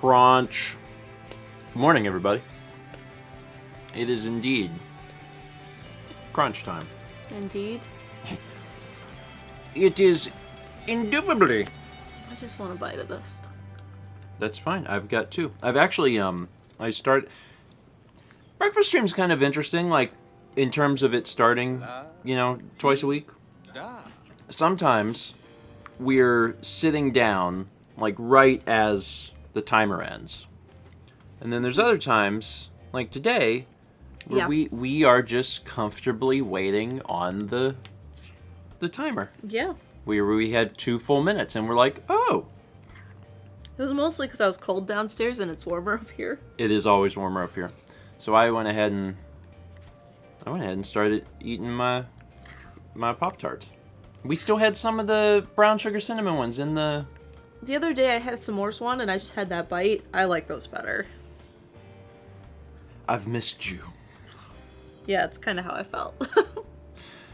Crunch. Good morning, everybody. It is indeed crunch time. Indeed. It is indubitably. I just want a bite of this. That's fine. I've got two. I've actually, breakfast stream's kind of interesting, like, in terms of it starting, twice a week. Sometimes we're sitting down, like, right as the timer ends. And then there's other times, like today, where we are just comfortably waiting on the timer. Yeah. We had 2 full minutes, and we're like, oh. It was mostly because I was cold downstairs and it's warmer up here. It is always warmer up here. So I went ahead and started eating my Pop-Tarts. We still had some of the brown sugar cinnamon ones in the... The other day I had a s'mores one and I just had that bite. I like those better. I've missed you. Yeah, it's kind of how I felt.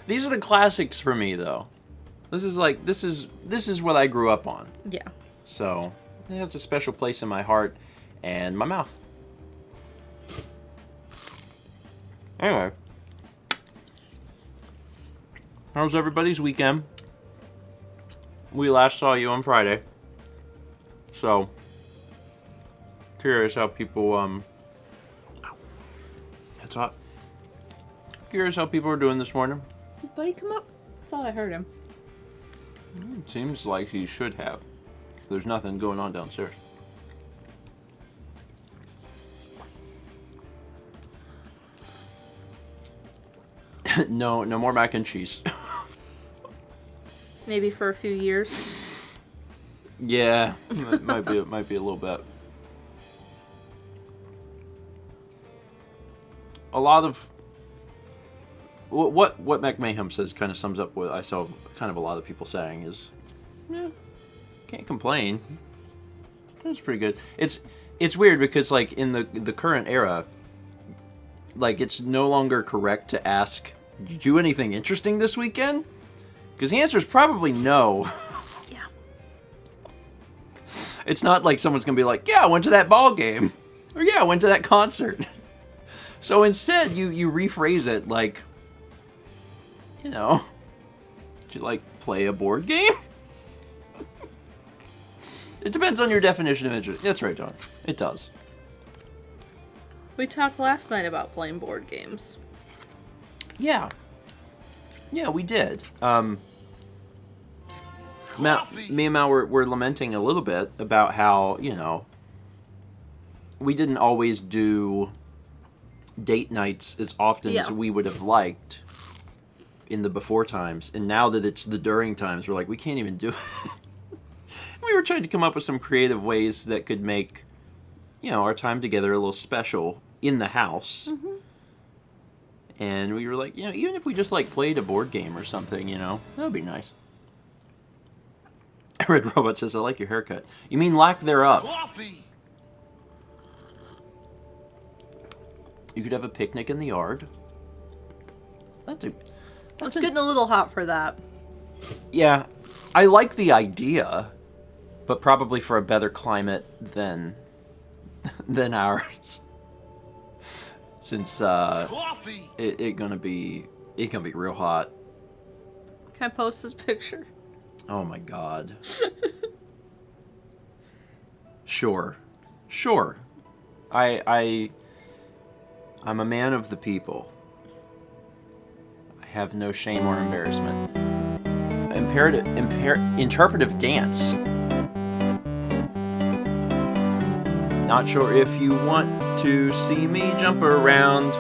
These are the classics for me, though. This is what I grew up on. Yeah. So it has a special place in my heart and my mouth. Anyway, how was everybody's weekend? We last saw you on Friday, so curious how people That's hot. Curious how people are doing this morning. Did Buddy come up? I thought I heard him. Seems like he should have. There's nothing going on downstairs. No more mac and cheese. Maybe for a few years. Yeah, it might be a little bit. A lot of what Mac Mayhem says kind of sums up what I saw kind of a lot of people saying is, yeah, can't complain. That's pretty good. It's weird because like in the current era, like it's no longer correct to ask, did you do anything interesting this weekend? Because the answer is probably no. Yeah. It's not like someone's gonna be like, yeah, I went to that ball game, or yeah, I went to that concert. So instead, you rephrase it like, did you like play a board game? It depends on your definition of interest. That's right, Don. It does. We talked last night about playing board games. Yeah. Yeah, we did. Me and Mal were lamenting a little bit about how, we didn't always do date nights as often as we would have liked in the before times. And now that it's the during times, we're like, we can't even do it. We were trying to come up with some creative ways that could make, our time together a little special in the house. Mm-hmm. And we were like, even if we just like played a board game or something, that would be nice. Red Robot says, I like your haircut. You mean lack thereof. Coffee. You could have a picnic in the yard. It's getting a little hot for that. Yeah, I like the idea, but probably for a better climate than ours. Since it gonna be real hot. Can I post this picture? Oh my god. Sure. I'm a man of the people. I have no shame or embarrassment. Interpretive dance. Not sure if you want to see me jump around,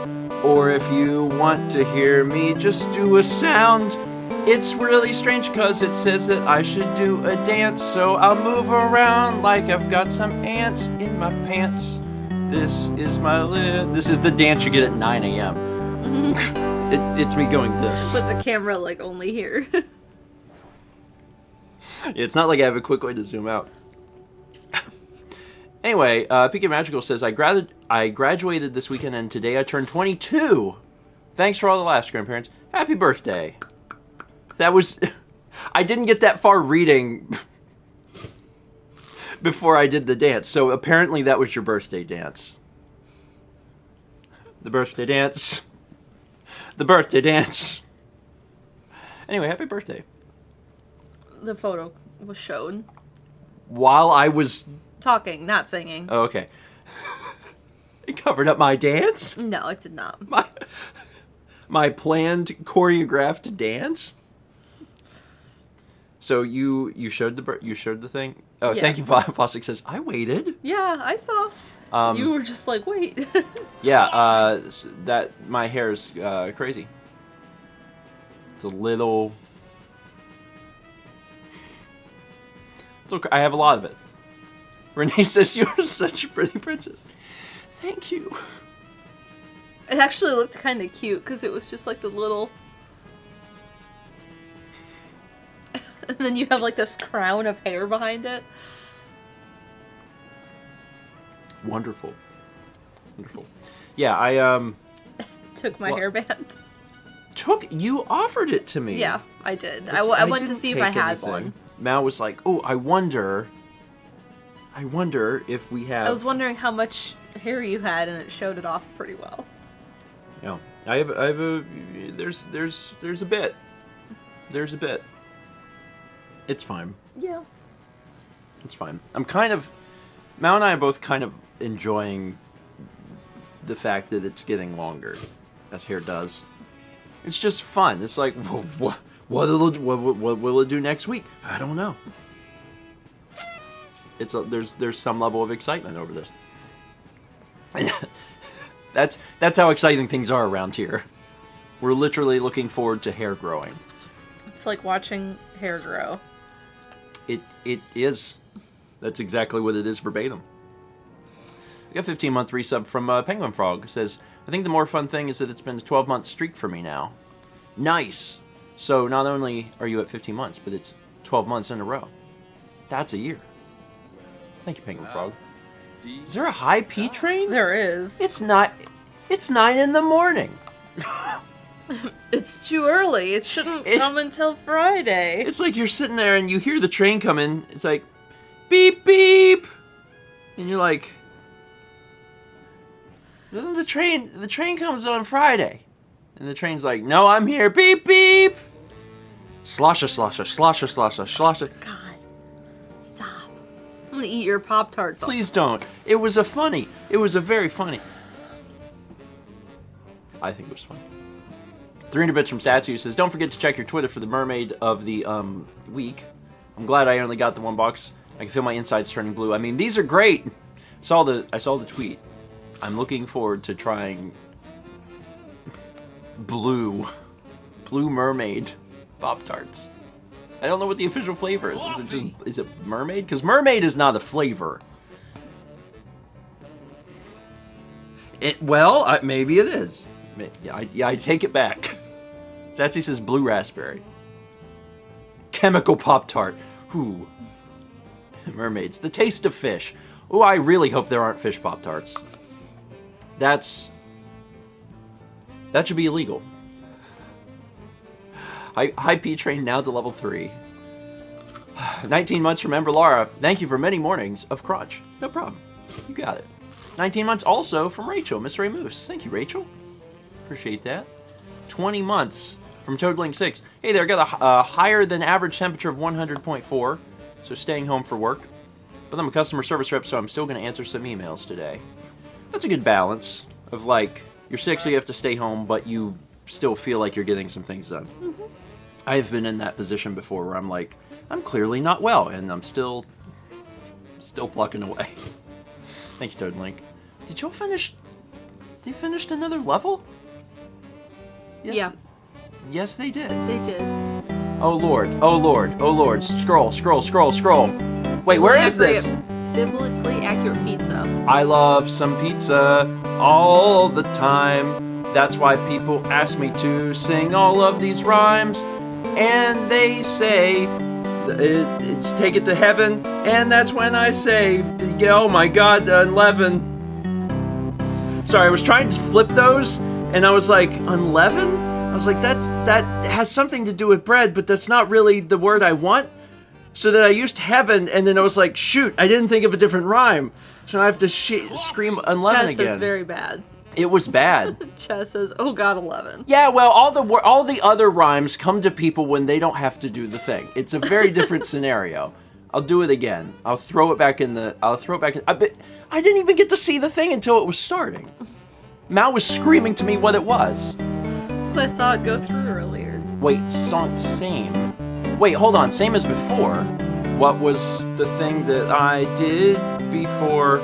or if you want to hear me just do a sound. It's really strange cause it says that I should do a dance, so I'll move around like I've got some ants in my pants. This is the dance you get at 9 a.m. Mm-hmm. It's me going this. With the camera like only here. It's not like I have a quick way to zoom out. Anyway, PK Magical says, I graduated this weekend and today I turned 22. Thanks for all the laughs, grandparents. Happy birthday. I didn't get that far reading before I did the dance. So apparently that was your birthday dance. The birthday dance. The birthday dance. Anyway, happy birthday. The photo was shown. While I was... talking, not singing. Oh, okay. It covered up my dance? No, it did not. My planned choreographed dance? So you showed the thing? Oh, yeah. Thank you. Fossick says, I waited. Yeah, I saw. You were just like, wait. Yeah, that my hair is crazy. It's a little... It's okay. I have a lot of it. Renee says, you're such a pretty princess. Thank you. It actually looked kind of cute because it was just like the little... and then you have like this crown of hair behind it. Wonderful. Wonderful. Yeah, I took my hairband. You offered it to me. Yeah, I did. I went to see if I had one. Mal was like, oh, I wonder if we have... I was wondering how much hair you had, and it showed it off pretty well. Yeah. I have a... There's a bit. There's a bit. It's fine. Yeah. It's fine. I'm kind of... Mal and I are both kind of enjoying the fact that it's getting longer, as hair does. It's just fun. It's like, what will it do next week? I don't know. There's some level of excitement over this. That's how exciting things are around here. We're literally looking forward to hair growing. It's like watching hair grow. It is. That's exactly what it is verbatim. I got a 15-month resub from Penguin Frog. It says, I think the more fun thing is that it's been a 12-month streak for me now. Nice. So not only are you at 15 months, but it's 12 months in a row. That's a year. Thank you, Penguin Frog. Is there a high P train? There is. It's not. It's 9 in the morning. It's too early. It shouldn't come until Friday. It's like you're sitting there and you hear the train coming. It's like, beep, beep. And you're like, doesn't the train comes on Friday? And the train's like, no, I'm here. Beep, beep. Slosha, slosha, slosha, slosha, slosha. God. Stop. I'm gonna eat your Pop-Tarts. Please don't. It was a very funny. I think it was funny. 300 bits from Satsu says, don't forget to check your Twitter for the mermaid of the week. I'm glad I only got the one box. I can feel my insides turning blue. I mean, these are great. I saw the tweet. I'm looking forward to trying blue mermaid Pop-Tarts. I don't know what the official flavor is. Is it mermaid? Because mermaid is not a flavor. Maybe it is. Yeah, I take it back. Satsy says blue raspberry. Chemical Pop-Tart. Ooh. Mermaids. The taste of fish. Ooh, I really hope there aren't fish Pop-Tarts. That should be illegal. High P train now to level 3. 19 months from Ember Lara. Thank you for many mornings of crotch. No problem. You got it. 19 months also from Rachel, Miss Ray Moose. Thank you, Rachel. Appreciate that. 20 months from Toadling6. Hey there, got a higher than average temperature of 100.4, so staying home for work. But I'm a customer service rep, so I'm still going to answer some emails today. That's a good balance of like, you're sick so you have to stay home, but you still feel like you're getting some things done. Mm-hmm. I've been in that position before where I'm like, I'm clearly not well, and I'm still plucking away. Thank you, Toadlink. Did y'all finish? They finished another level? Yes. Yeah. Yes, they did. They did. Oh lord! Oh lord! Oh lord! Scroll! Scroll! Scroll! Scroll! Wait, where is this? Biblically accurate pizza. I love some pizza all the time. That's why people ask me to sing all of these rhymes. And they say, it's take it to heaven. And that's when I say, oh my god, unleavened. Sorry, I was trying to flip those. And I was like, unleavened? I was like, that has something to do with bread, but that's not really the word I want. So then I used heaven, and then I was like, shoot, I didn't think of a different rhyme. So I have to scream 11 again. Chess is very bad. It was bad. Chess says, oh god, 11. Yeah, well, all the other rhymes come to people when they don't have to do the thing. It's a very different scenario. I'll do it again. I'll throw it back in. But I didn't even get to see the thing until it was starting. Mal was screaming to me what it was. It's 'cause I saw it go through earlier. Wait, same. Wait, hold on. Same as before. What was the thing that I did before?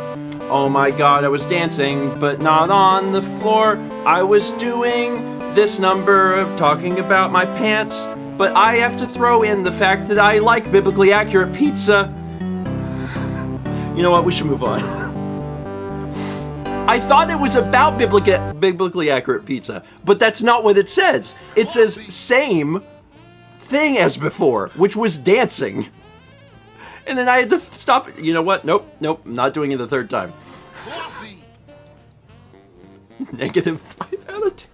Oh my god, I was dancing, but not on the floor. I was doing this number of talking about my pants, but I have to throw in the fact that I like biblically accurate pizza. You know what? We should move on. I thought it was about biblically accurate pizza, but that's not what it says. It says same thing as before, which was dancing. And then I had to stop it. You know what? Nope, I'm not doing it the third time. -5 out of 10.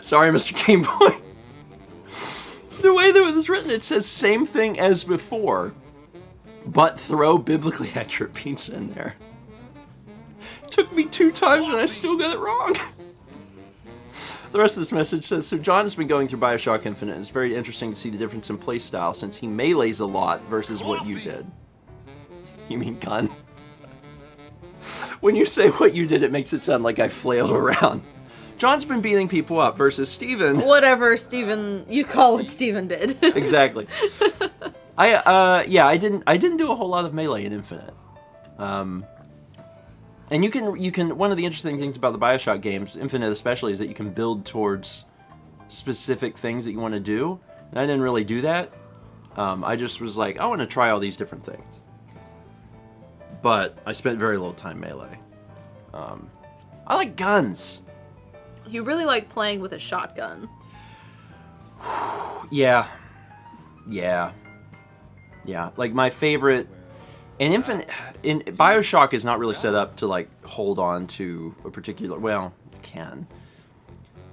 Sorry, Mr. Game Boy. The way that it was written, it says same thing as before, but throw biblically accurate pizza in there. It took me 2 times and I still got it wrong. The rest of this message says, so John has been going through Bioshock Infinite, and it's very interesting to see the difference in playstyle since he melees a lot versus what you did. You mean gun? When you say what you did, it makes it sound like I flailed around. John's been beating people up versus Steven. Whatever, Steven, you call what Steven did. Exactly. I didn't do a whole lot of melee in Infinite. And you can one of the interesting things about the Bioshock games, Infinite especially, is that you can build towards specific things that you want to do. And I didn't really do that. I just was like, I want to try all these different things. But I spent very little time melee. I like guns. You really like playing with a shotgun. Yeah. Like my favorite in Bioshock is not really set up to like hold on to a particular. Well, it can.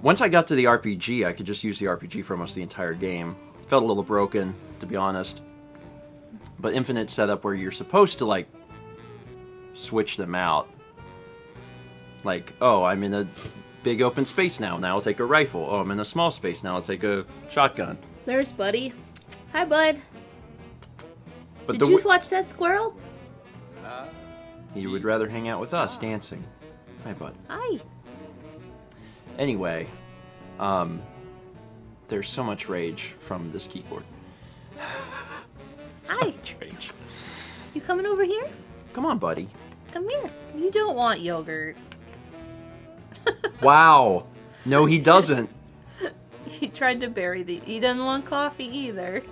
Once I got to the RPG, I could just use the RPG for almost the entire game. Felt a little broken, to be honest. But Infinite's set up where you're supposed to like switch them out. Like, oh, I'm in a big open space now. Now I'll take a rifle. Oh, I'm in a small space. Now I'll take a shotgun. There's Buddy. Hi, Bud. But Did you watch that squirrel? You would rather hang out with us dancing. Hi, Bud. Hi. Anyway, there's so much rage from this keyboard. So Hi. much rage. You coming over here? Come on, buddy. Come here. You don't want yogurt. Wow. No, he doesn't. He tried to bury he doesn't want coffee either.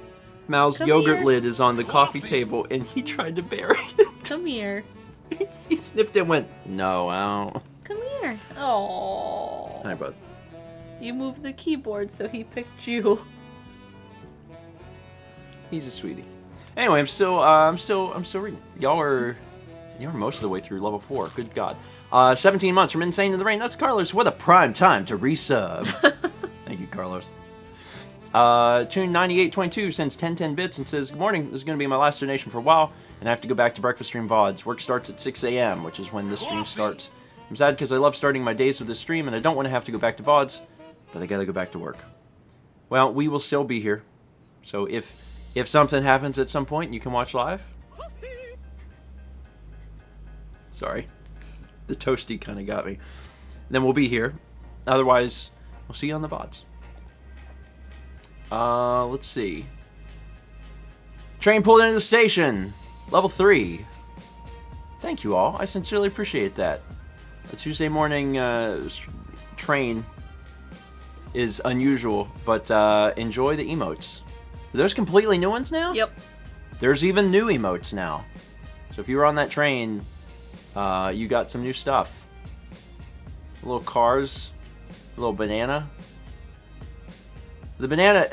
Mal's Come yogurt here. lid is on the coffee table, and he tried to bury it. Come here. He sniffed it and went, no, I don't. Come here. Oh. Hi, bud. You moved the keyboard, so he picked you. He's a sweetie. Anyway, I'm still reading. Y'all are most of the way through level 4. Good God. 17 months from Insane in the Rain. That's Carlos. What a prime time to resub. Thank you, Carlos. Tune9822 sends 10 bits and says, good morning. This is going to be my last donation for a while, and I have to go back to breakfast stream VODs. Work starts at 6 a.m., which is when this stream starts. I'm sad because I love starting my days with this stream, and I don't want to have to go back to VODs, but I gotta go back to work. Well, we will still be here. So if something happens at some point, you can watch live. Sorry. The toasty kind of got me. Then we'll be here. Otherwise, we'll see you on the VODs. Let's see. Train pulled into the station. Level 3. Thank you all. I sincerely appreciate that. A Tuesday morning train is unusual, but enjoy the emotes. Are those completely new ones now? Yep. There's even new emotes now. So if you were on that train, you got some new stuff. Little cars, a little banana. The banana,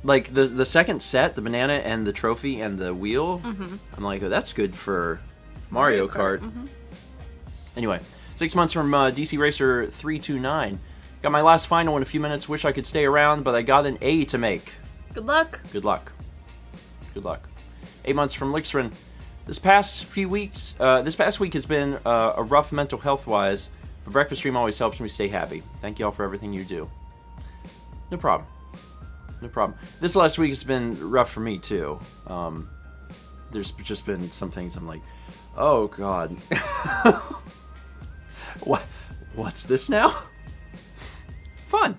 like the second set, the banana and the trophy and the wheel, I'm like, oh, that's good for Mario Kart. Anyway, 6 months from DC Racer 329. Got my last final in a few minutes. Wish I could stay around, but I got an A to make. Good luck. Good luck. Good luck. 8 months from Lixrin. This past week has been a rough mental health-wise, but breakfast stream always helps me stay happy. Thank you all for everything you do. No problem. No problem. This last week has been rough for me, too. There's just been some things I'm like, oh, God. What's this now? Fun.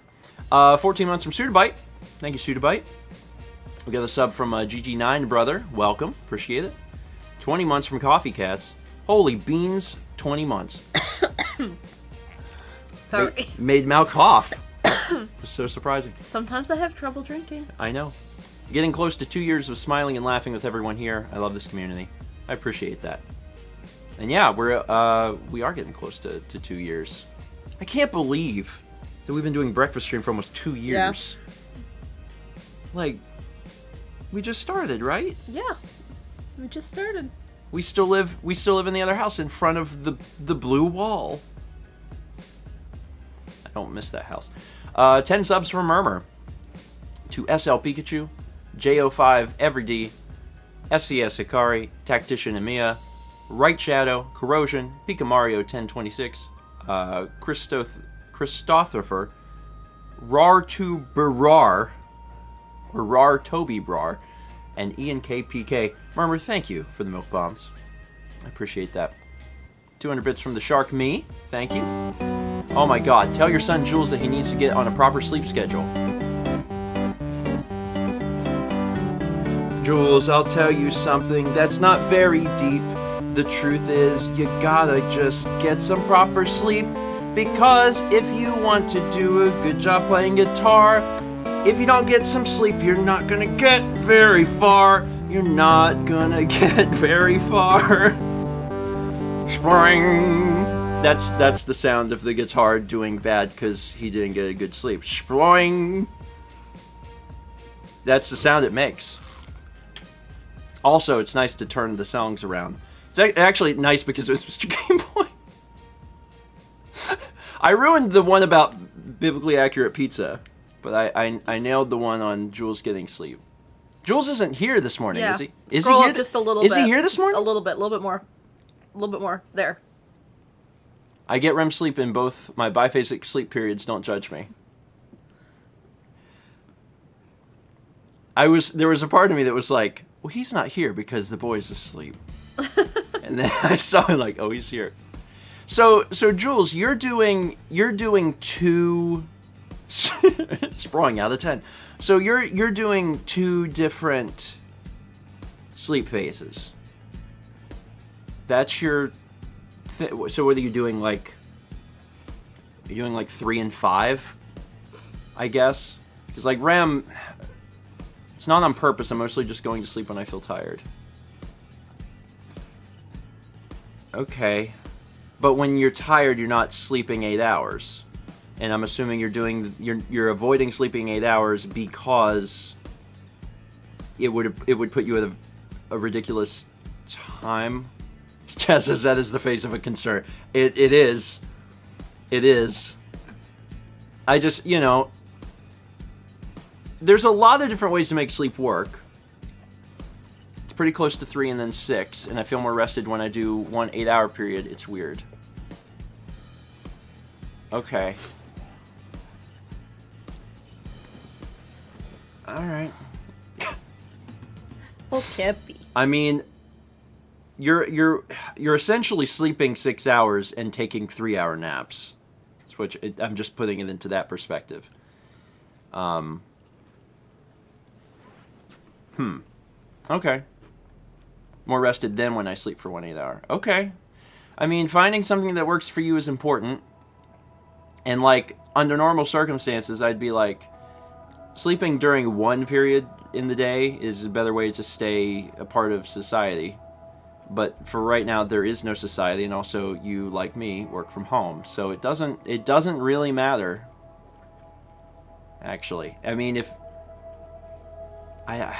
14 months from Sudabite. Thank you, Sudabite. We got a sub from GG9 Brother. Welcome. Appreciate it. 20 months from Coffee Cats. Holy beans, 20 months. Sorry. Made Mal cough. It's so surprising. Sometimes I have trouble drinking. I know. Getting close to 2 years of smiling and laughing with everyone here. I love this community. I appreciate that. And yeah, we are getting close to 2 years. I can't believe that we've been doing breakfast stream for almost 2 years. Yeah. Like, we just started, right? Yeah, we just started. We still live in the other house in front of the blue wall. I don't miss that house. 10 subs from Murmur. To SL Pikachu, JO5 Everyday, SCS Hikari, Tactician Emiya, Right Shadow, Corrosion, Pika Mario 1026, Christopher, Rar2Barar, or Rar Toby Brar, and Ian KPK. Murmur, thank you for the milk bombs. I appreciate that. 200 bits from the Shark Me. Thank you. Oh my god, tell your son Jules that he needs to get on a proper sleep schedule. Jules, I'll tell you something that's not very deep. The truth is, you gotta just get some proper sleep. Because if you want to do a good job playing guitar, if you don't get some sleep, you're not gonna get very far. You're not gonna get very far. Spring. That's the sound of the guitar doing bad because he didn't get a good sleep. Spring. That's the sound it makes. Also, it's nice to turn the songs around. It's actually nice because it was Mr. Game Boy. I ruined the one about biblically accurate pizza, but I nailed the one on Jules getting sleep. Jules isn't here this morning, is he? Is Scroll he here up just a little bit. Is he here this morning? A little bit more. A little bit more. There. I get REM sleep in both my biphasic sleep periods. Don't judge me. There was a part of me that was like, well, he's not here because the boy's asleep. And then I saw him like, oh, he's here. So Jules, you're doing 2 sprawling out of 10. So you're doing 2 different sleep phases. That's your so what are you doing, like, you're doing like 3 and 5, I guess? Because like REM, it's not on purpose. I'm mostly just going to sleep when I feel tired. Okay. But when you're tired, you're not sleeping 8 hours. And I'm assuming you're avoiding sleeping 8 hours because it would put you at a ridiculous time. Chaz says that is the face of a concern. It is. It is. I just, there's a lot of different ways to make sleep work. It's pretty close to 3 and then 6, and I feel more rested when I do 1 8-hour period. It's weird. Okay. Alright. Okay. I mean, you're essentially sleeping 6 hours and taking 3-hour naps. Which I'm just putting it into that perspective. Okay. More rested than when I sleep for 1 8-hour. Okay. I mean, finding something that works for you is important. And like, under normal circumstances, I'd be like, sleeping during 1 period in the day is a better way to stay a part of society. But for right now, there is no society, and also you, like me, work from home. So it doesn't really matter. Actually, I mean, if I'm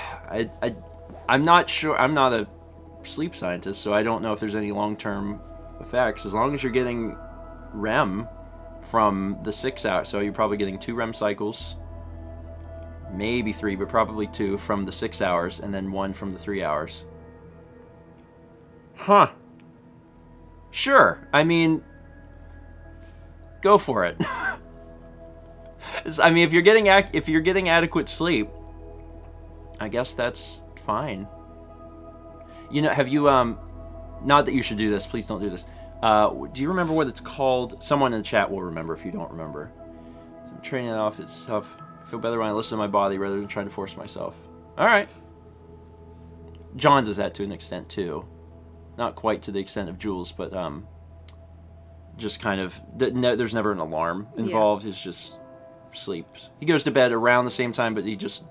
not sure. I'm not a sleep scientist, so I don't know if there's any long-term effects. As long as you're getting REM from the 6 hours. So you're probably getting 2 REM cycles, maybe 3, but probably 2 from the 6 hours, and then 1 from the 3 hours. Huh. Sure. I mean, go for it. I mean, if you're getting adequate sleep, I guess that's fine. You know, have you not that you should do this, please don't do this. Do you remember what it's called? Someone in the chat will remember if you don't remember. So training it off is tough. I feel better when I listen to my body rather than trying to force myself. All right. John does that to an extent too. Not quite to the extent of Jules, but just kind of, there's never an alarm involved. It's just sleeps. He goes to bed around the same time, but he just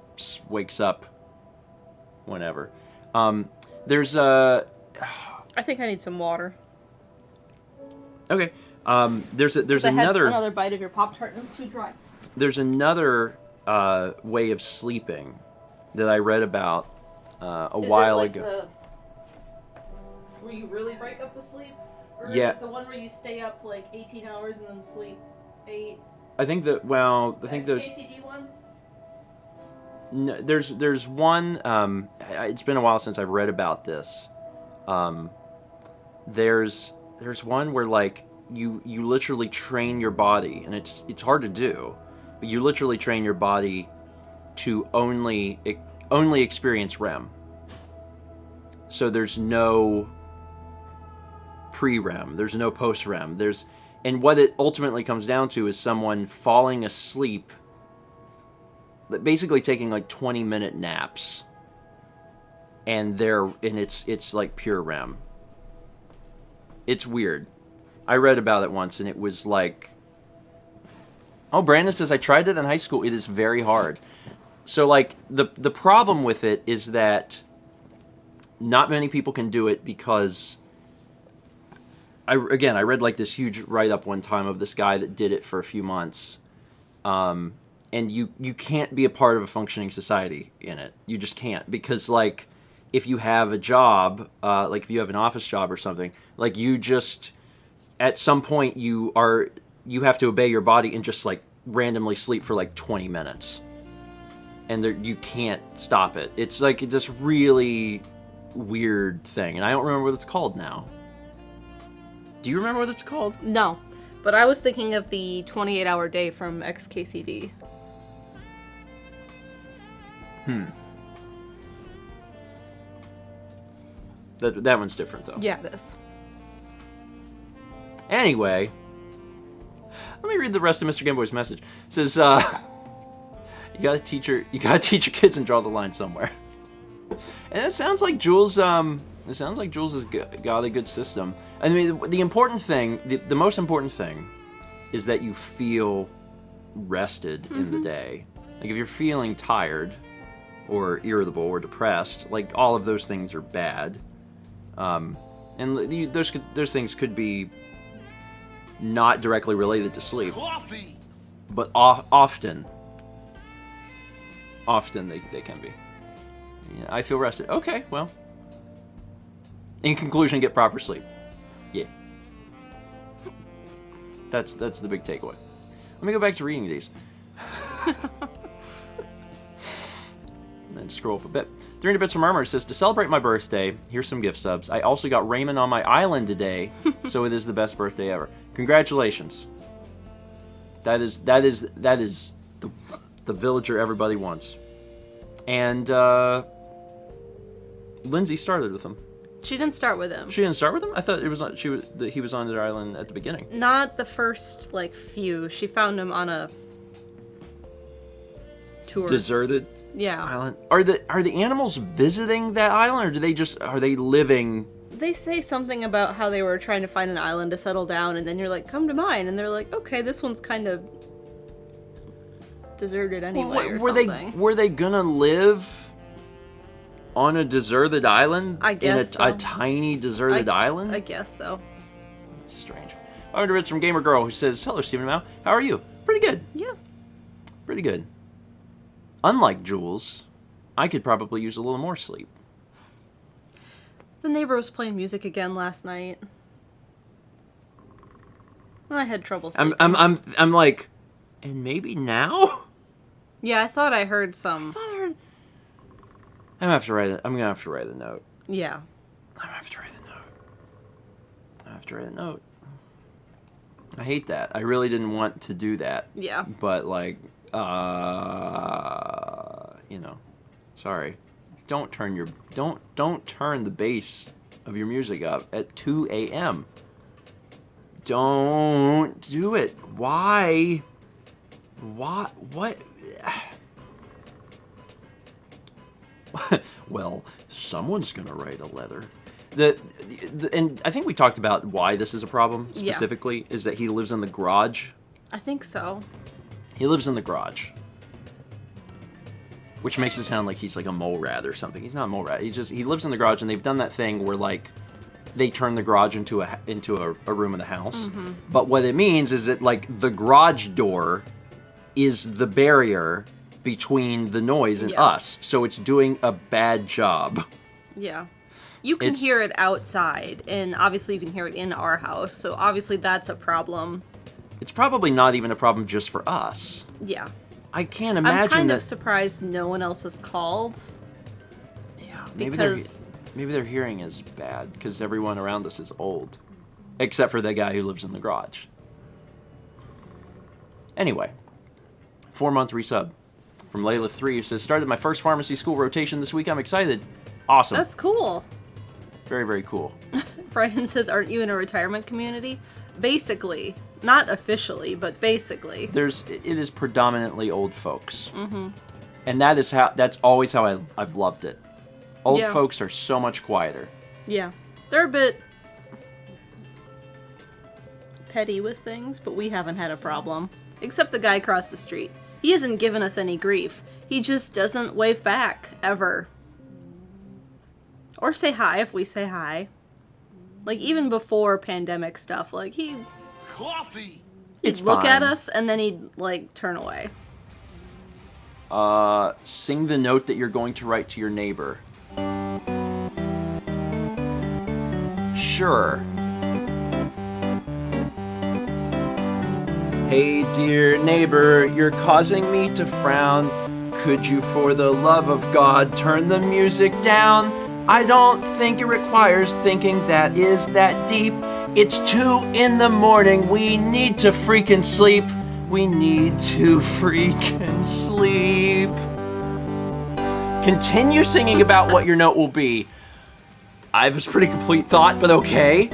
wakes up whenever. There's I think I need some water. Okay. There's another... another bite of your Pop-Tart and it was too dry. There's another way of sleeping that I read about a while ago. Where you really break up the sleep? Or Yeah. is it the one where you stay up like 18 hours and then sleep 8? I think that, well, I think there's... XKCD one? No, there's one, it's been a while since I've read about this. There's one where, like, you literally train your body, and it's hard to do, but you literally train your body to only experience REM. So there's no pre-REM, there's no post-REM, and what it ultimately comes down to is someone falling asleep, basically taking like 20-minute naps, and it's like pure REM. It's weird. I read about it once, and it was like, oh, Brandon says, I tried it in high school. It is very hard. So, like, the problem with it is that not many people can do it because, I read like this huge write-up one time of this guy that did it for a few months. And you can't be a part of a functioning society in it. You just can't. Because, like, if you have a job, like if you have an office job or something, like you just, at some point you have to obey your body and just like randomly sleep for like 20 minutes. And you can't stop it. It's like this really weird thing. And I don't remember what it's called now. Do you remember what it's called? No. But I was thinking of the 28-hour day from XKCD. That one's different, though. Yeah, it is. Anyway, let me read the rest of Mr. Gameboy's message. It says, you gotta teach your kids and draw the line somewhere. And it sounds like Jules has got a good system. I mean, the important thing, the most important thing, is that you feel rested in the day. Like if you're feeling tired, or irritable, or depressed, like all of those things are bad. And those things could be not directly related to sleep, but often they can be. Yeah, I feel rested. Okay, well, in conclusion, get proper sleep. Yeah, that's the big takeaway. Let me go back to reading these. And scroll up a bit. 300 Bits from Murmur says, to celebrate my birthday, here's some gift subs. I also got ramen on my island today, so it is the best birthday ever. Congratulations. That is the villager everybody wants. And Lindsay started with him. She didn't start with him. She didn't start with him? I thought he was on their island at the beginning. Not the first few. She found him on a tour. Deserted. Yeah. Island. Are the animals visiting that island, or are they living? They say something about how they were trying to find an island to settle down, and then you're like, come to mine, and they're like, okay, this one's kind of deserted anyway, or something. Were they gonna live on a deserted island? I guess a tiny deserted island? I guess so. That's strange. 500 Bits from Gamer Girl, who says, hello, Stephen Mao. How are you? Pretty good. Yeah. Pretty good. Unlike Jules, I could probably use a little more sleep. The neighbor was playing music again last night. I had trouble sleeping. I'm like, and maybe now? Yeah, I thought I heard some. I'm gonna have to write it. I'm gonna have to write a note. Yeah. I'm gonna have to write a note. I have to write a note. I hate that. I really didn't want to do that. Yeah. But like, sorry. Don't turn the bass of your music up at 2 a.m. Don't do it. Why? What? Well, someone's gonna write a letter. And I think we talked about why this is a problem specifically, is that he lives in the garage. I think so. He lives in the garage. Which makes it sound like he's like a mole rat or something. He's not a mole rat. He lives in the garage, and they've done that thing where like they turn the garage into a room in the house. Mm-hmm. But what it means is that like the garage door is the barrier between the noise and us. So it's doing a bad job. Yeah. You can hear it outside, and obviously you can hear it in our house. So obviously that's a problem. It's probably not even a problem just for us. Yeah. I can't imagine I'm kind of surprised no one else has called. Yeah, maybe their hearing is bad because everyone around us is old, except for the guy who lives in the garage. Anyway, 4-month resub from Layla 3 who says, started my first pharmacy school rotation this week. I'm excited. Awesome. That's cool. Very, very cool. Brian says, aren't you in a retirement community? Basically. Not officially, but basically. It is predominantly old folks. Mm-hmm. And that's always how I've loved it. Old folks are so much quieter. Yeah. They're a bit petty with things, but we haven't had a problem. Except the guy across the street. He hasn't given us any grief. He just doesn't wave back, ever. Or say hi if we say hi. Like, even before pandemic stuff, like, he'd look at us, and then he'd, like, turn away. Sing the note that you're going to write to your neighbor. Sure. Hey, dear neighbor, you're causing me to frown. Could you, for the love of God, turn the music down? I don't think it requires thinking that is that deep. It's 2 a.m. We need to freaking sleep. We need to freaking sleep. Continue singing about what your note will be. I have a pretty complete thought, but okay.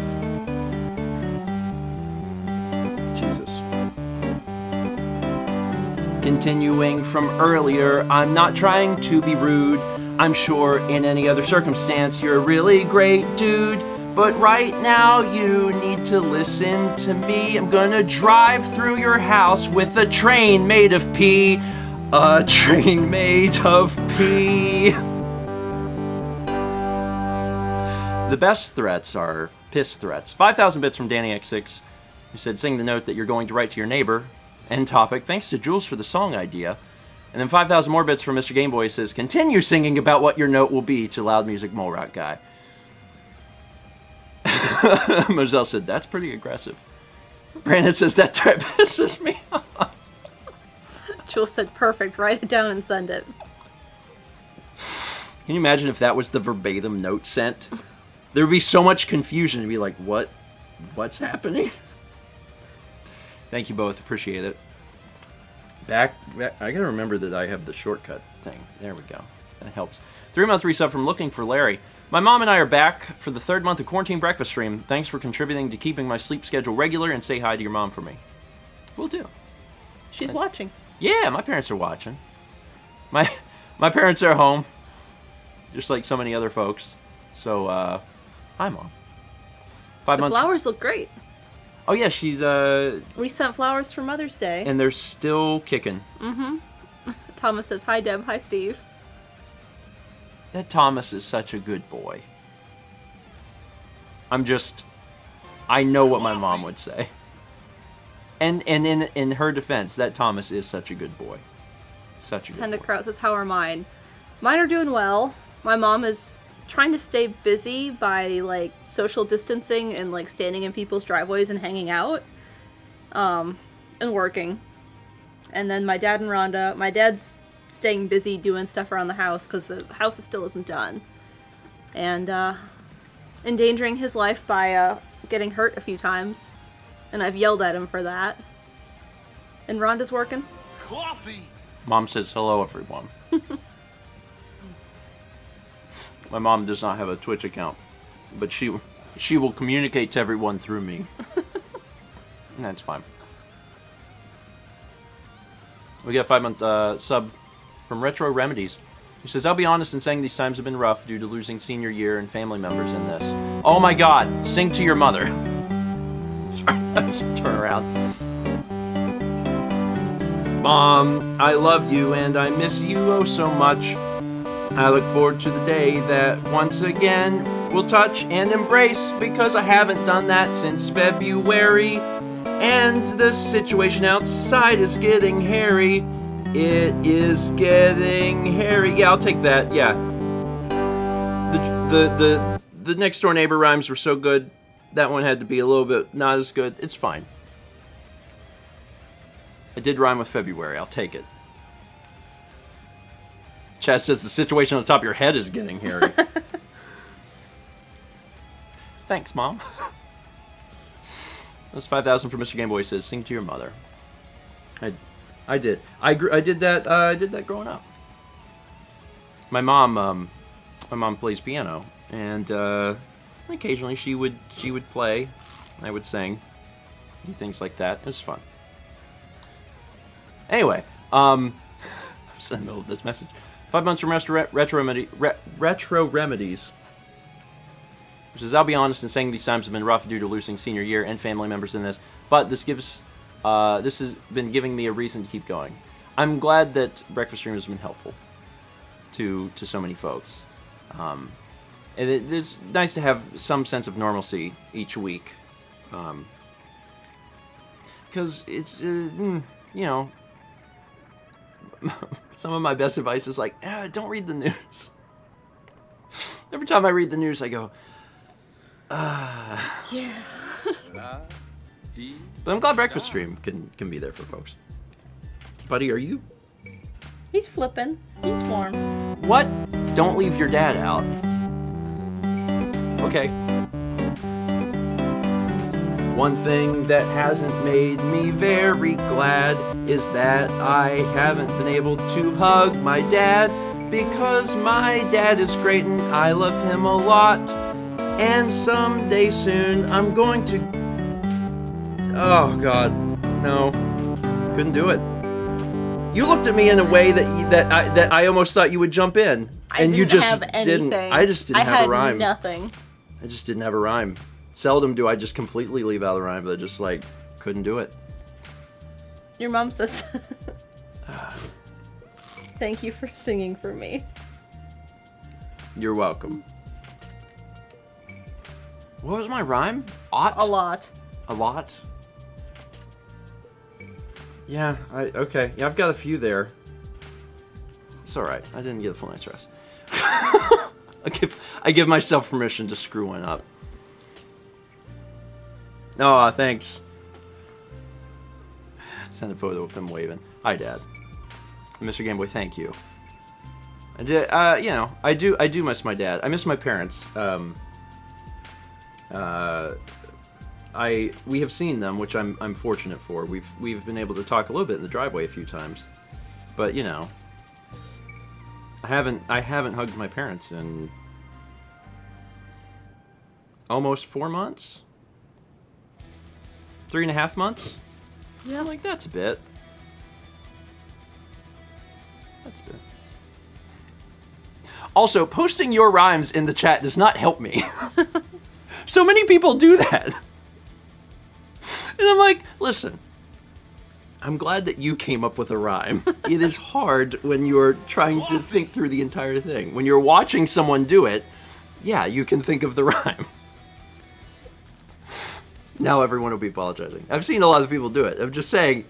Jesus. Continuing from earlier, I'm not trying to be rude. I'm sure in any other circumstance you're a really great dude. But right now you need to listen to me. I'm gonna drive through your house with a train made of pee. A train made of pee. The best threats are piss threats. 5,000 bits from Danny X6, who said, sing the note that you're going to write to your neighbor. End topic. Thanks to Jules for the song idea. And then 5,000 more bits from Mr. Gameboy says, continue singing about what your note will be to Loud Music Mole Rock Guy. Moselle said, that's pretty aggressive. Brandon says, that threat pisses me off. Jules said, perfect, write it down and send it. Can you imagine if that was the verbatim note sent? There would be so much confusion. It'd be like, what's happening? Thank you both, appreciate it. Back, I gotta remember that I have the shortcut thing. There we go. That helps. 3-month resub from Looking for Larry. My mom and I are back for the 3rd month of quarantine breakfast stream. Thanks for contributing to keeping my sleep schedule regular, and say hi to your mom for me. Will do. She's watching. Yeah, my parents are watching. My parents are home, just like so many other folks. So, hi, Mom. 5 months. The flowers look great. Oh yeah, she's We sent flowers for Mother's Day. And they're still kicking. Mm-hmm. Thomas says, hi, Deb. Hi, Steve. That Thomas is such a good boy. I know what my mom would say. And in her defense, that Thomas is such a good boy. Such a good boy. Kraut says, how are mine? Mine are doing well. My mom is trying to stay busy by, like, social distancing and, like, standing in people's driveways and hanging out. and working. And then my dad and Rhonda, my dad's staying busy doing stuff around the house because the house still isn't done. And endangering his life by getting hurt a few times. And I've yelled at him for that. And Rhonda's working. Coffee! Mom says hello, everyone. My mom does not have a Twitch account, but she will communicate to everyone through me. That's fine. We got a 5-month sub from Retro Remedies, who says, I'll be honest in saying these times have been rough due to losing senior year and family members in this. Oh my god, sing to your mother. Sorry, let's turn around. Mom, I love you and I miss you oh so much. I look forward to the day that once again we'll touch and embrace, because I haven't done that since February. And the situation outside is getting hairy. It is getting hairy. Yeah, I'll take that. Yeah. The next door neighbor rhymes were so good. That one had to be a little bit not as good. It's fine. I did rhyme with February. I'll take it. Chad says the situation on the top of your head is getting hairy. Thanks, Mom. That's 5,000 for Mr. Game Boy. Says, sing to your mother. I did. I did that. I did that growing up. My mom plays piano, and occasionally she would play. I would sing. Do things like that. It was fun. Anyway, I'm in the middle of this message. 5 months from Retro Remedies. Which says, I'll be honest in saying these times have been rough due to losing senior year and family members in this, but this has been giving me a reason to keep going. I'm glad that Breakfast Stream has been helpful to so many folks. And it's nice to have some sense of normalcy each week. Because it's, you know, some of my best advice is like, don't read the news. Every time I read the news, I go, yeah. But I'm glad Breakfast Stream can be there for folks. Buddy, are you? He's flipping. He's warm. What? Don't leave your dad out. Okay. One thing that hasn't made me very glad is that I haven't been able to hug my dad, because my dad is great and I love him a lot. And someday soon I'm going to... Oh god, no. Couldn't do it. You looked at me in a way that I almost thought you would jump in. And you just didn't. I just didn't have a rhyme. Nothing. I just didn't have a rhyme. Seldom do I just completely leave out the rhyme, but I just like couldn't do it. Your mom says thank you for singing for me. You're welcome. What was my rhyme? Ought? A lot. A lot? Yeah, okay. Yeah, I've got a few there. It's alright. I didn't get a full night's rest. I give myself permission to screw one up. Oh, thanks. Send a photo of him waving. Hi, Dad. Mr. Game Boy, thank you. I did, you know, I do miss my dad. I miss my parents. We have seen them, which I'm fortunate for. We've been able to talk a little bit in the driveway a few times, but you know, I haven't hugged my parents in almost 4 months, 3.5 months. Yeah, like that's a bit. That's a bit. Also, posting your rhymes in the chat does not help me. So many people do that. And I'm like, listen, I'm glad that you came up with a rhyme. It is hard when you're trying to think through the entire thing. When you're watching someone do it, yeah, you can think of the rhyme. Now everyone will be apologizing. I've seen a lot of people do it. I'm just saying,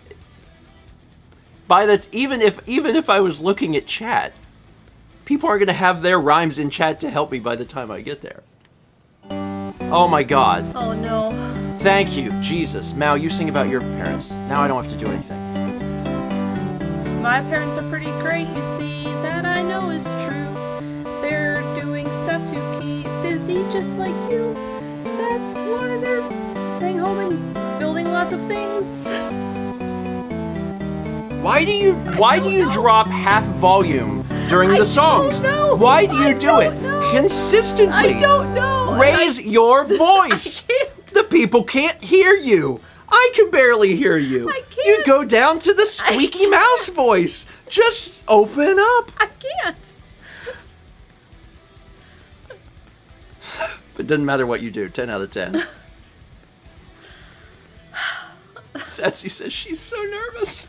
by that, even if I was looking at chat, people are going to have their rhymes in chat to help me by the time I get there. Oh my god. Oh no. Thank you, Jesus. Mal, you sing about your parents. Now I don't have to do anything. My parents are pretty great, you see, that I know is true. They're doing stuff to keep busy just like you. That's why they're staying home and building lots of things. Why do you drop half volume during the songs? I don't know. Why do you do it consistently? I don't know. Raise your voice. I can't. The people can't hear you. I can barely hear you. I can't. You go down to the squeaky mouse voice. Just open up. I can't. It doesn't matter what you do. 10 out of 10. Satsy says she's so nervous.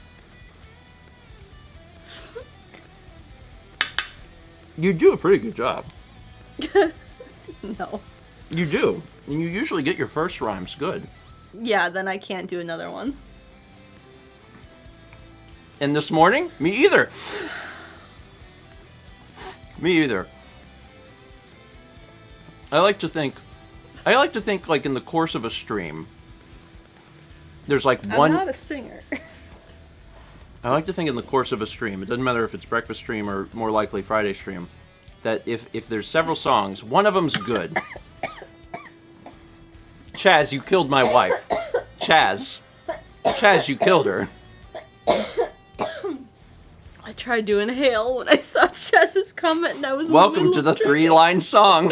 You do a pretty good job. No. You do. And you usually get your first rhymes good. Yeah, then I can't do another one. And this morning? Me either. Me either. I like to think like in the course of a stream, there's like one... I'm not a singer. I like to think in the course of a stream, it doesn't matter if it's breakfast stream or more likely Friday stream, that if there's several songs, one of them's good. Chaz, you killed my wife. Chaz, you killed her. I tried to inhale when I saw Chaz's comment and I was Welcome to the 3-line song.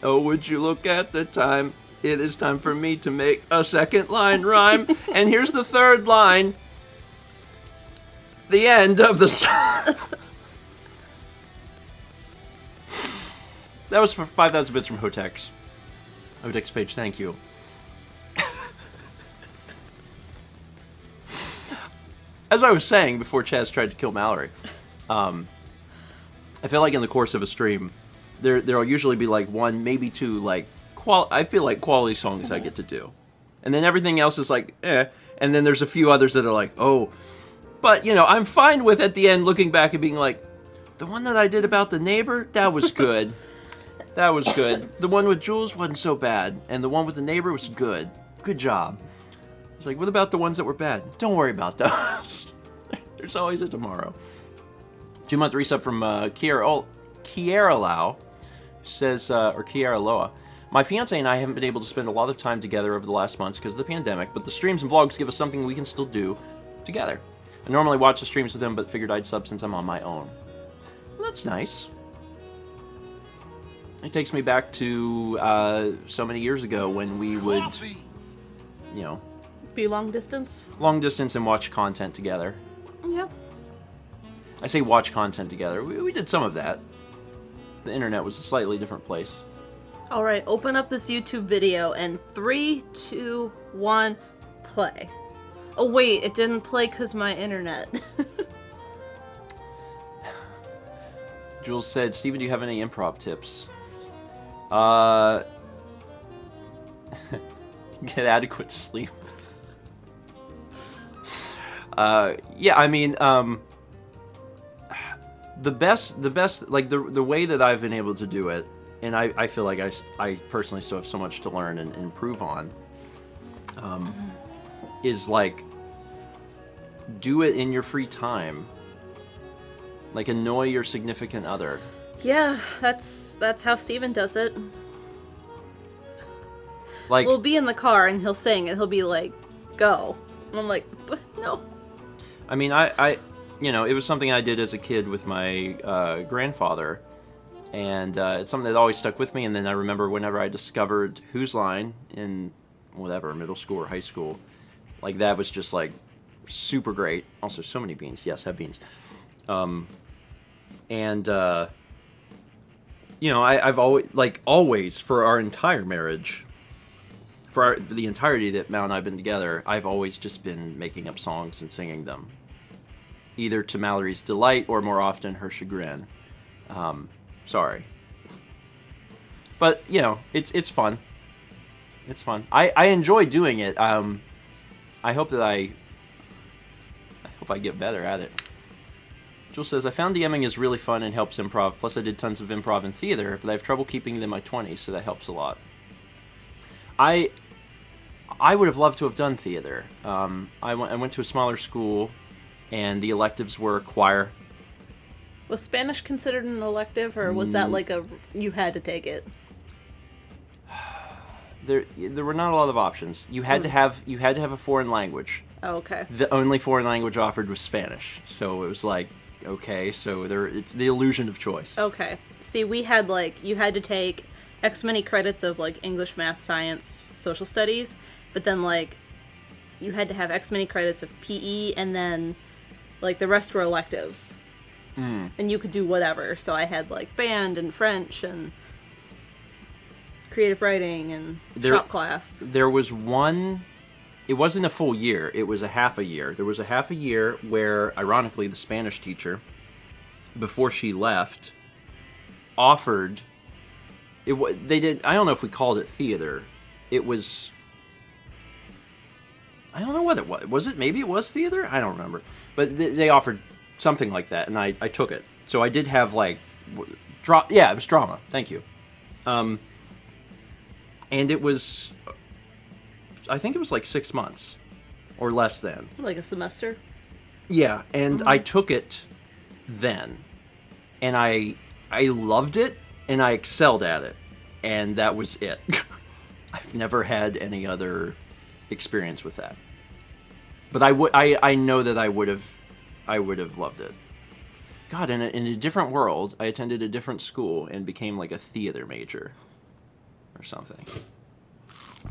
Oh, would you look at the time? It is time for me to make a second line rhyme. And here's the third line. The end of the song. That was for 5,000 bits from Hotex. Hotex page, thank you. As I was saying before Chaz tried to kill Mallory, I feel like in the course of a stream, there'll usually be like one, maybe two, like, I feel like quality songs I get to do. And then everything else is like, eh. And then there's a few others that are like, oh. But, you know, I'm fine with at the end looking back and being like, the one that I did about the neighbor, that was good. That was good. The one with Jules wasn't so bad. And the one with the neighbor was good. Good job. It's like, what about the ones that were bad? Don't worry about those. There's always a tomorrow. 2-month resub from Kiara Lau. Says, or Kiara Loa. My fiance and I haven't been able to spend a lot of time together over the last months because of the pandemic, but the streams and vlogs give us something we can still do together. I normally watch the streams with him, but figured I'd sub since I'm on my own. Well, that's nice. It takes me back to so many years ago when we would, you know... Be long distance? Long distance and watch content together. Yeah. I say watch content together. We did some of that. The internet was a slightly different place. Alright, open up this YouTube video and 3, 2, 1, play. Oh wait, it didn't play because my internet. Jules said, Steven, do you have any improv tips? Get adequate sleep. Yeah, I mean, the best, like, the way that I've been able to do it, and I feel like I personally still have so much to learn and improve on, is, like, do it in your free time. Like, annoy your significant other. Yeah, that's how Steven does it. Like, we'll be in the car and he'll sing and he'll be like, go. And I'm like, but no. I mean, you know, it was something I did as a kid with my grandfather, and it's something that always stuck with me. And then I remember whenever I discovered Whose Line in whatever, middle school or high school, like, that was just, like, super great. Also, so many beans. Yes, have beans. You know, I've always, for our entire marriage, for the entirety that Mal and I have been together, I've always just been making up songs and singing them. Either to Mallory's delight or more often her chagrin. Sorry. But, you know, it's fun. It's fun. I enjoy doing it. I hope that if I get better at it. Jules says, I found DMing is really fun and helps improv. Plus, I did tons of improv and theater, but I have trouble keeping it in my 20s, so that helps a lot. I would have loved to have done theater. I went to a smaller school, and the electives were choir. Was Spanish considered an elective, or was that like you had to take it? There were not a lot of options. You had to have a foreign language. Oh, okay. The only foreign language offered was Spanish, so it was like, okay, so it's the illusion of choice. Okay. See, we had like you had to take X many credits of like English, math, science, social studies, but then like you had to have X many credits of PE, and then like the rest were electives. And you could do whatever. So I had like band and French and creative writing and shop class. There was one. It wasn't a full year. It was a half a year. There was a half a year where, ironically, the Spanish teacher, before she left, offered. They did. I don't know if we called it theater. It was. I don't know what it was. Was it? Maybe it was theater. I don't remember. But they offered something like that, and I took it. So I did have like, yeah, it was drama. Thank you. And it was. I think it was like 6 months, or less than. Like a semester? Yeah, and I took it then, and I loved it, and I excelled at it, and that was it. I've never had any other experience with that. But I know that I would have loved it. God, in a different world, I attended a different school and became like a theater major, or something.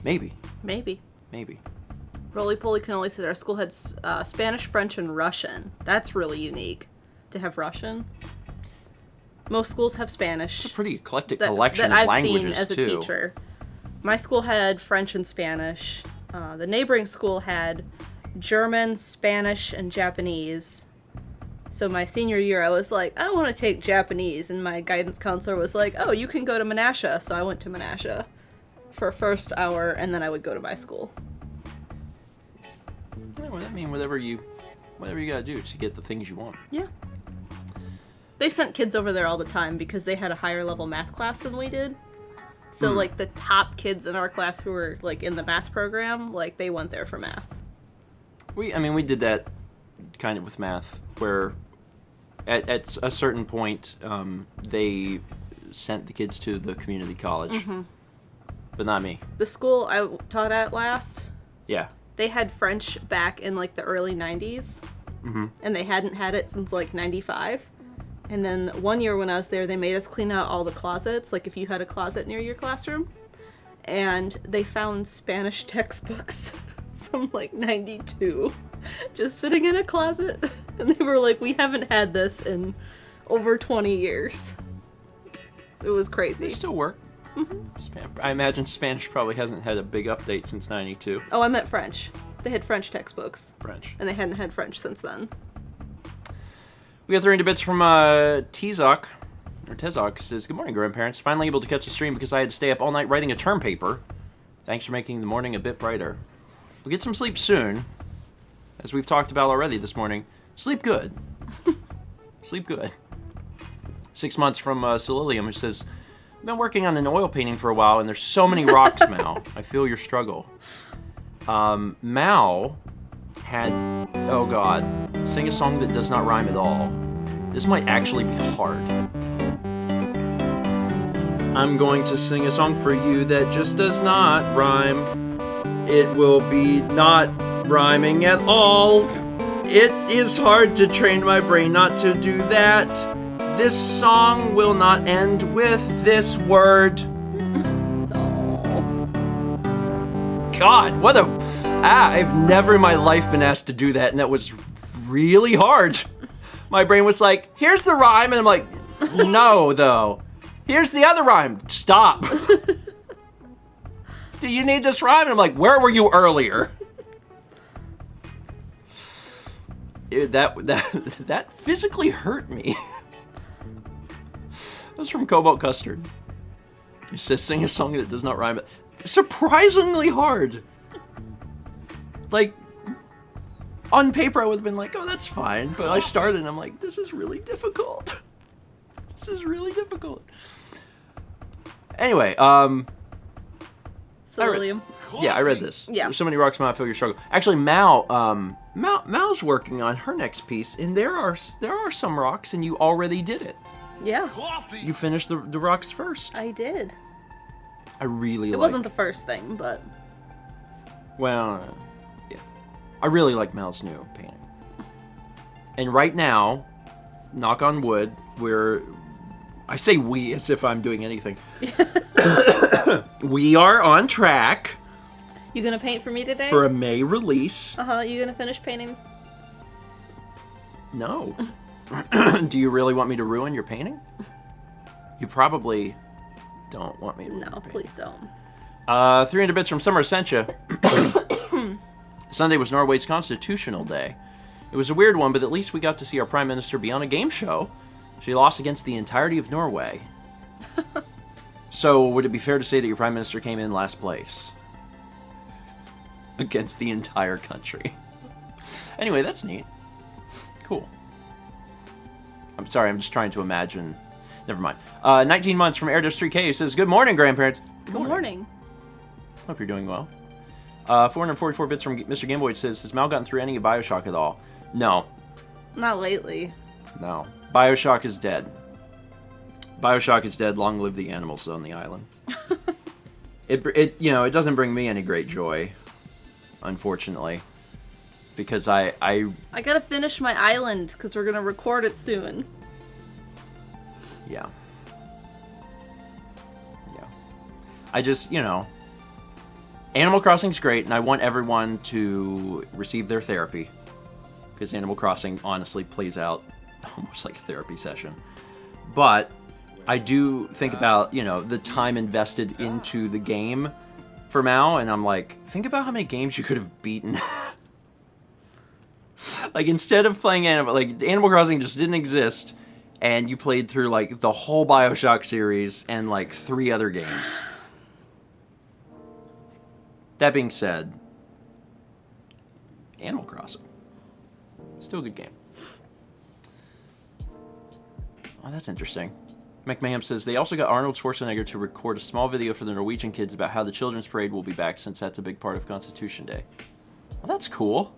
Maybe. Roly Poly Cannoli said our school had Spanish, French, and Russian. That's really unique to have Russian. Most schools have Spanish. It's a pretty eclectic collection of languages, I've seen as a teacher. My school had French and Spanish. The neighboring school had German, Spanish, and Japanese. So my senior year, I was like, I want to take Japanese, and my guidance counselor was like, oh, you can go to Menasha. So I went to Menasha for first hour, and then I would go to my school. Yeah, well, I mean, whatever you gotta do to get the things you want. Yeah. They sent kids over there all the time because they had a higher level math class than we did. So, like, the top kids in our class who were, like, in the math program, like, they went there for math. We did that kind of with math, where at a certain point, they sent the kids to the community college. But not me. The school I taught at last, yeah, they had French back in like the early 90s. And they hadn't had it since like 95. And then one year when I was there, they made us clean out all the closets, like if you had a closet near your classroom. And they found Spanish textbooks from like 92 just sitting in a closet. And they were like, we haven't had this in over 20 years. It was crazy. They still work. I imagine Spanish probably hasn't had a big update since 92. Oh, I meant French. They had French textbooks. French. And they hadn't had French since then. We got 300 bits from Tezok. Says, good morning, grandparents. Finally able to catch the stream because I had to stay up all night writing a term paper. Thanks for making the morning a bit brighter. We'll get some sleep soon. As we've talked about already this morning. Sleep good. Sleep good. 6 months from Solilium, who says, I've been working on an oil painting for a while, and there's so many rocks, Mal. I feel your struggle. Mal had... Oh, God. Sing a song that does not rhyme at all. This might actually be hard. I'm going to sing a song for you that just does not rhyme. It will be not rhyming at all. It is hard to train my brain not to do that. This song will not end with this word. God, what a... I've never in my life been asked to do that, and that was really hard. My brain was like, here's the rhyme, and I'm like, no, though. Here's the other rhyme. Stop. Do you need this rhyme? And I'm like, where were you earlier? That physically hurt me. That was from Cobalt Custard. He says, sing a song that does not rhyme. Surprisingly hard. Like, on paper, I would have been like, oh, that's fine. But I started, and I'm like, this is really difficult. This is really difficult. Anyway, William. Yeah, I read this. Yeah. There's so many rocks, Mal, I feel your struggle. Actually, Mal's working on her next piece, and there are some rocks, and you already did it. Yeah. You finished the rocks first. I did. I really It wasn't the first thing, but... Well, yeah. I really like Mal's new painting. And right now, knock on wood, I say we as if I'm doing anything. We are on track. You gonna paint for me today? For a May release. You gonna finish painting? No. Do you really want me to ruin your painting? You probably don't want me to ruin your painting. Please don't. 300 bits from Summer Essentia. Sunday was Norway's Constitutional Day. It was a weird one, but at least we got to see our Prime Minister be on a game show. She lost against the entirety of Norway. So, would it be fair to say that your Prime Minister came in last place? Against the entire country. Anyway, that's neat. Cool. I'm sorry, I'm just trying to imagine. Never mind. 19 months from Airdish 3K, who says, good morning, grandparents. Good morning. Hope you're doing well. 444 bits from Mr. Gameboy says, has Mal gotten through any of Bioshock at all? No. Not lately. No. Bioshock is dead. Bioshock is dead. Long live the animals on the island. It doesn't bring me any great joy, unfortunately, because I gotta finish my island because we're gonna record it soon. Yeah. I just, Animal Crossing's great, and I want everyone to receive their therapy, because Animal Crossing honestly plays out almost like a therapy session. But I do think about, the time invested into the game for Mal, and I'm like, think about how many games you could have beaten. Like, instead of playing Animal Crossing just didn't exist, and you played through, the whole Bioshock series and, 3 other games. That being said, Animal Crossing. Still a good game. Oh, that's interesting. McMahon says, they also got Arnold Schwarzenegger to record a small video for the Norwegian kids about how the Children's Parade will be back, since that's a big part of Constitution Day. Well, that's cool.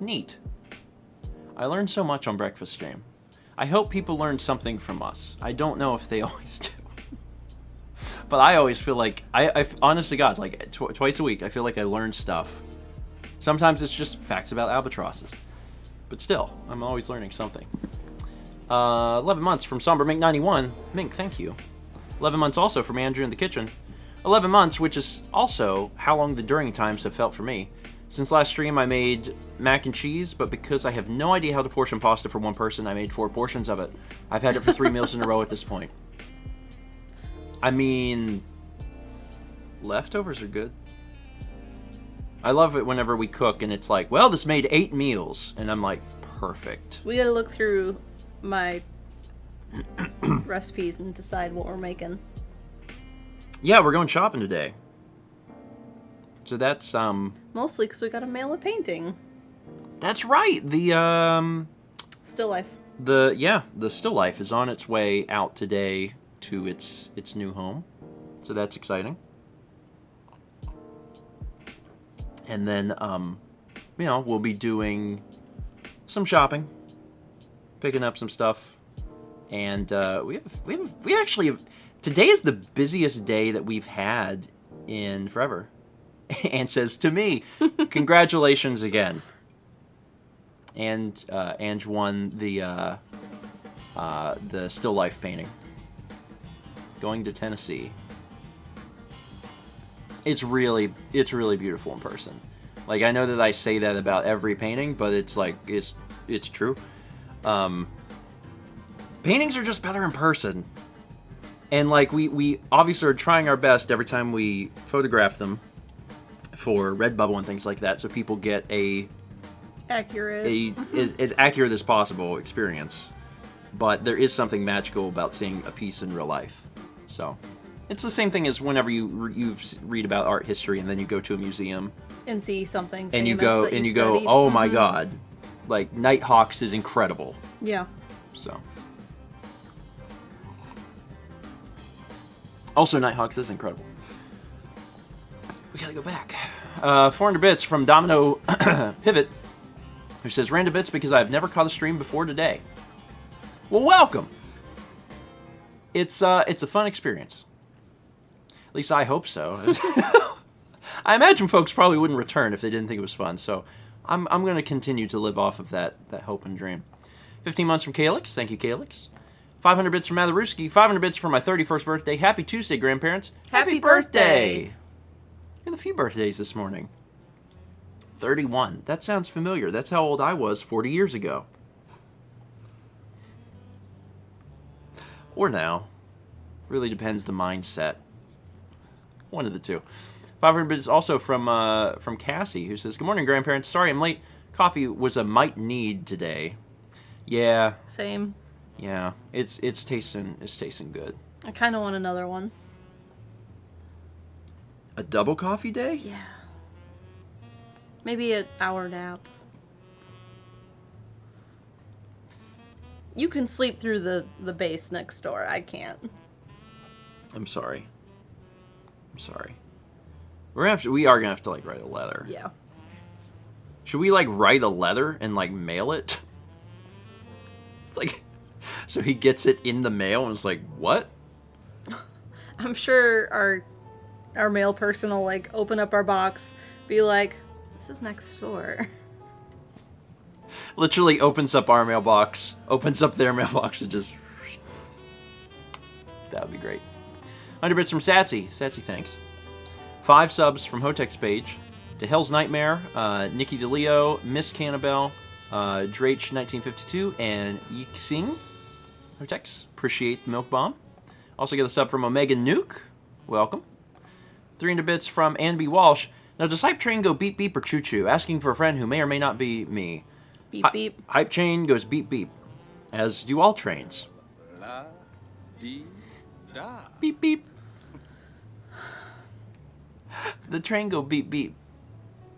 Neat. I learned so much on Breakfast Stream. I hope people learn something from us. I don't know if they always do. But I always feel like, I honest to God, twice a week, I feel like I learn stuff. Sometimes it's just facts about albatrosses. But still, I'm always learning something. 11 months from Somber Mink 91. Mink, thank you. 11 months also from Andrew in the Kitchen. 11 months, which is also how long the during times have felt for me. Since last stream, I made mac and cheese, but because I have no idea how to portion pasta for one person, I made 4 portions of it. I've had it for 3 meals in a row at this point. I mean, leftovers are good. I love it whenever we cook and it's like, well, this made 8 meals. And I'm like, perfect. We gotta look through my recipes and decide what we're making. Yeah, we're going shopping today. So that's, mostly because we gotta mail a painting. That's right. The, Still life. The still life is on its way out today to its new home. So that's exciting. And then, we'll be doing some shopping, picking up some stuff, and we actually have, today is the busiest day that we've had in forever. And says to me, congratulations again. And Ange won the still life painting. Going to Tennessee. It's really beautiful in person. Like, I know that I say that about every painting, but it's true. Paintings are just better in person. And we obviously are trying our best every time we photograph them for Redbubble and things like that, so people get as accurate as possible experience. But there is something magical about seeing a piece in real life. So It's the same thing as whenever you read about art history and then you go to a museum and see something and you famous go that and you've you go, studied. oh my god, like Nighthawks is incredible. Yeah. So. Also, Nighthawks is incredible. We gotta go back. 400 bits from Domino Pivot, who says, random bits because I've never caught a stream before today. Well, welcome. It's a fun experience. At least I hope so. I imagine folks probably wouldn't return if they didn't think it was fun, so I'm going to continue to live off of that hope and dream. 15 months from Calix. Thank you, Calix. 500 bits from Matherooski. 500 bits for my 31st birthday. Happy Tuesday, grandparents. Happy birthday. We had a few birthdays this morning. 31. That sounds familiar. That's how old I was 40 years ago. Or now. Really depends the mindset. One of the two. 500 bits also from Cassie, who says, good morning, grandparents. Sorry I'm late. Coffee was a might need today. Yeah. Same. Yeah. It's tasting good. I kind of want another one. A double coffee day? Yeah. Maybe an hour nap. You can sleep through the base next door. I can't. I'm sorry. We are gonna have to like write a letter. Yeah. Should we like write a letter and like mail it? It's like, so he gets it in the mail and it's like, what? I'm sure our mail person will like open up our box, be like, this is next door. Literally opens up our mailbox, opens up their mailbox, and just... That would be great. 100 bits from Satsy. Satsy, thanks. 5 subs from Hotek's page. To Hell's Nightmare, Nikki DeLeo, Miss Cannibal, Drake 1952, and Yixing. Hotek's, appreciate the milk bomb. Also get a sub from Omega Nuke. Welcome. 300 bits from Anby Walsh. Now, does Hype Train go beep beep or choo choo? Asking for a friend who may or may not be me. Beep beep. Hype Train goes beep beep, as do all trains. La dee da. Beep beep. The train go beep beep.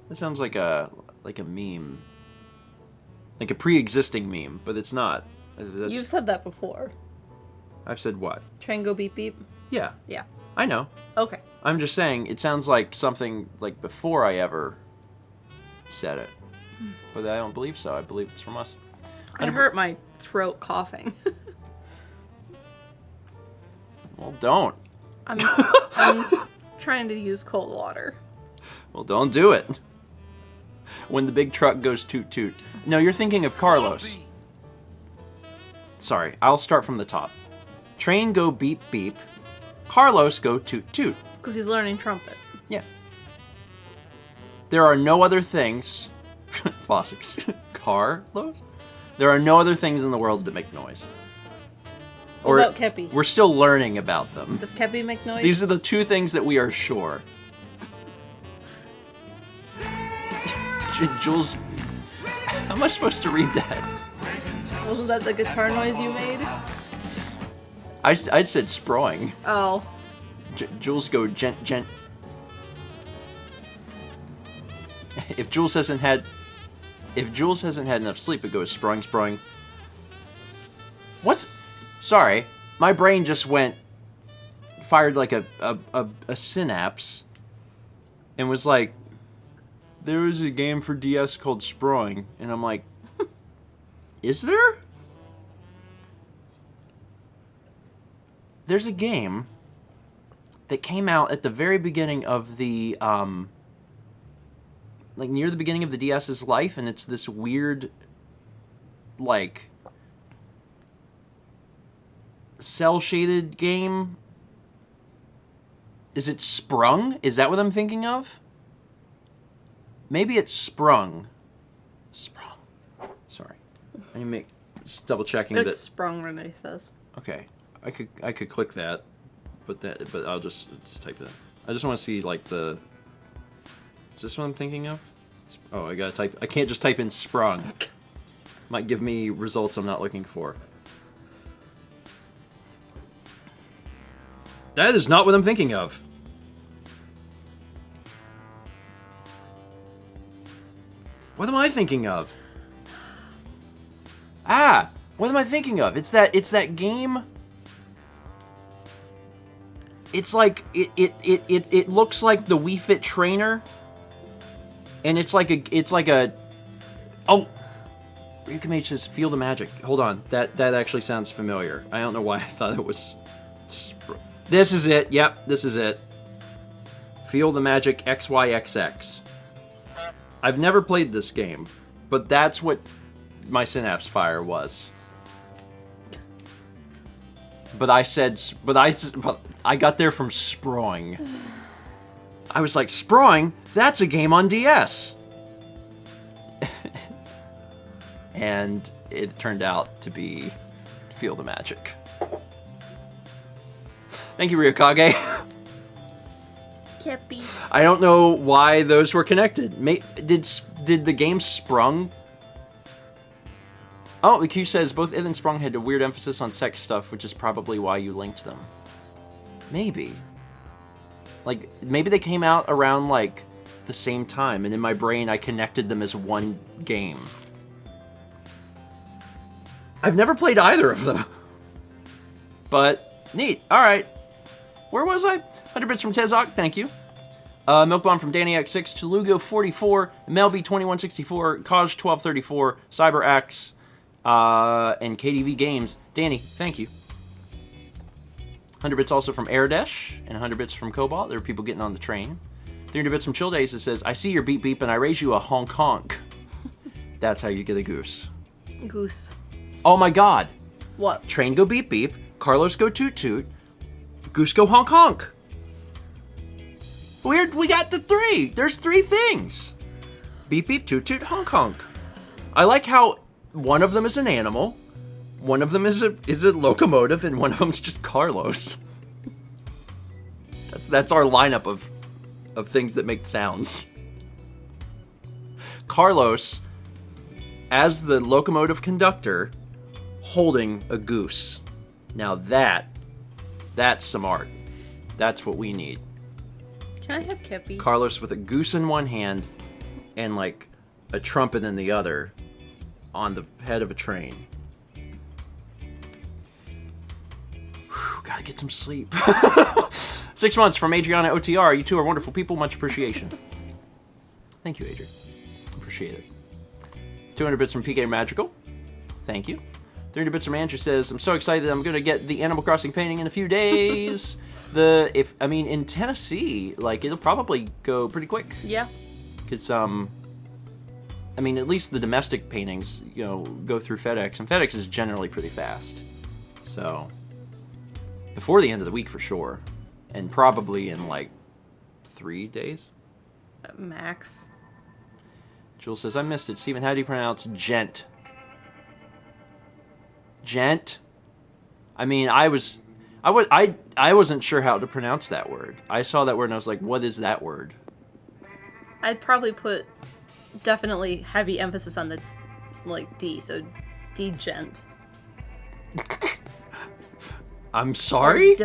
That sounds like a meme, like a pre-existing meme, but it's not. You've said that before. I've said what? Train go beep beep. Yeah. Yeah. I know. Okay. I'm just saying it sounds like something like before I ever said it, but I don't believe so. I believe it's from us. I hurt my throat coughing. Well, don't. I'm trying to use cold water. Well, don't do it. When the big truck goes toot toot. No, you're thinking of Carlos. Sorry, I'll start from the top. Train go beep beep. Carlos go toot toot. Because he's learning trumpet. Yeah. There are no other things... Fossics. Carlos? There are no other things in the world that make noise. What about Kepi? We're still learning about them. Does Kepi make noise? These are the two things that we are sure. Jules... How am I supposed to read that? Wasn't that the guitar noise you made? I said sproing. Oh. Jules go gent. If Jules hasn't had enough sleep, it goes sproing. What's... Sorry, my brain just fired like a synapse, and was like, there is a game for DS called Sproing, and I'm like, is there? There's a game that came out at the very beginning of the, like near the beginning of the DS's life, and it's this weird, like, cell-shaded game. Is it Sprung? Is that what I'm thinking of? Maybe it's Sprung. Sprung. Sorry. Just double checking that. It's sprung, Renee says. Okay. I could click that, but I'll just type it in. I just want to see like the... Is this what I'm thinking of? Oh, I gotta type... I can't just type in Sprung. Might give me results I'm not looking for. That is not what I'm thinking of. What am I thinking of? Ah, what am I thinking of? It's that game. It's like it looks like the Wii Fit Trainer, and it's like a oh, Ryukamage says feel the magic. Hold on, that actually sounds familiar. I don't know why I thought it was. This is it. Yep, this is it. Feel the magic XYXX. I've never played this game, but that's what my Synapse Fire was. But I got there from Sproing. I was like, Sproing? That's a game on DS. And it turned out to be Feel the Magic. Thank you, Ryukage. Kepi. I don't know why those were connected. Did the game Sprung? Oh, the Q says both Id and Sprung had a weird emphasis on sex stuff, which is probably why you linked them. Maybe. Like, maybe they came out around, like, the same time, and in my brain I connected them as one game. I've never played either of them. But, neat. Alright. Where was I? 100 bits from Tezok, thank you. Milkbomb from DannyX6, Telugo44, Melby2164, Kaj1234, CyberX, and KDV Games. Danny, thank you. 100 bits also from Airdesh, and 100 bits from Cobalt. There are people getting on the train. 300 bits from Chill Days that says, I see your beep beep and I raise you a honk honk. That's how you get a goose. Goose. Oh my god. What? Train go beep beep, Carlos go toot toot, goose go honk honk. Weird, we got the three. There's three things. Beep beep toot toot honk honk. I like how one of them is an animal, one of them is a locomotive, and one of them's just Carlos. That's our lineup of things that make sounds. Carlos as the locomotive conductor holding a goose. Now that's some art. That's what we need. Can I have Kepi? Carlos with a goose in one hand and like a trumpet in the other on the head of a train. Whew, gotta get some sleep. 6 months from Adriana OTR. You two are wonderful people. Much appreciation. Thank you, Adrian. Appreciate it. 200 bits from PK Magical. Thank you. 300 bits from Andrew says, I'm so excited I'm going to get the Animal Crossing painting in a few days. In Tennessee, like, it'll probably go pretty quick. Yeah. Because, at least the domestic paintings, go through FedEx, and FedEx is generally pretty fast. So, before the end of the week for sure. And probably in, 3 days? Max. Jules says, I missed it. Steven, how do you pronounce gent? Gent? I wasn't sure how to pronounce that word. I saw that word and I was like, what is that word? I'd probably put definitely heavy emphasis on the, D, so D-gent. I'm sorry?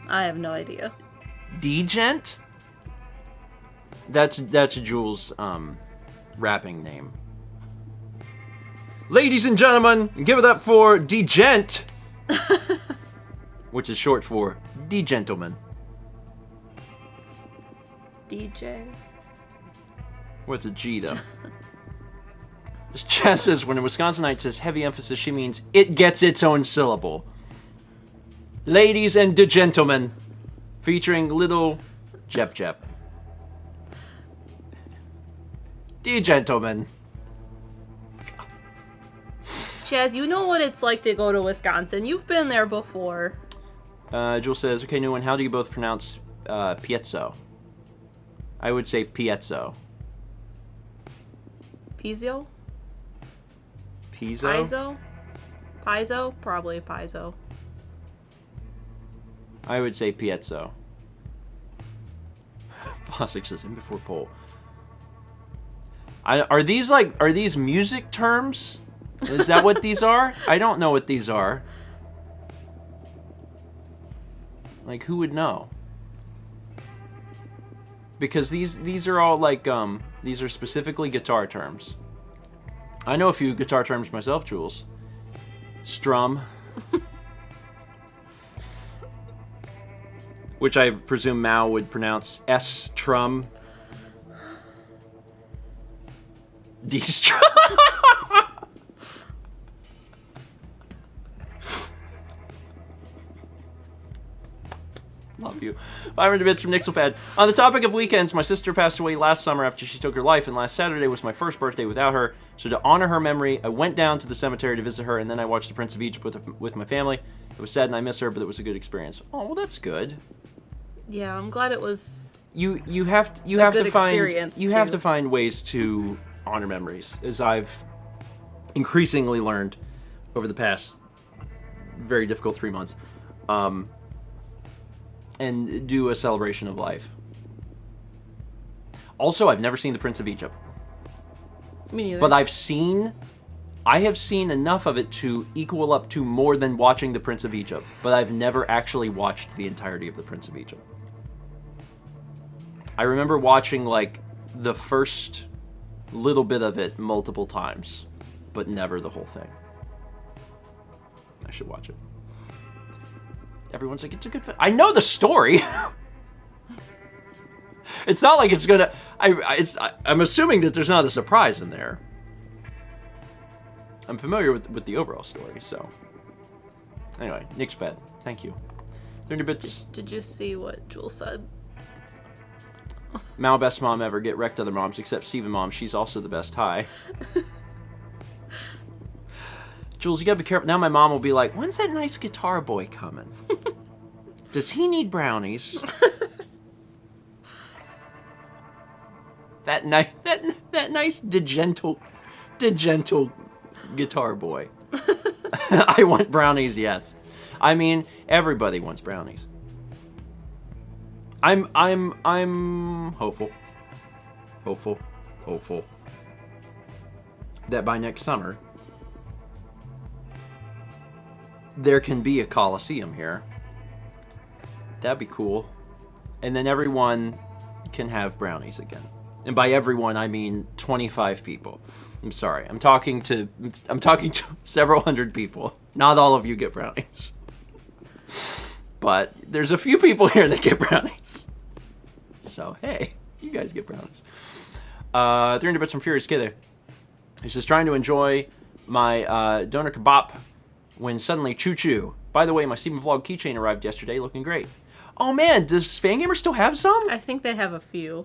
I have no idea. D-gent? That's Jules' rapping name. Ladies and gentlemen, give it up for Djent, which is short for Djentleman. DJ? What's a G, though? This chat says, when a Wisconsinite says heavy emphasis, she means it gets its own syllable. Ladies and Djentlemen, featuring little Jep Jep. Djentleman. Chaz, you know what it's like to go to Wisconsin. You've been there before. Jules says, okay, new one, how do you both pronounce Piezzo? I would say Piezzo. Pizzo? Pizzo? Pizzo? Pizzo? Probably Pizzo. I would say Piezzo. Bostic says, in before poll. Are these music terms? Is that what these are? I don't know what these are. Like, who would know? Because these are all like, these are specifically guitar terms. I know a few guitar terms myself, Jules. Strum. Which I presume Mao would pronounce S-trum. D-strum. Love you. 500 bits from Nixelpad. On the topic of weekends, my sister passed away last summer after she took her life, and last Saturday was my first birthday without her. So to honor her memory, I went down to the cemetery to visit her, and then I watched The Prince of Egypt with my family. It was sad and I miss her, but it was a good experience. Oh, well, that's good. Yeah, I'm glad it was. You have to find ways to honor memories, as I've increasingly learned over the past very difficult 3 months. And do a celebration of life. Also, I've never seen The Prince of Egypt. Me neither. But I have seen enough of it to equal up to more than watching The Prince of Egypt. But I've never actually watched the entirety of The Prince of Egypt. I remember watching, like, the first little bit of it multiple times, but never the whole thing. I should watch it. Everyone's like, it's a good film. I know the story. It's not like it's gonna. I'm assuming that there's not a surprise in there. I'm familiar with the overall story, so. Anyway, Nick's bed. Thank you. 30 bits. Did you see what Jules said? Mao, best mom ever. Get wrecked other moms, except Steven mom. She's also the best. Hi. Jules, you gotta be careful. Now my mom will be like, when's that nice guitar boy coming? Does he need brownies? that nice Djentleman guitar boy. I want brownies, yes. I mean, everybody wants brownies. I'm hopeful that by next summer there can be a Coliseum here. That'd be cool. And then everyone can have brownies again. And by everyone, I mean 25 people. I'm sorry. I'm talking to several hundred people. Not all of you get brownies. But there's a few people here that get brownies. So, hey, you guys get brownies. 300 bits from Furious Kid. He's just trying to enjoy my doner kebab when suddenly choo-choo. By the way, my StephenVlog keychain arrived yesterday, looking great. Oh man, does Fangamer still have some? I think they have a few.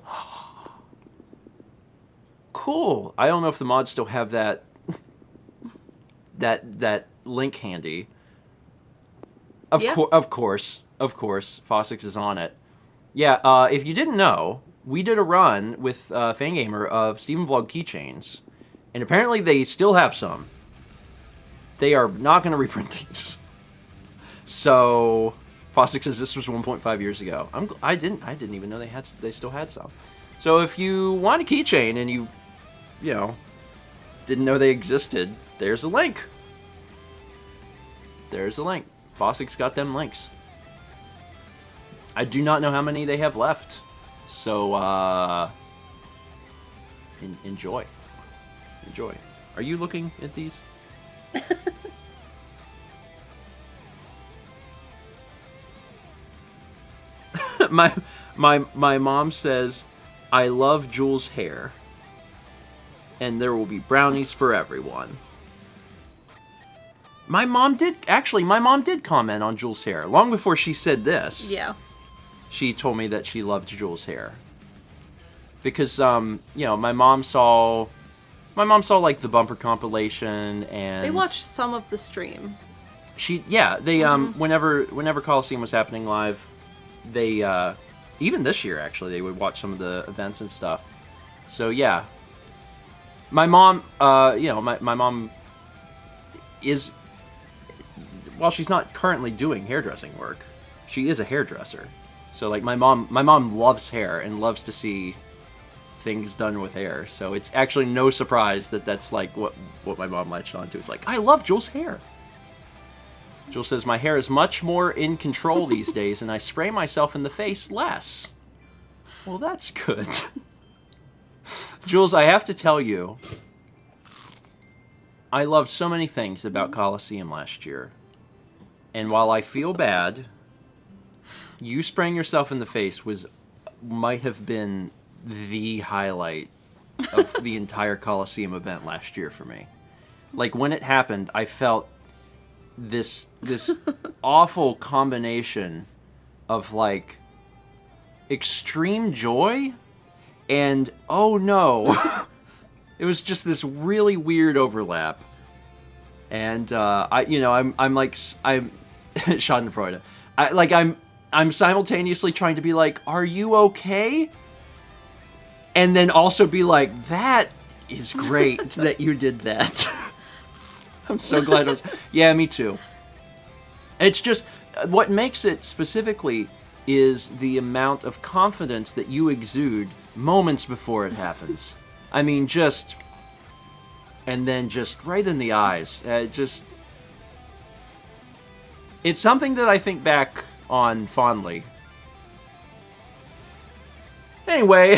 Cool. I don't know if the mods still have that link handy. Of course. Fossix is on it. Yeah, if you didn't know, we did a run with Fangamer of StephenVlog keychains, and apparently they still have some. They are not going to reprint these. So, Fossix says this was 1.5 years ago. I didn't even know they still had some. So if you want a keychain and you didn't know they existed, there's a link. There's a link. Fossix got them links. I do not know how many they have left. So, enjoy. Enjoy. Are you looking at these? my mom says, I love Jules' hair. And there will be brownies for everyone. My mom did comment on Jules' hair. Long before she said this. Yeah. She told me that she loved Jules' hair. Because, my mom saw like the bumper compilation and... They watched some of the stream. Whenever Coliseum was happening live, they, even this year actually, they would watch some of the events and stuff. So yeah. My mom, my mom is, while she's not currently doing hairdressing work, she is a hairdresser. So like my mom loves hair and loves to see things done with hair. So it's actually no surprise that that's like what my mom latched onto. It's like, I love Jules' hair. Jules says, my hair is much more in control these days, and I spray myself in the face less. Well, that's good. Jules, I have to tell you, I loved so many things about Coliseum last year. And while I feel bad, you spraying yourself in the face might have been the highlight of the entire Coliseum event last year for me. Like, when it happened, I felt this awful combination of, like, extreme joy and, oh no. It was just this really weird overlap. And, I'm Schadenfreude. I'm simultaneously trying to be like, are you okay? And then also be like, that is great that you did that. I'm so glad yeah, me too. It's just, what makes it specifically is the amount of confidence that you exude moments before it happens. I mean, and then just right in the eyes. It's something that I think back on fondly. Anyway,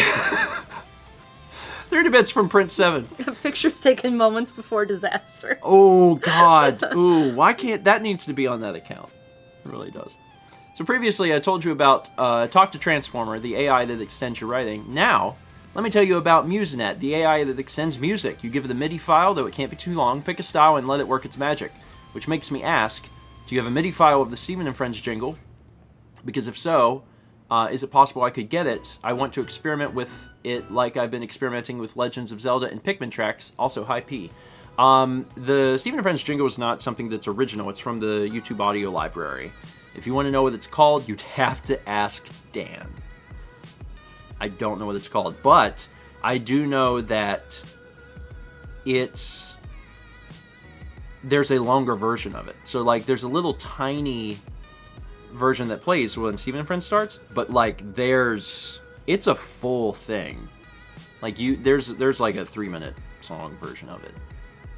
30 bits from Prince 7. Pictures taken moments before disaster. Oh, God. Ooh, why can't... That needs to be on that account. It really does. So previously, I told you about Talk to Transformer, the AI that extends your writing. Now, let me tell you about MuseNet, the AI that extends music. You give it a MIDI file, though it can't be too long, pick a style, and let it work its magic. Which makes me ask, do you have a MIDI file of the Stephen and Friends jingle? Because if so, is it possible I could get it? I want to experiment with it like I've been experimenting with Legends of Zelda and Pikmin tracks, also high P. The Stephen and Friends jingle is not something that's original. It's from the YouTube audio library. If you want to know what it's called, you'd have to ask Dan. I don't know what it's called, but I do know that there's a longer version of it. So, like, there's a little tiny version that plays when Stephen and Friends starts, but, like, it's a full thing. Like, there's like a 3-minute song version of it.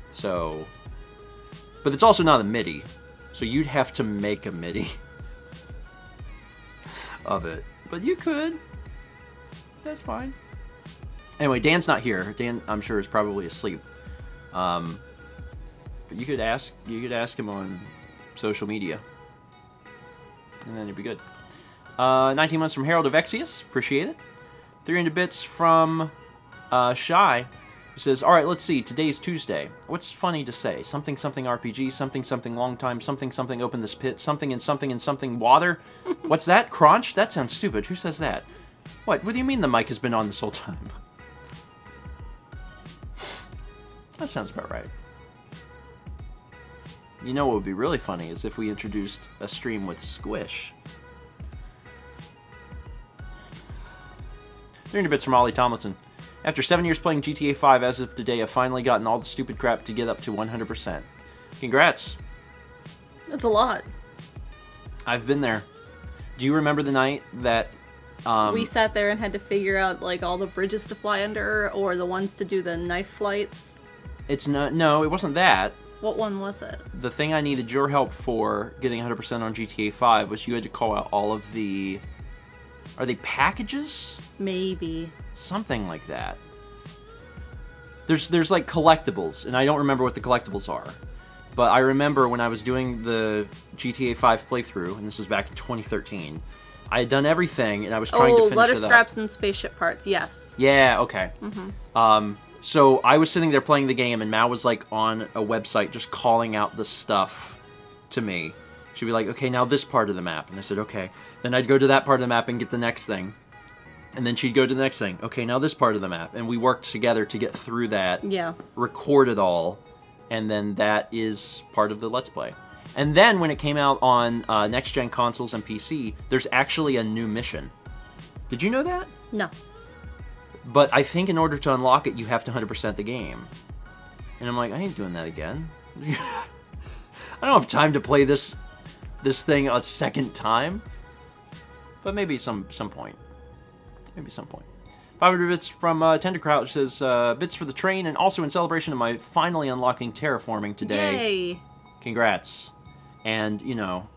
So, but it's also not a MIDI. So you'd have to make a MIDI of it. But you could. That's fine. Anyway, Dan's not here. Dan, I'm sure, is probably asleep. But you could ask him on social media. And then it'd be good. 19 months from Harold of Exius. Appreciate it. 300 bits from Shy. Who says, alright, let's see. Today's Tuesday. What's funny to say? Something something RPG, something something long time, something something open this pit, something and something water. What's that? Crunch? That sounds stupid. Who says that? What do you mean the mic has been on this whole time? That sounds about right. You know what would be really funny is if we introduced a stream with Squish. 300 bits from Ollie Tomlinson. After 7 years playing GTA 5 as of today, I've finally gotten all the stupid crap to get up to 100%. Congrats. That's a lot. I've been there. Do you remember the night that... we sat there and had to figure out, like, all the bridges to fly under, or the ones to do the knife flights? No, it wasn't that. What one was it? The thing I needed your help for getting 100% on GTA 5 was you had to call out all of the... Are they packages? Maybe. Something like that. There's like collectibles, and I don't remember what the collectibles are. But I remember when I was doing the GTA 5 playthrough, and this was back in 2013, I had done everything, and I was trying to finish it up. Letter scraps and spaceship parts, yes. Yeah, okay. Mm-hmm. So I was sitting there playing the game, and Mal was like on a website just calling out the stuff to me. She'd be like, okay, now this part of the map. And I said, okay. Then I'd go to that part of the map and get the next thing. And then she'd go to the next thing. Okay, now this part of the map. And we worked together to get through that. Yeah. Record it all. And then that is part of the Let's Play. And then when it came out on next-gen consoles and PC, there's actually a new mission. Did you know that? No. But I think in order to unlock it, you have to 100% the game. And I'm like, I ain't doing that again. I don't have time to play this thing a second time. But maybe some point. Maybe some point. 500 bits from Tender Crouch says, bits for the train, and also in celebration of my finally unlocking terraforming today. Yay! Congrats. And, you know,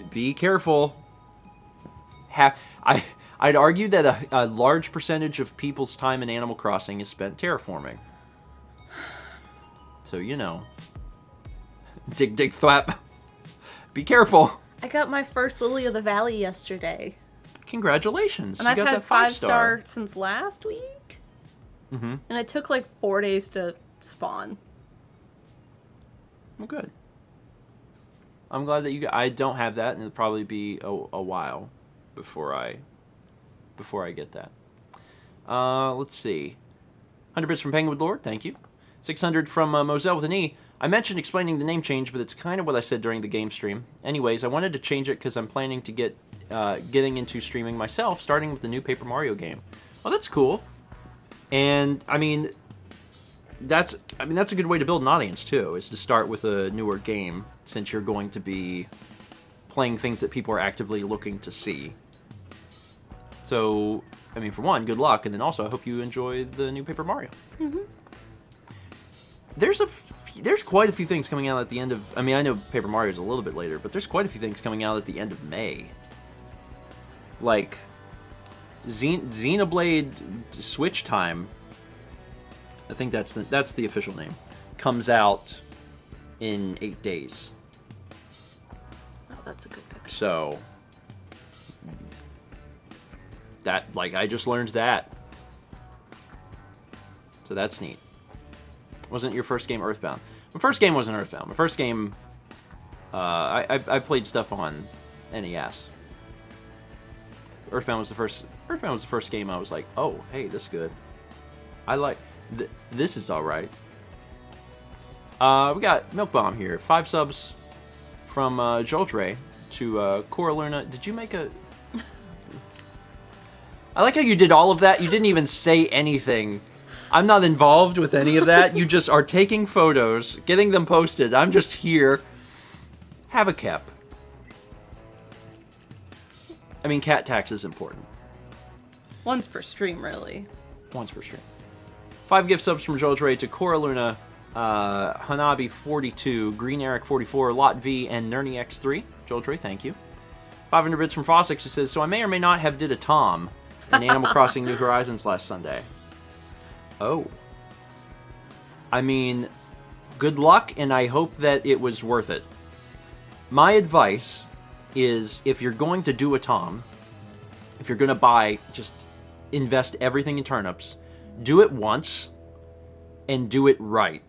be careful. I'd argue that a large percentage of people's time in Animal Crossing is spent terraforming. So, you know. Dig, dig, thwap. Be careful. I got my first Lily of the Valley yesterday. Congratulations. And I've had 5-star since last week. Mm-hmm. And it took like 4 days to spawn. Well, good. I'm glad that I don't have that, and it'll probably be a while before I get that. Let's see. 100 bits from Penguin Lord, thank you. 600 from Moselle with an E. I mentioned explaining the name change, but it's kind of what I said during the game stream. Anyways, I wanted to change it because I'm planning to getting into streaming myself, starting with the new Paper Mario game. Oh, that's cool. And I mean, that's a good way to build an audience too, is to start with a newer game, since you're going to be playing things that people are actively looking to see. So, I mean, for one, good luck, and then also I hope you enjoy the new Paper Mario. Mm-hmm. There's quite a few things coming out at the end of... I mean, I know Paper Mario is a little bit later, but there's quite a few things coming out at the end of May. Like, Xenoblade Switch Time, I think that's the official name, comes out in 8 days. Oh, that's a good picture. So, I just learned that. So that's neat. Wasn't your first game Earthbound? My first game wasn't Earthbound. My first game, I played stuff on NES. Earthbound was the first game I was like, oh, hey, this is good. I like this is all right. We got Milk Bomb here. 5 subs from Joltre to Cora Luna. Did you make a? I like how you did all of that. You didn't even say anything. I'm not involved with any of that. You just are taking photos, getting them posted. I'm just here. Have a cap. I mean, cat tax is important. Once per stream, really. Once per stream. 5 gift subs from Joltre to Cora Luna, Hanabi42, Green Eric 44, Lot V, and Nerny X3. Joltre, thank you. 500 bits from Fossix, who says, so I may or may not have did a Tom in Animal Crossing New Horizons last Sunday. Oh. I mean, good luck, and I hope that it was worth it. My advice is, if you're going to do a Tom, if you're going to buy, just invest everything in turnips, do it once, and do it right.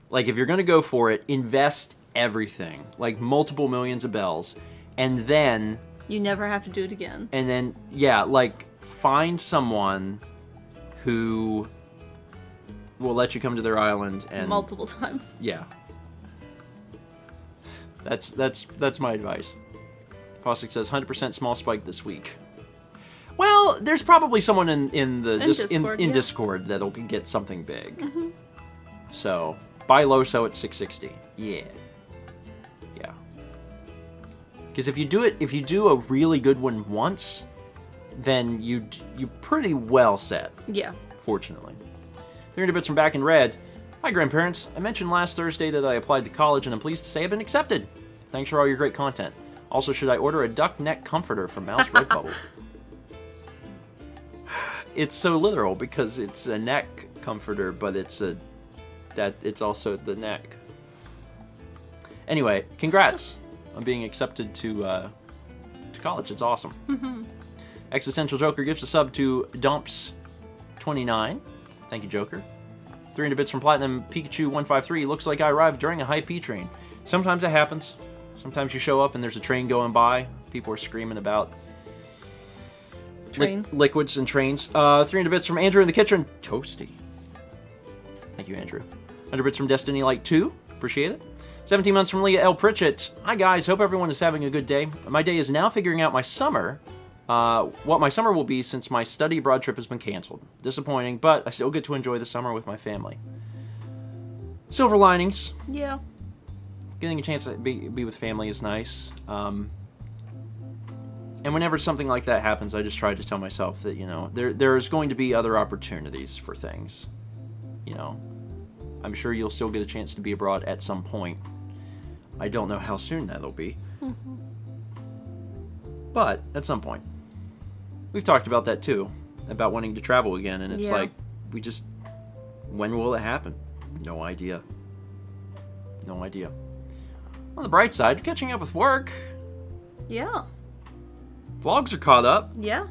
Like, if you're going to go for it, invest everything. Like, multiple millions of bells. And then... You never have to do it again. And then, yeah, like, find someone who will let you come to their island and... Multiple times. Yeah. That's my advice. Fossick says, 100% small spike this week. Well, there's probably someone in Discord that'll get something big. Mm-hmm. So, buy Loso at 660. Yeah. Yeah. Because if you do a really good one once, then you pretty well set. Yeah. Fortunately. 300 bits from Back in Red. Hi, grandparents. I mentioned last Thursday that I applied to college, and I'm pleased to say I've been accepted. Thanks for all your great content. Also, should I order a duck neck comforter from Mouse Redbubble? It's so literal because it's a neck comforter, but it's also the neck. Anyway, congrats on being accepted to college. It's awesome. Mm-hmm. Existential Joker gives a sub to Dumps29. Thank you, Joker. 300 bits from Platinum Pikachu 153. Looks like I arrived during a high P train. Sometimes it happens. Sometimes you show up and there's a train going by. People are screaming about trains. Liquids and trains. 300 bits from Andrew in the kitchen. Toasty. Thank you, Andrew. 100 bits from Destiny Light 2. Appreciate it. 17 months from Leah L. Pritchett. Hi, guys. Hope everyone is having a good day. My day is now figuring out my summer. What my summer will be since my study abroad trip has been canceled. Disappointing, but I still get to enjoy the summer with my family. Silver linings. Yeah. Getting a chance to be with family is nice. And whenever something like that happens, I just try to tell myself that, you know, there's going to be other opportunities for things. You know, I'm sure you'll still get a chance to be abroad at some point. I don't know how soon that'll be. But at some point. We've talked about that too, about wanting to travel again, and it's like, we just, when will it happen? No idea. No idea. On the bright side, catching up with work. Yeah. Vlogs are caught up. Yeah.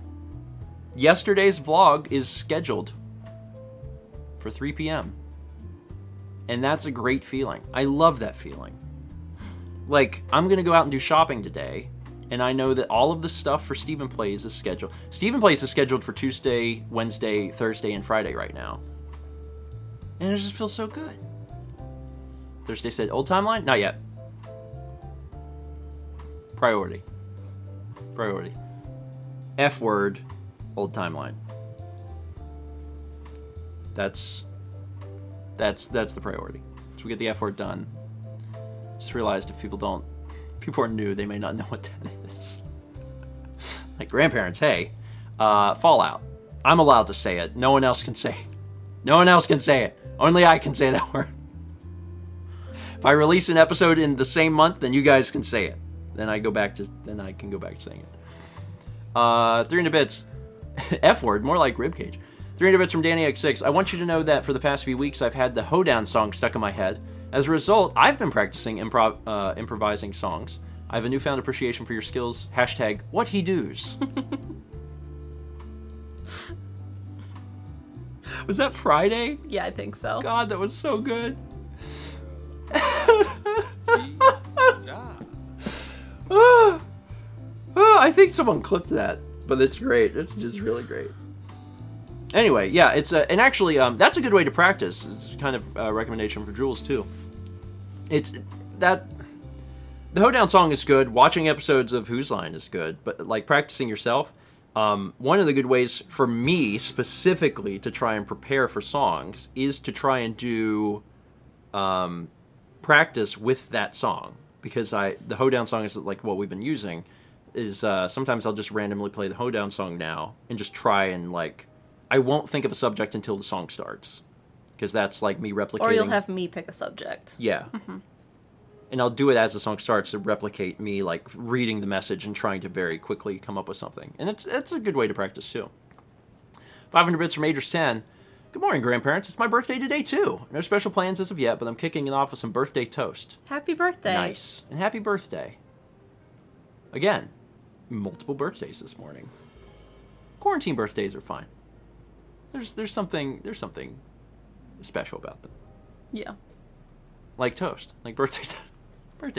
Yesterday's vlog is scheduled for 3 p.m. And that's a great feeling. I love that feeling. Like, I'm going to go out and do shopping today, and I know that all of the stuff for Stephen Plays is scheduled. Stephen Plays is scheduled for Tuesday, Wednesday, Thursday, and Friday right now. And it just feels so good. Thursday said, old timeline? Not yet. Priority. Priority. F word, old timeline. That's the priority. So we get the F word done. Just realized if people are new, they may not know what that is. Like grandparents, hey, Fallout. I'm allowed to say it. No one else can say it. No one else can say it. Only I can say that word. If I release an episode in the same month, then you guys can say it. Then I can go back to saying it. 300 bits. F word, more like ribcage. 300 bits from Danny X6. I want you to know that for the past few weeks, I've had the Hoedown song stuck in my head. As a result, I've been practicing improvising songs. I have a newfound appreciation for your skills. Hashtag what he does. Was that Friday? Yeah, I think so. God, that was so good. I think someone clipped that, but it's great. It's just really great. Anyway, yeah, it's and actually, that's a good way to practice. It's kind of a recommendation for Jules too. It's that the Hoedown song is good. Watching episodes of Whose Line is good, but like practicing yourself, one of the good ways for me specifically to try and prepare for songs is to try and do practice with that song, because the Hoedown song is like what we've been using. Is sometimes I'll just randomly play the Hoedown song now and just try and like. I won't think of a subject until the song starts, because that's like me replicating. Or you'll have me pick a subject. Yeah. Mm-hmm. And I'll do it as the song starts to replicate me like reading the message and trying to very quickly come up with something. And it's a good way to practice too. 500 bits from Majors 10. Good morning, grandparents. It's my birthday today too. No special plans as of yet, but I'm kicking it off with some birthday toast. Happy birthday. Nice. And happy birthday. Again, multiple birthdays this morning. Quarantine birthdays are fine. There's something special about them. Yeah. Like toast. Like birthday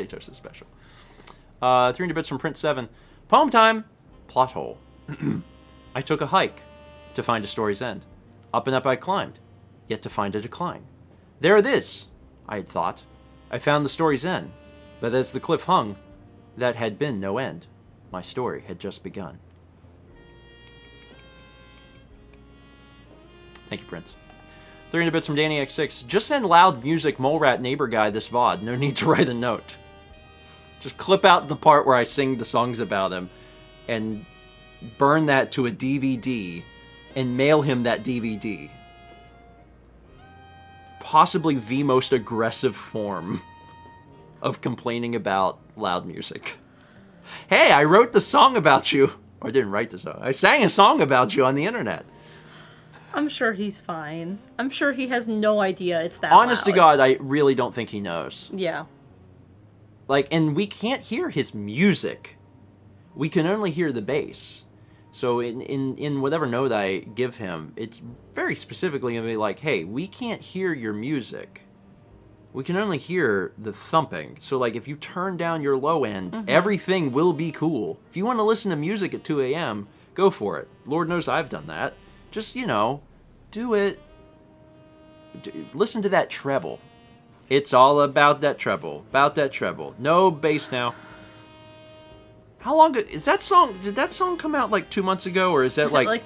toast is special. 300 bits from Print 7. Poem time. Plot hole. I took a hike to find a story's end. Up and up I climbed, yet to find a decline. There it is, I had thought. I found the story's end, but as the cliff hung, that had been no end. My story had just begun. Thank you, Prince. 300 bits from Danny X6. Just send loud music mole rat neighbor guy this VOD. No need to write a note. Just clip out the part where I sing the songs about him and burn that to a DVD and mail him that DVD. Possibly the most aggressive form of complaining about loud music. Hey, I wrote the song about you. Or I didn't write the song. I sang a song about you on the internet. I'm sure he's fine. I'm sure he has no idea it's that Honest loud. to God, I really don't think he knows. Yeah. Like, and we can't hear his music. We can only hear the bass. So in whatever note I give him, it's very specifically going to be like, hey, we can't hear your music. We can only hear the thumping. So, like, if you turn down your low end, everything will be cool. If you want to listen to music at 2 a.m., go for it. Lord knows I've done that. Just, do it. Listen to that treble. It's all about that treble. About that treble. No bass now. How long is that song? Did that song come out like 2 months ago, or is that like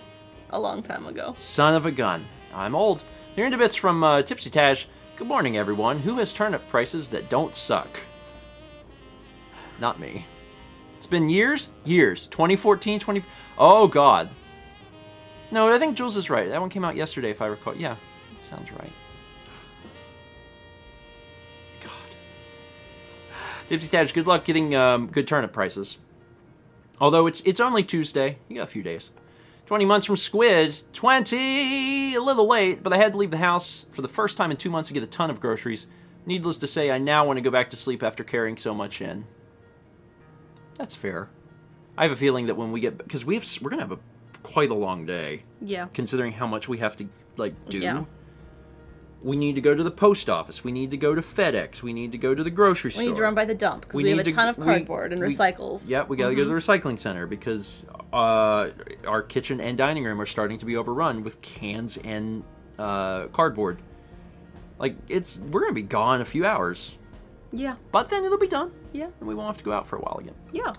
a long time ago? Son of a gun. I'm old. Here into bits from Tipsy Tash. Good morning, everyone. Who has turnip prices that don't suck? Not me. It's been years. 2014, Oh, God. No, I think Jules is right. That one came out yesterday, if I recall. Yeah, that sounds right. God. Tipsy Taj, good luck getting good turnip prices. Although it's only Tuesday. You got a few days. 20 months from Squid. 20! A little late, but I had to leave the house for the first time in 2 months to get a ton of groceries. Needless to say, I now want to go back to sleep after carrying so much in. That's fair. I have a feeling that when we get... Because we're going to have quite a long day. Yeah. Considering how much we have to, do. Yeah. We need to go to the post office. We need to go to FedEx. We need to go to the grocery store. We need to run by the dump because we have a ton of cardboard and recycles. Yeah, we got to go to the recycling center because our kitchen and dining room are starting to be overrun with cans and cardboard. Like, we're going to be gone in a few hours. Yeah. But then it'll be done. Yeah. And we won't have to go out for a while again. Yeah.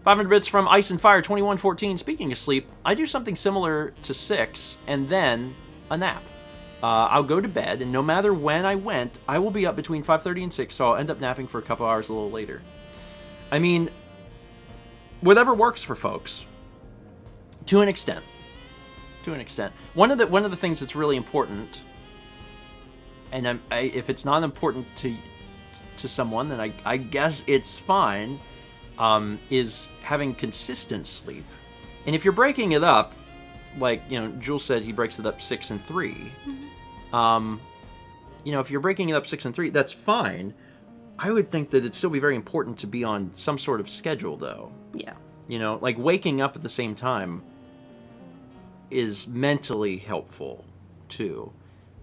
500 bits from Ice and Fire 2114. Speaking of sleep, I do something similar to 6 and then a nap. I'll go to bed, and no matter when I went, I will be up between 5:30 and 6, so I'll end up napping for a couple hours a little later. I mean, whatever works for folks, to an extent. To an extent. One of the things that's really important, and if it's not important to someone, then I guess it's fine, is having consistent sleep. And if you're breaking it up, like, Jules said he breaks it up 6 and 3. Mm-hmm. If you're breaking it up 6 and 3, that's fine. I would think that it'd still be very important to be on some sort of schedule, though. Yeah. Like waking up at the same time is mentally helpful, too.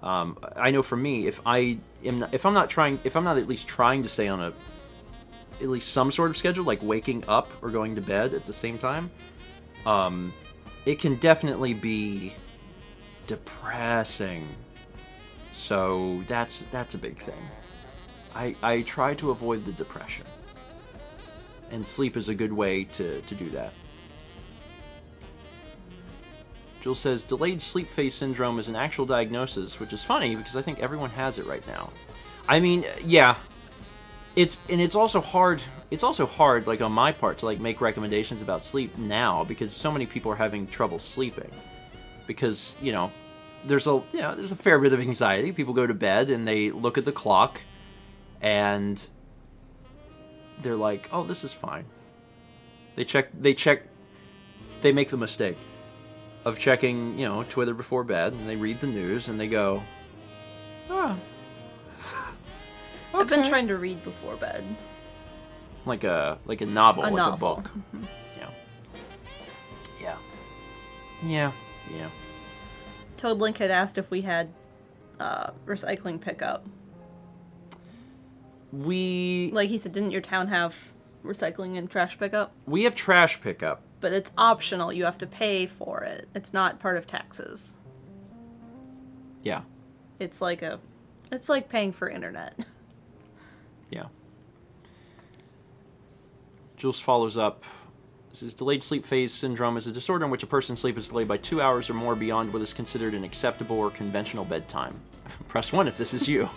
I know for me, if I'm not at least trying to stay on at least some sort of schedule, like waking up or going to bed at the same time, it can definitely be depressing. So that's a big thing. I try to avoid the depression. And sleep is a good way to do that. Jules says, delayed sleep phase syndrome is an actual diagnosis, which is funny because I think everyone has it right now. I mean, yeah. It's also hard, like, on my part to, like, make recommendations about sleep now because so many people are having trouble sleeping. Because, there's a fair bit of anxiety. People go to bed and they look at the clock and they're like, oh, this is fine. They make the mistake of checking, Twitter before bed, and they read the news and they go, oh, okay. I've been trying to read before bed. Like a novel, a book. Mm-hmm. Yeah. Toadlink had asked if we had recycling pickup. Like he said, didn't your town have recycling and trash pickup? We have trash pickup. But it's optional. You have to pay for it. It's not part of taxes. Yeah. It's like paying for internet. Yeah. Jules follows up. This is delayed sleep phase syndrome is a disorder in which a person's sleep is delayed by 2 hours or more beyond what is considered an acceptable or conventional bedtime. Press 1 if this is you.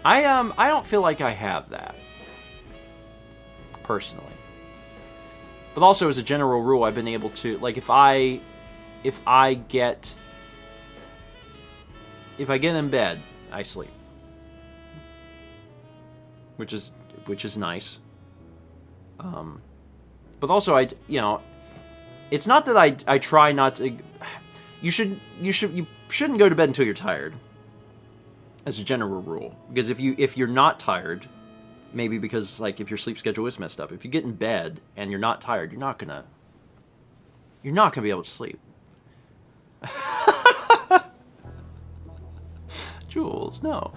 I don't feel like I have that. Personally. But also as a general rule, I've been able to, like, if I get in bed, I sleep. Which is nice. But also it's not that I try not to. You shouldn't go to bed until you're tired. As a general rule, because if you're not tired, maybe because, like, if your sleep schedule is messed up, if you get in bed and you're not tired, you're not gonna be able to sleep. Jules, no.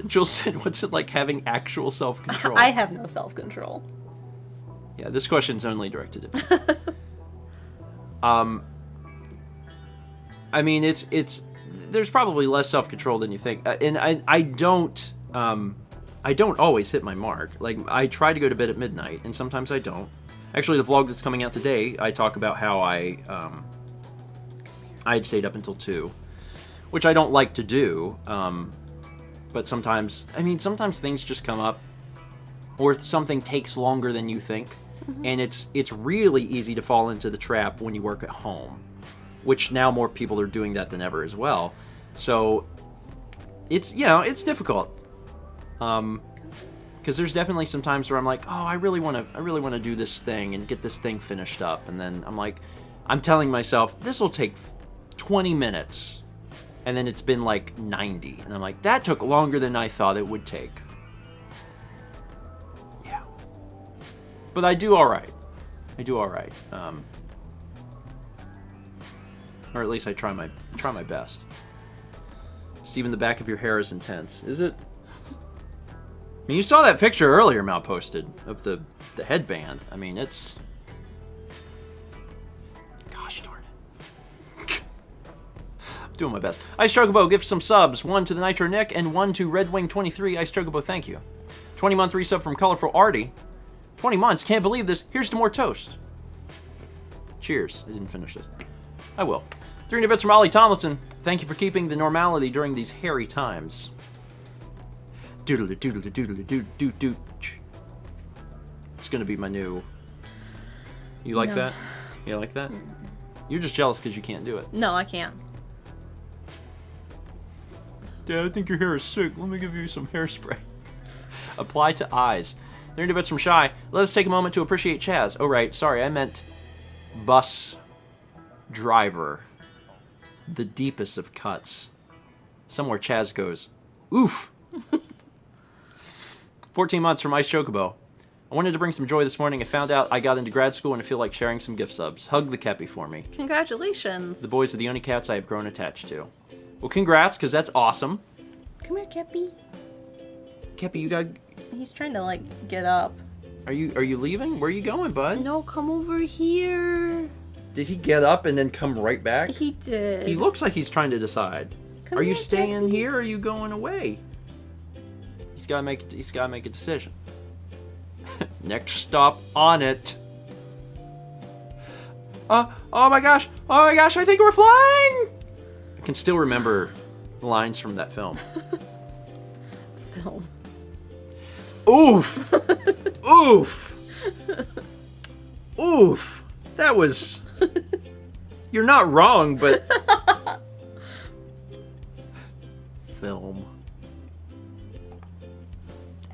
Jules said, what's it like having actual self-control? I have no self-control. Yeah, this question's only directed at me. I mean, it's there's probably less self-control than you think. And I don't always hit my mark. Like, I try to go to bed at midnight, and sometimes I don't. Actually, the vlog that's coming out today, I talk about how I had stayed up until 2, which I don't like to do. But sometimes things just come up, or something takes longer than you think, and it's really easy to fall into the trap when you work at home, which now more people are doing that than ever as well. So it's, you know, it's difficult. Because there's definitely some times where I'm like, oh, I really want to do this thing and get this thing finished up, and then I'm like, I'm telling myself this will take 20 minutes, and then it's been like 90, and I'm like, that took longer than I thought it would take. Yeah, but I do all right. Or at least I try my best. Steven, the back of your hair is intense. Is it? I mean, you saw that picture earlier Mal posted of the headband. I mean, it's... Gosh darn it. I'm doing my best. Ice Chocobo, give some subs. 1 to the Nitro Nick and 1 to Redwing23. Ice Chocobo, thank you. 20-month resub from Colorful Artie. 20 months, can't believe this. Here's to more toast. Cheers. I didn't finish this. I will. 300 bits from Ollie Tomlinson. Thank you for keeping the normality during these hairy times. Doodle doodle doodle doodle doodle. It's gonna be my new. You like that? You like that? You're just jealous because you can't do it. No, I can't. Dad, I think your hair is sick. Let me give you some hairspray. Apply to eyes. 300 bits from Shy. Let us take a moment to appreciate Chaz. Oh right, sorry, I meant bus driver. The deepest of cuts. Somewhere Chaz goes, oof. 14 months from Ice Chocobo. I wanted to bring some joy this morning. I found out I got into grad school and I feel like sharing some gift subs. Hug the Kepi for me. Congratulations. The boys are the only cats I have grown attached to. Well, congrats, because that's awesome. Come here, Kepi. Kepi, you got... He's trying to, like, get up. Are you leaving? Where are you going, bud? No, come over here. Did he get up and then come right back? He did. He looks like he's trying to decide. Are you staying here or are you going away? He's gotta make a decision. Next stop on it. Oh my gosh, I think we're flying! I can still remember the lines from that film. Film. Oof! Oof! Oof! That was... You're not wrong, but... Film.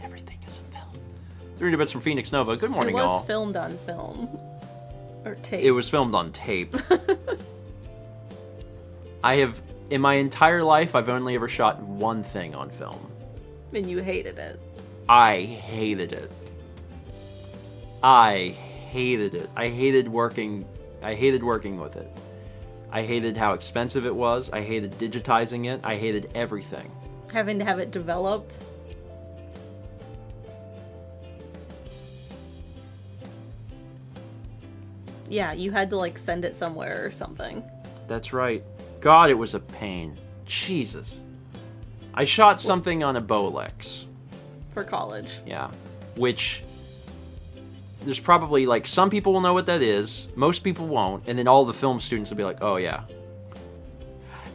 Everything is a film. 300 bits from Phoenix Nova. Good morning, all. It was filmed on film. Or tape. It was filmed on tape. In my entire life, I've only ever shot one thing on film. And you hated it. I hated it. I hated working with it. I hated how expensive it was. I hated digitizing it. I hated everything. Having to have it developed. Yeah, you had to like send it somewhere or something. That's right. God, it was a pain. Jesus. I shot something on a Bolex. For college. Yeah. Which... There's probably, like, some people will know what that is, most people won't, and then all the film students will be like, oh, yeah.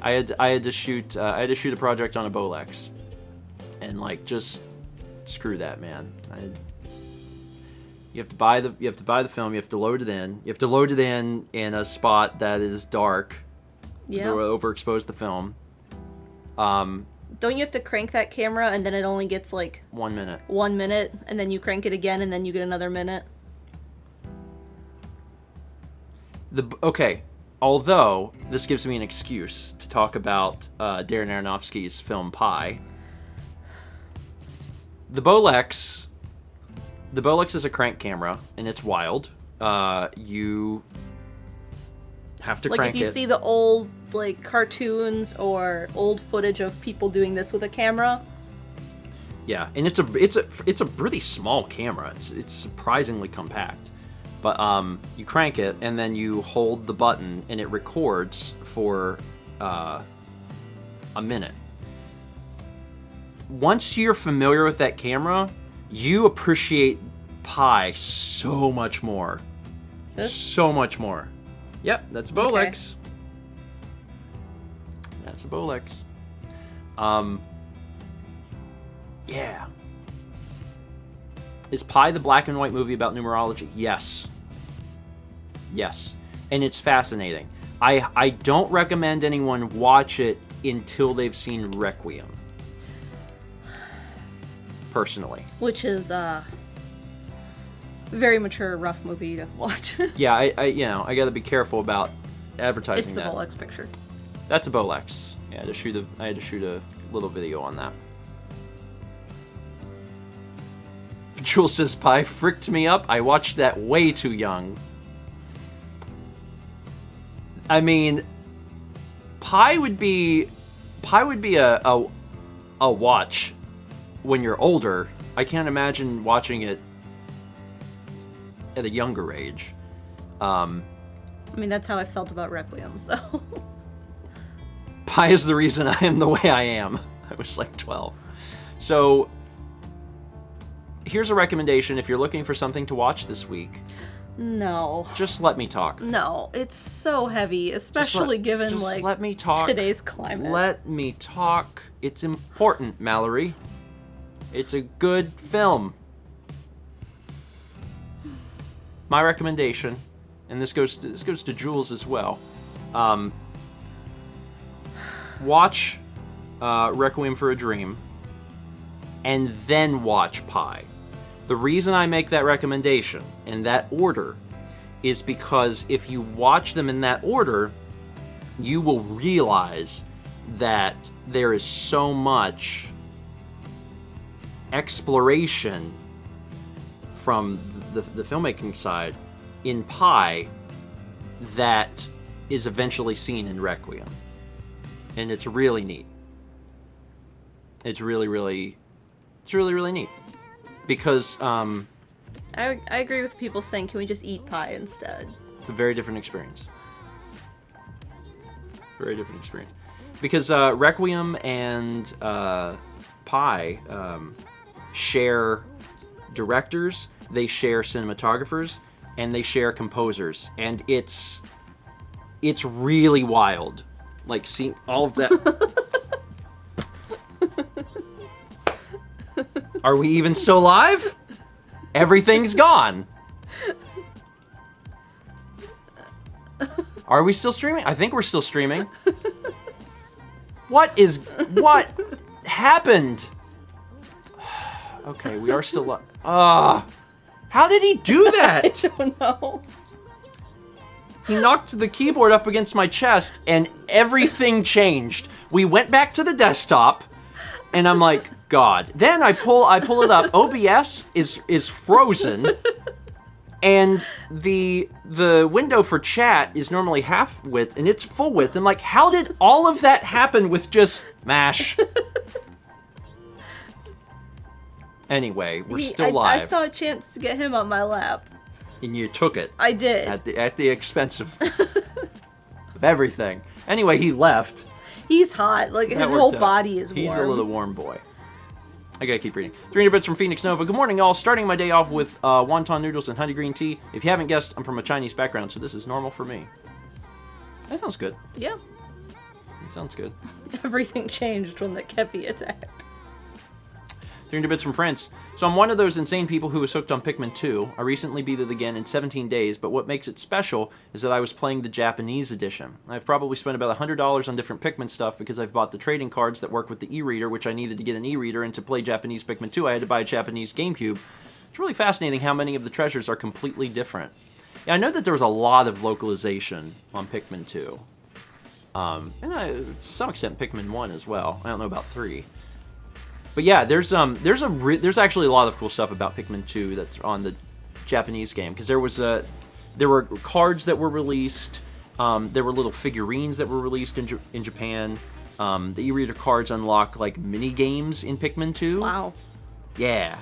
I had to shoot a project on a Bolex. And, like, just screw that, man. You have to buy the film, you have to load it in. You have to load it in a spot that is dark. Yeah. To overexpose the film. Don't you have to crank that camera and then it only gets, like... 1 minute. 1 minute, and then you crank it again, and then you get another minute? Okay, although this gives me an excuse to talk about Darren Aronofsky's film Pi. The Bolex is a crank camera, and it's wild. You have to crank it. Like if you see the old like cartoons or old footage of people doing this with a camera. Yeah, and it's a really small camera. It's surprisingly compact. But you crank it, and then you hold the button, and it records for a minute. Once you're familiar with that camera, you appreciate Pi so much more. This? So much more. Yep, that's a Bolex. Okay. That's a Bolex. Yeah. Is Pi the black and white movie about numerology? Yes. Yes. And it's fascinating. I don't recommend anyone watch it until they've seen Requiem. personally. Which is very mature, rough movie to watch. Yeah, I got to be careful about advertising It's the that. Bolex picture. That's a Bolex. Yeah, I had to shoot a little video on that. Jules says, Pie fricked me up. I watched that way too young. I mean, Pie would be a watch when you're older. I can't imagine watching it at a younger age. I mean, that's how I felt about Requiem, so... Pie is the reason I am the way I am. I was like 12. So, here's a recommendation if you're looking for something to watch this week. No. Just let me talk. No, it's so heavy, especially given, like, let me talk. today's climate. Let me talk. It's important, Mallory. It's a good film. My recommendation, and this goes to Jules as well. Watch Requiem for a Dream, and then watch Pi. The reason I make that recommendation in that order is because if you watch them in that order, you will realize that there is so much exploration from the filmmaking side in Pi that is eventually seen in Requiem. And it's really neat. It's really neat. Because, I agree with people saying, can we just eat pie instead? it's a very different experience. Very different experience. Because Requiem and Pi share directors, they share cinematographers, and they share composers. And it's really wild. Like, see all of that. Are we even still live? Everything's gone. Are we still streaming? I think we're still streaming. What happened? Okay, we are still live. How did he do that? I don't know. He knocked the keyboard up against my chest, and everything changed. We went back to the desktop, and I'm like, God. Then I pull it up. OBS is frozen, and the window for chat is normally half width, and it's full width. I'm like, how did all of that happen with just MASH? Anyway, we're still live. I saw a chance to get him on my lap. And you took it. I did. At the expense of everything. Anyway, he left. He's hot. Like, his whole body is warm. He's a little warm boy. I gotta keep reading. 300 bits from Phoenix Nova. Good morning, y'all. Starting my day off with wonton noodles and honey green tea. If you haven't guessed, I'm from a Chinese background, so this is normal for me. That sounds good. Yeah. That sounds good. Everything changed when the Kepi attacked. 300 bits from France. So I'm one of those insane people who was hooked on Pikmin 2. I recently beat it again in 17 days, but what makes it special is that I was playing the Japanese edition. I've probably spent about $100 on different Pikmin stuff because I've bought the trading cards that work with the e-reader, which I needed to get an e-reader, and to play Japanese Pikmin 2 I had to buy a Japanese GameCube. It's really fascinating how many of the treasures are completely different. Yeah, I know that there was a lot of localization on Pikmin 2. And to some extent Pikmin 1 as well. I don't know about 3. But yeah, there's actually a lot of cool stuff about Pikmin 2 that's on the Japanese game, because there were cards that were released, there were little figurines that were released in Japan. The e-reader cards unlock like mini games in Pikmin 2. Wow. Yeah.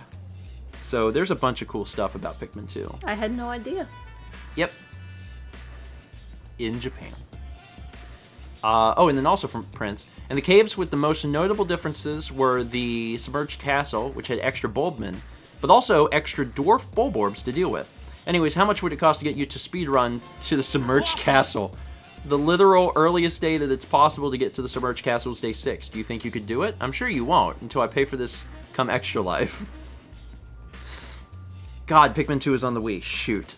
So there's a bunch of cool stuff about Pikmin 2. I had no idea. Yep. In Japan. And then also from Prince. And the caves with the most notable differences were the submerged castle, which had extra bulbmen, but also extra dwarf bulborbs to deal with. Anyways, how much would it cost to get you to speedrun to the submerged castle? The literal earliest day that it's possible to get to the submerged castle is day 6. Do you think you could do it? I'm sure you won't until I pay for this come Extra Life. God, Pikmin 2 is on the Wii. Shoot.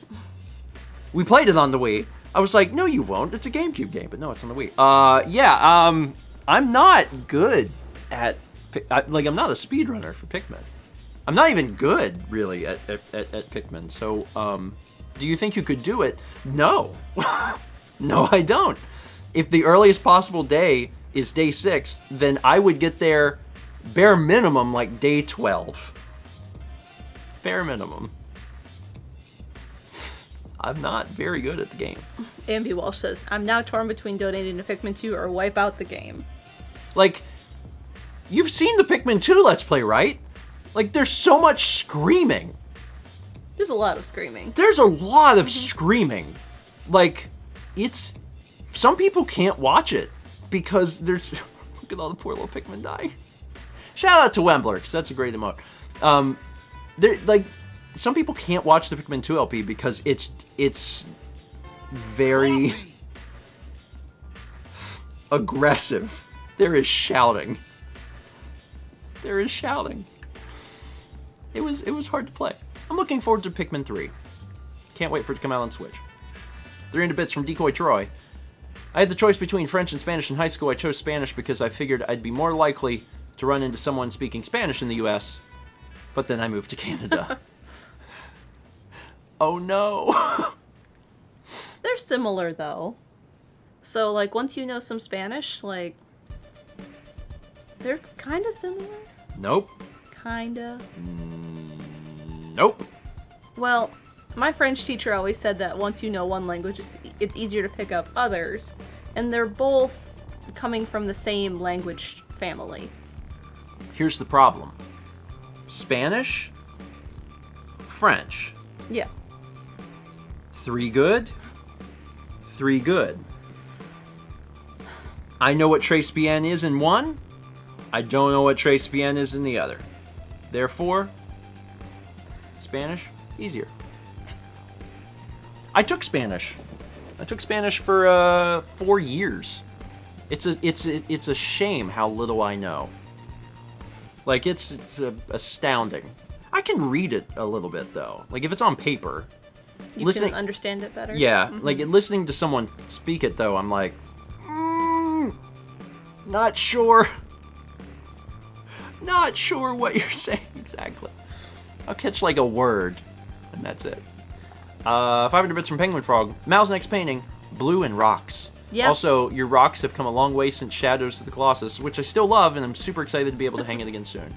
We played it on the Wii. I was like, no, you won't. It's a GameCube game, but no, it's on the Wii. I'm not good at... I'm not a speedrunner for Pikmin. I'm not even good, really, at Pikmin. So, do you think you could do it? No. No, I don't. If the earliest possible day is day 6, then I would get there bare minimum like day 12. Bare minimum. I'm not very good at the game. Ambi Walsh says, I'm now torn between donating to Pikmin 2 or wipe out the game. Like, you've seen the Pikmin 2 Let's Play, right? Like, there's so much screaming. There's a lot of screaming. There's a lot of screaming. Like, it's... Some people can't watch it because there's... Look at all the poor little Pikmin dying. Shout out to Wembler, because that's a great emote. Like, some people can't watch the Pikmin 2 LP because it's very aggressive. There is shouting. There is shouting. It was hard to play. I'm looking forward to Pikmin 3. Can't wait for it to come out on Switch. 300 bits from Decoy Troy. I had the choice between French and Spanish in high school. I chose Spanish because I figured I'd be more likely to run into someone speaking Spanish in the US. But then I moved to Canada. Oh no. They're similar though. So like once you know some Spanish, like they're kind of similar. Nope. Kinda. Nope. Well, my French teacher always said that once you know one language, it's easier to pick up others. And they're both coming from the same language family. Here's the problem. Spanish, French. Yeah. 3 good, 3 good. I know what Tres Bien is in one. I don't know what Tres Bien is in the other. Therefore, Spanish, easier. I took Spanish. I took Spanish for 4 years. It's a shame how little I know. Like it's astounding. I can read it a little bit though. Like if it's on paper. You can understand it better? Yeah, like listening to someone speak it though, I'm like, not sure. Not sure what you're saying exactly. I'll catch like a word, and that's it. 500 bits from Penguin Frog. Mal's next painting, blue and rocks. Yeah. Also, your rocks have come a long way since Shadows of the Colossus, which I still love, and I'm super excited to be able to hang it again soon.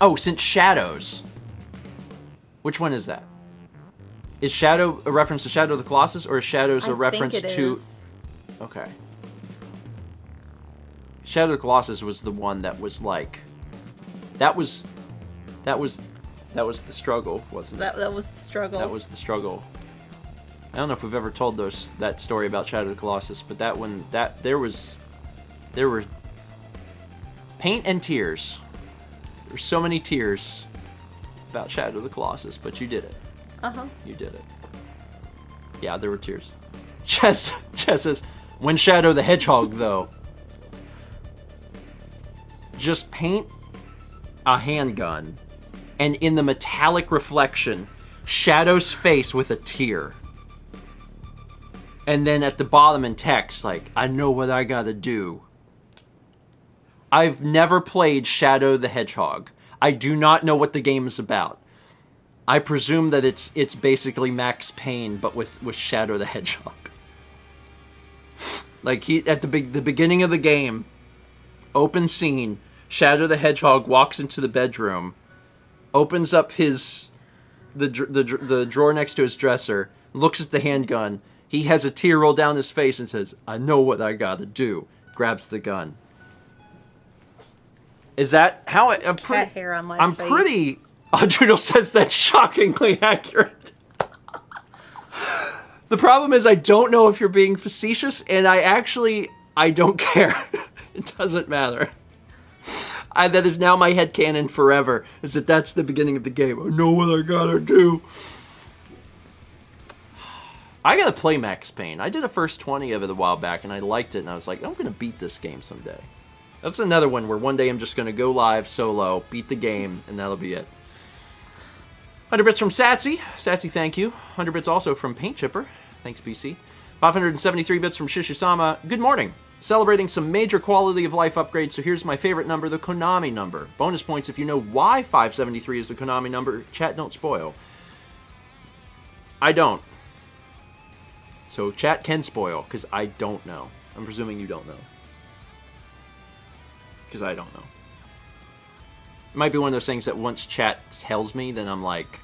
Oh, since Shadows. Which one is that? Is Shadow a reference to Shadow of the Colossus, or is Shadows a reference to... Okay. Shadow of the Colossus was the one that was like... That was the struggle, wasn't it? That was the struggle. That was the struggle. I don't know if we've ever told that story about Shadow of the Colossus, but that one, there were paint and tears. There were so many tears about Shadow of the Colossus, but you did it. Uh-huh. You did it. Yeah, there were tears. Chess says, when Shadow the Hedgehog, though, just paint a handgun, and in the metallic reflection, Shadow's face with a tear. And then at the bottom in text, like, I know what I gotta do. I've never played Shadow the Hedgehog. I do not know what the game is about. I presume that it's basically Max Payne, but with Shadow the Hedgehog. Like, he at the beginning of the game, open scene, Shadow the Hedgehog walks into the bedroom, opens up the drawer next to his dresser, looks at the handgun. He has a tear roll down his face and says, I know what I gotta do. Grabs the gun. Is that how I'm cat hair on my face. pretty... Audrino says that's shockingly accurate. The problem is I don't know if you're being facetious, and I don't care. It doesn't matter. That is now my headcanon forever, is that's the beginning of the game. I know what I gotta do. I gotta play Max Payne. I did a first 20 of it a while back, and I liked it, and I was like, I'm gonna beat this game someday. That's another one where one day I'm just gonna go live solo, beat the game, and that'll be it. 100 bits from Satsy. Satsy, thank you. 100 bits also from Paint Chipper. Thanks, BC. 573 bits from Shishisama. Good morning. Celebrating some major quality of life upgrades, so here's my favorite number, the Konami number. Bonus points if you know why 573 is the Konami number. Chat, don't spoil. I don't. So chat can spoil, because I don't know. I'm presuming you don't know. Because I don't know. It might be one of those things that once chat tells me, then I'm like,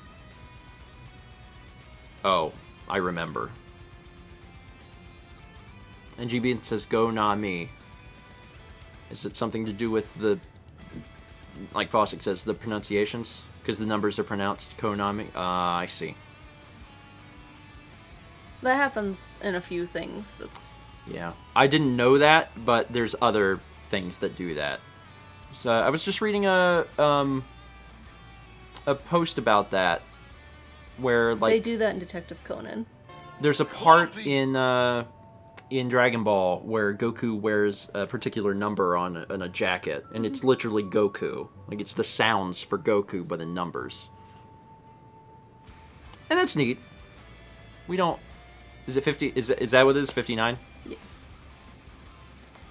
oh, I remember. And GB says, go na me. Is it something to do with the, like Fosdick says, the pronunciations? Because the numbers are pronounced Konami? I see. That happens in a few things. Yeah. I didn't know that, but there's other things that do that. So I was just reading a post about that where, like, they do that in Detective Conan. There's a part in Dragon Ball where Goku wears a particular number on a jacket, and it's literally Goku. Like, it's the sounds for Goku, but in numbers. And that's neat. We don't... Is it 50? Is that what it is? 59? Yeah.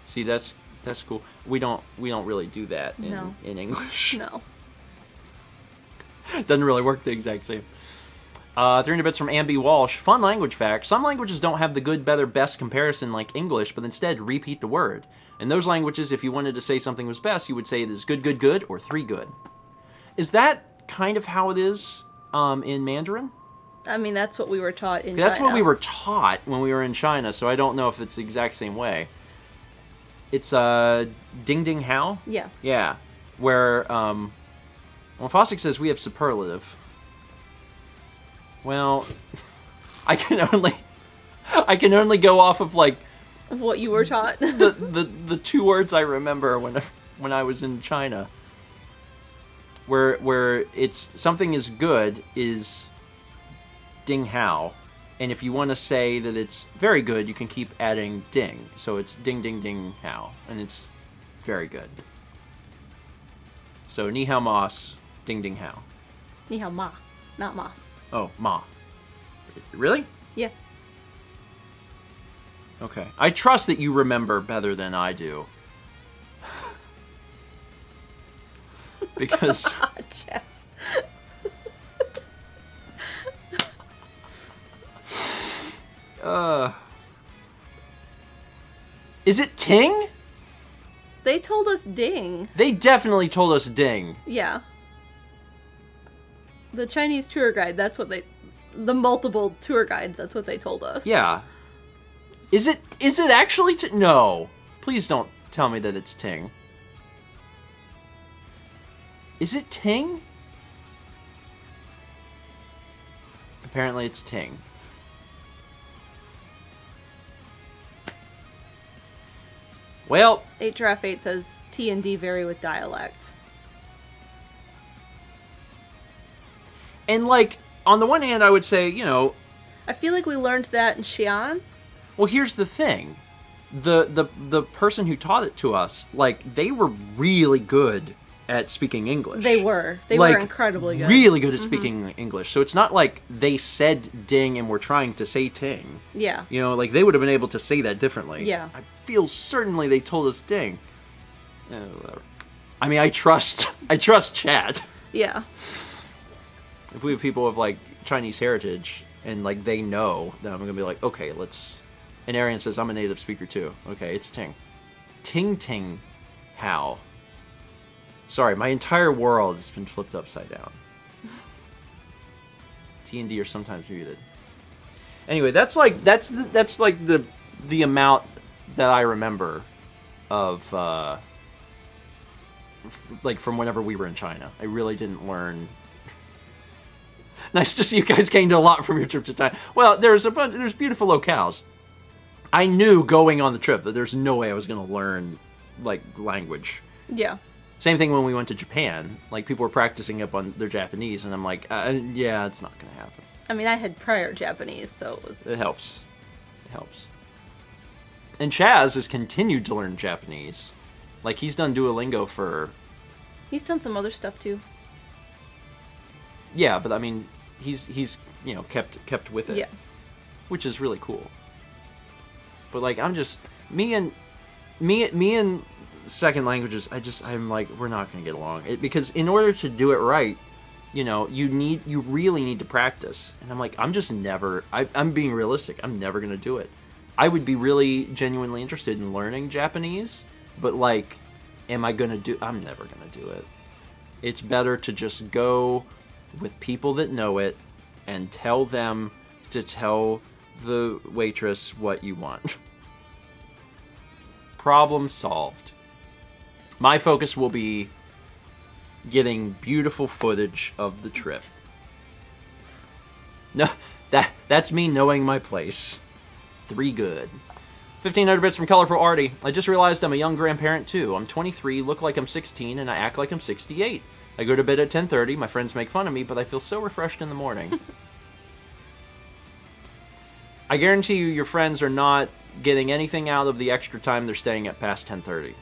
See, that's cool. We don't really do that in English. No. Doesn't really work the exact same. 300 bits from Ambi Walsh. Fun language fact. Some languages don't have the good, better, best comparison like English, but instead repeat the word. In those languages, if you wanted to say something was best, you would say it is good, good, good, or 3 good. Is that kind of how it is in Mandarin? I mean, that's what we were taught in China. That's what we were taught when we were in China, so I don't know if it's the exact same way. It's ding ding how? Yeah. Yeah. Where when Fosdick says we have superlative. Well, I can only go off of like what you were taught. the 2 words I remember when I was in China. Where it's something is good is ding hao, and if you want to say that it's very good, you can keep adding ding. So it's ding ding ding hao, and it's very good. So ni hao mas, ding ding hao. Ni hao ma, not mas. Oh, ma. Really? Yeah. Okay. I trust that you remember better than I do. Because... Jess. Is it ting? They told us ding. They definitely told us ding. Yeah. The Chinese tour guide, that's what they... The multiple tour guides, that's what they told us. Yeah. Is it actually no. Please don't tell me that it's ting. Is it ting? Apparently it's ting. Well... 8giraffe8 says T and D vary with dialect. And, like, on the one hand, I would say, you know... I feel like we learned that in Xi'an. Well, here's the thing. The person who taught it to us, like, they were really good at speaking English. They were. They were incredibly good. Really good at speaking English. So it's not like they said ding and were trying to say ting. Yeah. You know, like, they would have been able to say that differently. Yeah. I feel certainly they told us ding. Whatever. I mean, I trust chat. Yeah. If we have people of, like, Chinese heritage and, like, they know, then I'm going to be like, okay, let's... And Arian says, I'm a native speaker, too. Okay, it's ting. Ting ting how? Sorry, my entire world has been flipped upside down. T and D are sometimes muted. Anyway, that's like the amount that I remember of like from whenever we were in China. I really didn't learn. Nice to see you guys gained a lot from your trip to China. Well, there's beautiful locales. I knew going on the trip that there's no way I was going to learn like language. Yeah. Same thing when we went to Japan. Like, people were practicing up on their Japanese, and I'm like, yeah, it's not going to happen. I mean, I had prior Japanese, so it was... It helps. It helps. And Chaz has continued to learn Japanese. Like, he's done Duolingo for... He's done some other stuff, too. Yeah, but, I mean, he's you know, kept with it. Yeah. Which is really cool. But, like, I'm just... Me and me and second languages, I'm like, we're not gonna get along. Because in order to do it right, you know, you really need to practice. And I'm like, I'm being realistic. I'm never gonna do it. I would be really genuinely interested in learning Japanese, but like, I'm never gonna do it. It's better to just go with people that know it and tell them to tell the waitress what you want. Problem solved. My focus will be getting beautiful footage of the trip. No, that's me knowing my place. 3 good. 1,500 bits from Colorful Artie. I just realized I'm a young grandparent too. I'm 23, look like I'm 16, and I act like I'm 68. I go to bed at 10:30. My friends make fun of me, but I feel so refreshed in the morning. I guarantee you your friends are not getting anything out of the extra time they're staying at past 10:30.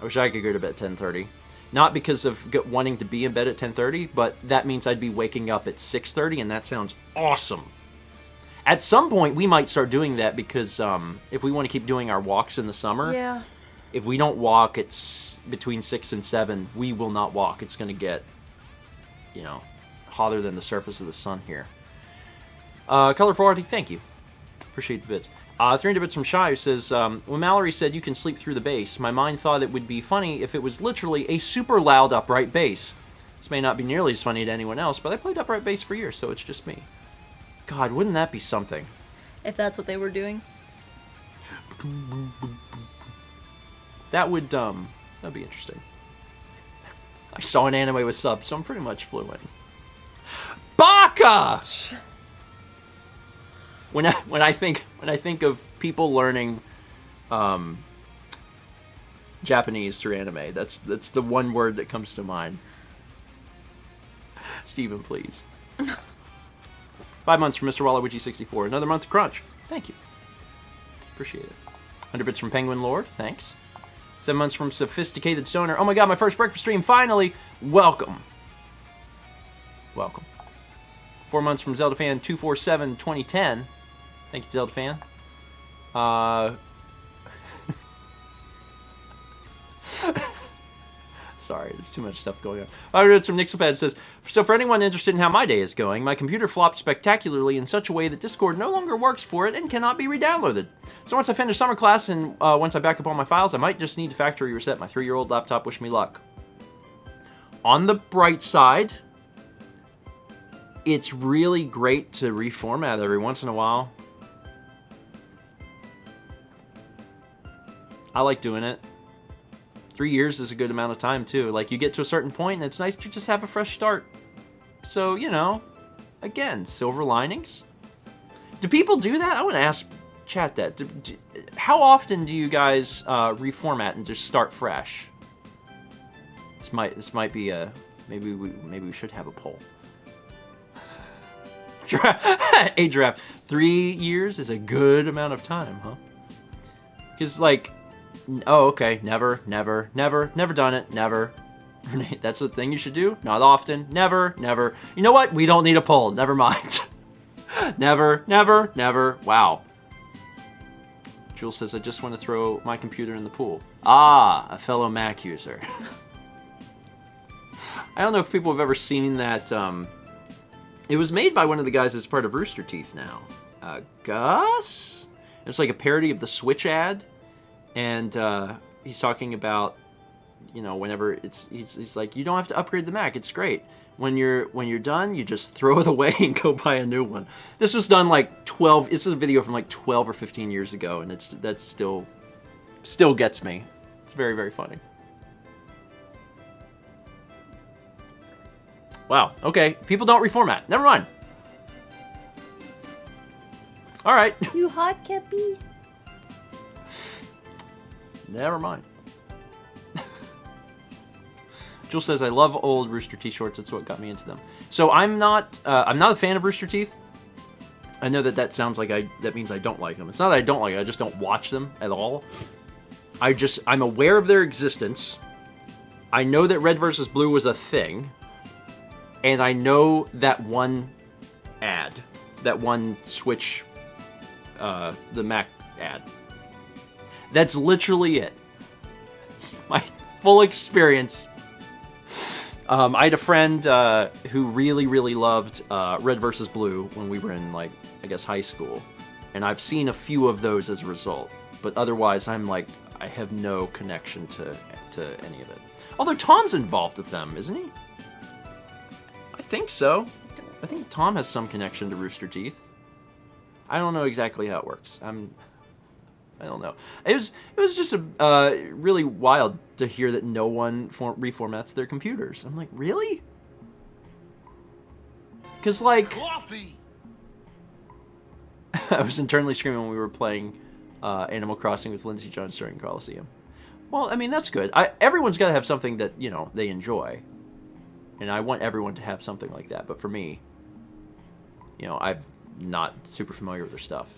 I wish I could go to bed at 10:30. Not because of wanting to be in bed at 10:30, but that means I'd be waking up at 6:30, and that sounds awesome. At some point, we might start doing that because if we want to keep doing our walks in the summer, Yeah. if we don't walk, it's between 6 and 7, we will not walk. It's going to get, you know, hotter than the surface of the sun here. Colorful Artie, thank you. Appreciate the bits. 300 bits from Shy, who says, when Mallory said you can sleep through the bass, my mind thought it would be funny if it was literally a super loud upright bass. This may not be nearly as funny to anyone else, but I played upright bass for years, so it's just me. God, wouldn't that be something? If that's what they were doing. That'd be interesting. I saw an anime with subs, so I'm pretty much fluent. Baka! When I think of people learning Japanese through anime, that's the one word that comes to mind. Steven, please. 5 months from Mr. Waluigi64. Another month of crunch. Thank you. Appreciate it. 100 bits from Penguin Lord. Thanks. 7 months from Sophisticated Stoner. Oh my god, my first breakfast stream, finally! Welcome. Welcome. 4 months from Zelda Fan 247 2010. Thank you, Zelda Fan. Sorry, there's too much stuff going on. I read from Nixelpad says, so for anyone interested in how my day is going, my computer flopped spectacularly in such a way that Discord no longer works for it and cannot be re-downloaded. So once I finish summer class and once I back up all my files, I might just need to factory reset my 3-year-old laptop. Wish me luck. On the bright side, it's really great to reformat every once in a while. I like doing it. 3 years is a good amount of time, too. Like, you get to a certain point, and it's nice to just have a fresh start. So, you know, again, silver linings. Do people do that? I want to ask chat that. How often do you guys reformat and just start fresh? This might be a... Maybe we should have a poll. A draft. 3 years is a good amount of time, huh? Because, like... Oh, okay. Never done it. Never. That's the thing you should do. Not often. Never. You know what? We don't need a poll. Never mind. Never. Wow. Jules says, I just want to throw my computer in the pool. Ah, a fellow Mac user. I don't know if people have ever seen that. It was made by one of the guys that's part of Rooster Teeth now. Gus? It's like a parody of the Switch ad. And he's talking about, you know, whenever he's like, you don't have to upgrade the Mac. It's great. When you're done, you just throw it away and go buy a new one. This was done like 12. This is a video from like 12 or 15 years ago, and that still gets me. It's very, very funny. Wow. Okay. People don't reformat. Never mind. All right. You hot, Kepi? Never mind. Jules says, I love old Rooster Teeth shorts. That's what got me into them. So I'm not a fan of Rooster Teeth. I know that sounds like that means I don't like them. It's not that I don't like it. I just don't watch them at all. I'm aware of their existence. I know that Red vs. Blue was a thing. And I know that one ad. That one Switch, the Mac ad. That's literally it. It's my full experience. I had a friend who really, really loved Red vs. Blue when we were in, like, I guess high school. And I've seen a few of those as a result. But otherwise, I'm like, I have no connection to any of it. Although Tom's involved with them, isn't he? I think so. I think Tom has some connection to Rooster Teeth. I don't know exactly how it works. I don't know. It was just really wild to hear that no one reformats their computers. I'm like, really? Because, like, Coffee. I was internally screaming when we were playing Animal Crossing with Lindsay Jones during Coliseum. Well, I mean, that's good. Everyone's got to have something that, you know, they enjoy. And I want everyone to have something like that. But for me, you know, I'm not super familiar with their stuff.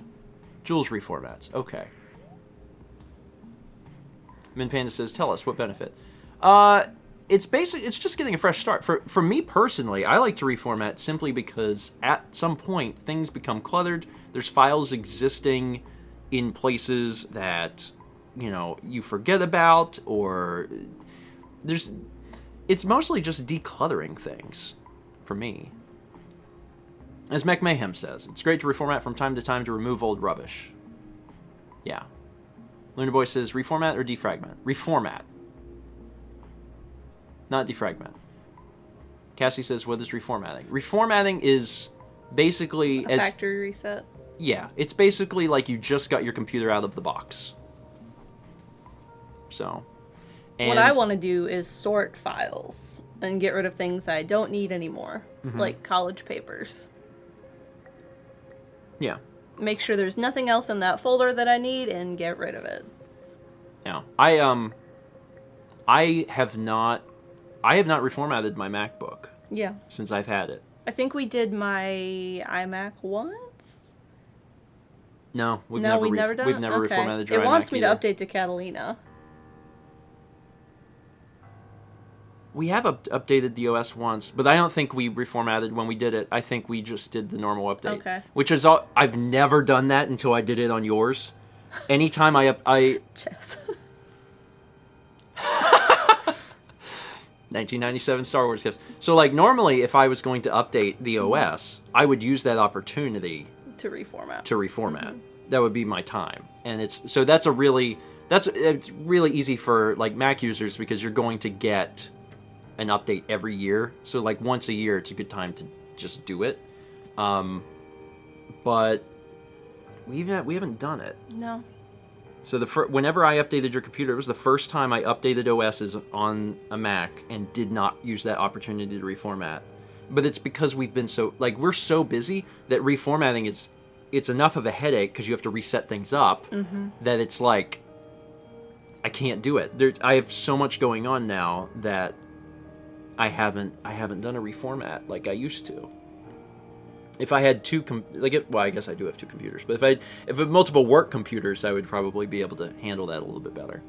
Jules reformats. Okay. Min Panda says, tell us, what benefit? It's just getting a fresh start. For me personally, I like to reformat simply because at some point, things become cluttered. There's files existing in places that, you know, you forget about, or it's mostly just decluttering things for me. As Mech Mayhem says, it's great to reformat from time to time to remove old rubbish. Yeah. Luna Boy says, reformat or defragment? Reformat. Not defragment. Cassie says, what is reformatting? Reformatting is basically a factory reset. Yeah, it's basically like you just got your computer out of the box. So, and what I want to do is sort files and get rid of things I don't need anymore, like college papers. Yeah. Make sure there's nothing else in that folder that I need and get rid of it. Yeah. I have not reformatted my MacBook. Yeah. Since I've had it. I think we did my iMac once. No, we've never done. We've never reformatted your iMac. It wants me either. to update to Catalina. We have updated the OS once, but I don't think we reformatted when we did it. I think we just did the normal update. Okay. Which is I've never done that until I did it on yours. Anytime I Chess. 1997 Star Wars gifts. So, like, normally if I was going to update the OS, I would use that opportunity to reformat. Mm-hmm. That would be my time. And it's really easy for, like, Mac users because you're going to get an update every year. So, like, once a year, it's a good time to just do it. But we haven't done it. No. So whenever I updated your computer, it was the first time I updated OSs on a Mac and did not use that opportunity to reformat. But it's because we've been we're so busy that reformatting it's enough of a headache because you have to reset things up that it's like I can't do it. I have so much going on now that I haven't done a reformat like I used to. If I had I guess I do have two computers, but if I had multiple work computers, I would probably be able to handle that a little bit better.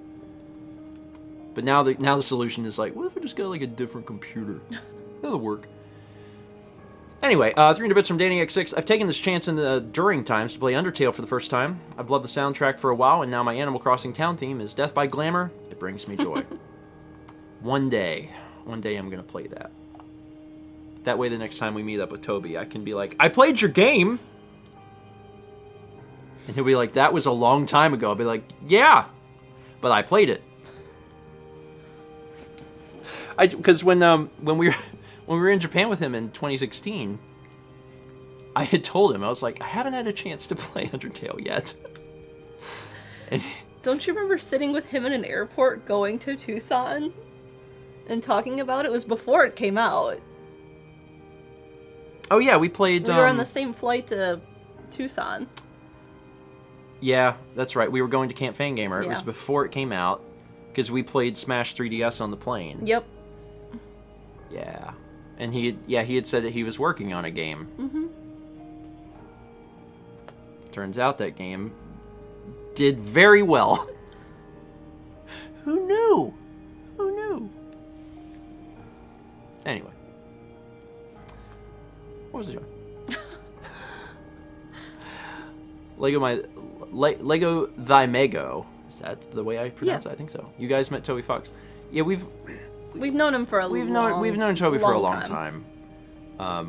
But now the solution is like, what if I just got like a different computer? That'll work. Anyway, 300 bits from DannyX6. I've taken this chance in the during times to play Undertale for the first time. I've loved the soundtrack for a while, and now my Animal Crossing town theme is Death by Glamour. It brings me joy. One day I'm going to play that. That way the next time we meet up with Toby, I can be like, I played your game! And he'll be like, that was a long time ago. I'll be like, yeah, but I played it. Because when we were in Japan with him in 2016, I had told him, I was like, I haven't had a chance to play Undertale yet. And don't you remember sitting with him in an airport going to Tucson and talking about it? It was before it came out. Oh yeah, we played... We were on the same flight to Tucson. Yeah, that's right. We were going to Camp Fangamer. It Yeah. was before it came out, because we played Smash 3DS on the plane. Yep. Yeah. And he had said that he was working on a game. Mm-hmm. Turns out that game did very well. Who knew? Who knew? Anyway. What was I doing? Lego Thy Mago Is that the way I pronounce it? I think so. You guys met Toby Fox. Yeah, we've known him for we've known Toby for a long time. I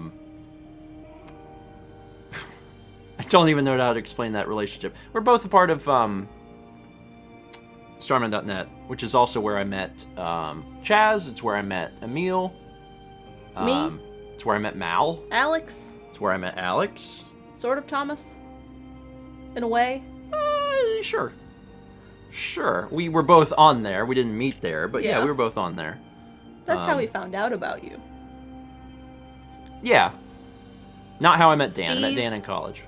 don't even know how to explain that relationship. We're both a part of Starman.net, which is also where I met Chaz. It's where I met Emil. Me. It's where I met Mal. Alex. It's where I met Alex. Sort of Thomas. In a way. Sure. We were both on there. We didn't meet there, but yeah we were both on there. That's how we found out about you. Yeah. Not how I met Dan. Steve? I met Dan in college.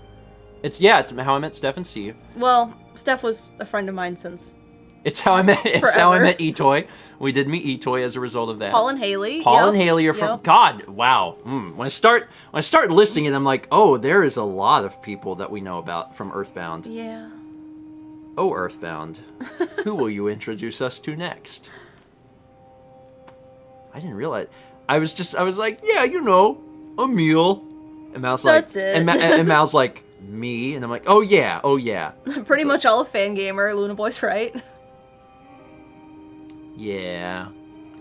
It's how I met Steph and Steve. Well, Steph was a friend of mine since It's how I met forever. Etoy. We did meet Etoy as a result of that. Paul and Haley. Paul and Haley are from God. Wow. When I start listing it, I'm like, oh, there is a lot of people that we know about from Earthbound. Yeah. Oh, Earthbound. Who will you introduce us to next? I didn't realize. I was like, yeah, Emil. And Mal's like, That's it. And Mal's like, me, and I'm like, oh yeah. Pretty much all of Fangamer. Luna Boy's right. Yeah.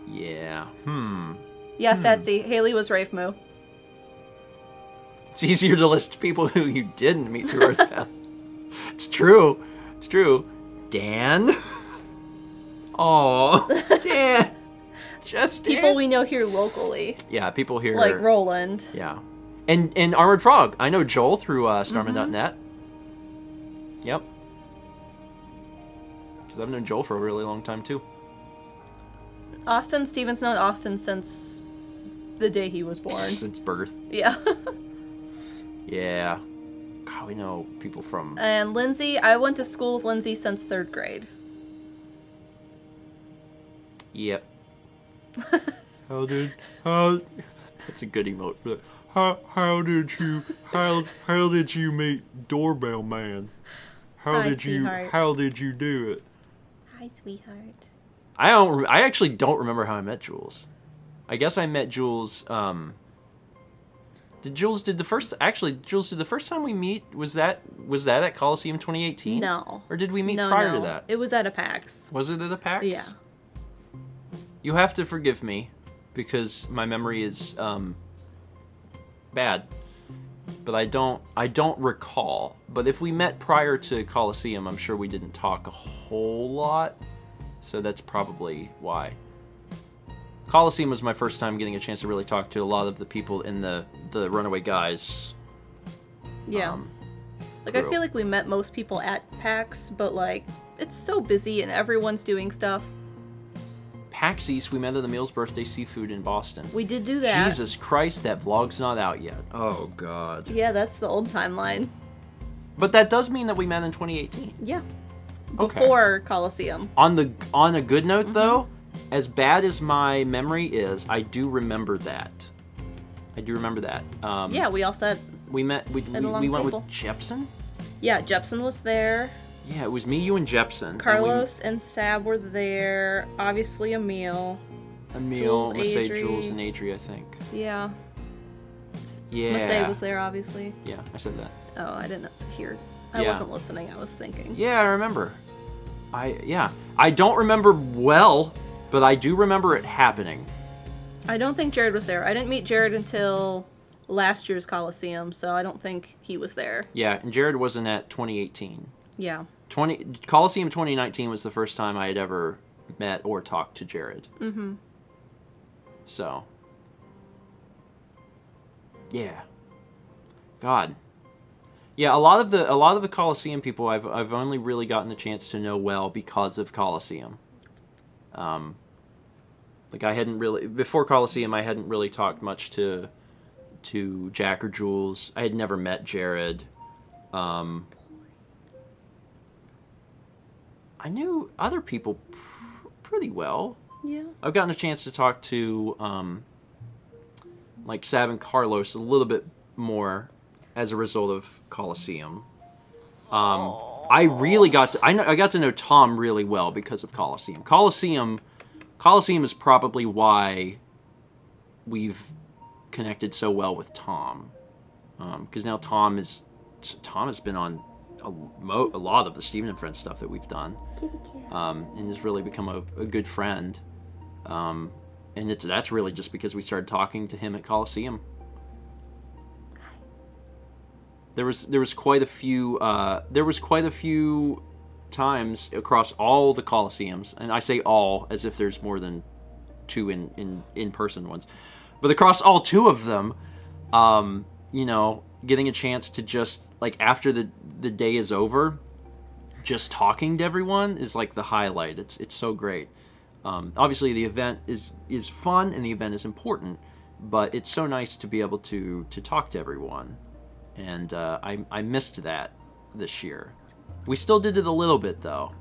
Yeah, Setsy. Haley was Rafe Moo. It's easier to list people who you didn't meet through Earthbound. It's true. Dan. Oh, Dan. Just Dan. People we know here locally. Yeah, people here. Like Roland. Yeah. And Armored Frog. I know Joel through Starman.net. Yep. Because I've known Joel for a really long time, too. Austin. Steven's known Austin since the day he was born. Since birth. Yeah. Yeah. God, we know people from... And Lindsay. I went to school with Lindsay since 3rd grade. Yep. That's a good emote for that. How did you meet Doorbell Man? How did you do it? Hi, sweetheart. I actually don't remember how I met Jules. I guess I met Jules. Jules did the first time we meet? Was that at Coliseum 2018? No. Or did we meet prior to that? It was at a PAX. Was it at a PAX? Yeah. You have to forgive me because my memory is bad. But I don't recall. But if we met prior to Coliseum, I'm sure we didn't talk a whole lot. So that's probably why. Coliseum was my first time getting a chance to really talk to a lot of the people in the Runaway Guys. Yeah. Like, I feel like we met most people at PAX, but, like, it's so busy and everyone's doing stuff. PAX East, we met at Emil's birthday seafood in Boston. We did do that. Jesus Christ, that vlog's not out yet. Oh, God. Yeah, that's the old timeline. But that does mean that we met in 2018. Yeah. Okay. Before Coliseum. On a good note, though, as bad as my memory is, I do remember that. Yeah, we all said... We met... We went with table. Jepsen? Yeah, Jepsen was there. Yeah, it was me, you, and Jepsen. Carlos and Sab were there. Obviously, Emil. Jules, Adri. Jules, and Adri, I think. Yeah. Yeah. Massey was there, obviously. Yeah, I said that. Oh, I didn't hear. I wasn't listening. I was thinking. Yeah, I remember. I don't remember well, but I do remember it happening. I don't think Jared was there. I didn't meet Jared until last year's Coliseum, so I don't think he was there. Yeah, and Jared wasn't at 2018. Yeah. Coliseum 2019 was the first time I had ever met or talked to Jared. Mm-hmm. So. Yeah. God. Yeah, a lot of the Coliseum people I've only really gotten the chance to know well because of Coliseum. Like I hadn't really before Coliseum I hadn't really talked much to Jack or Jules. I had never met Jared. I knew other people pretty well. Yeah. I've gotten a chance to talk to like Sab and Carlos a little bit more as a result of Coliseum. I really got to I got to know Tom really well because of Coliseum. Coliseum is probably why we've connected so well with Tom, because now Tom has been on a lot of the Stephen and Friends stuff that we've done, and has really become a good friend. And that's really just because we started talking to him at Coliseum. There was quite a few times across all the Coliseums, and I say all as if there's more than 2 in-person ones, but across all 2 of them, you know, getting a chance to just, like, after the day is over, just talking to everyone is like the highlight. It's so great. Obviously the event is fun and the event is important, but it's so nice to be able to talk to everyone. And I missed that this year. We still did it a little bit though.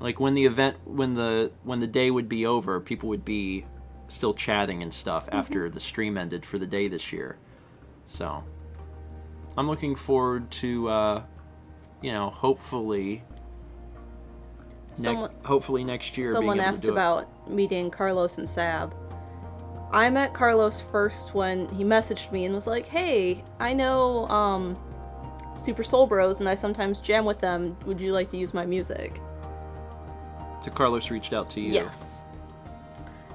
Like when the day would be over, people would be still chatting and stuff after the stream ended for the day this year. So I'm looking forward to you know, hopefully next year. Someone being able asked to do about meeting Carlos and Sab. I met Carlos first when he messaged me and was like, "Hey, I know Super Soul Bros and I sometimes jam with them. Would you like to use my music?" So Carlos reached out to you. Yes.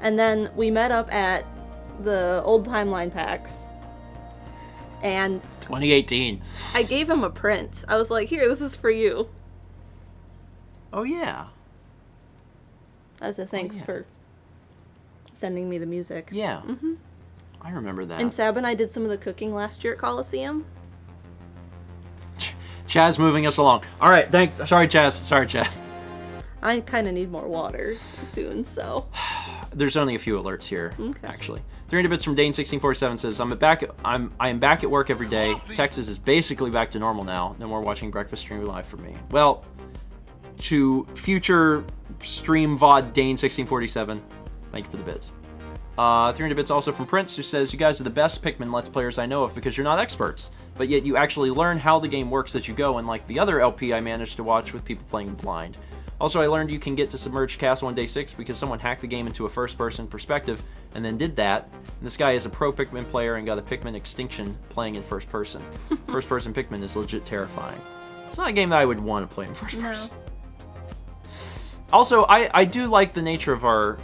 And then we met up at the old Timeline PAX. And 2018. I gave him a print. I was like, "Here, this is for you." Oh yeah. As a thanks for sending me the music. Yeah. I remember that. And Sab and I did some of the cooking last year at Coliseum. Chaz moving us along. All right, thanks. Sorry, Chaz. I kind of need more water soon, so. There's only a few alerts here, Okay. actually. 300 bits from Dane1647 says, I am back at work every day. Texas is basically back to normal now. No more watching breakfast stream live for me. Well, to future stream VOD Dane1647, thank you for the bits. 300 bits also from Prince, who says, "You guys are the best Pikmin Let's Players I know of because you're not experts, but yet you actually learn how the game works as you go, unlike the other LP I managed to watch with people playing blind. Also, I learned you can get to Submerged Castle on day 6 because someone hacked the game into a first-person perspective and then did that. And this guy is a pro Pikmin player and got a Pikmin Extinction playing in first person. First-person Pikmin is legit terrifying. It's not a game that I would want to play in first person. Also, I do like the nature of our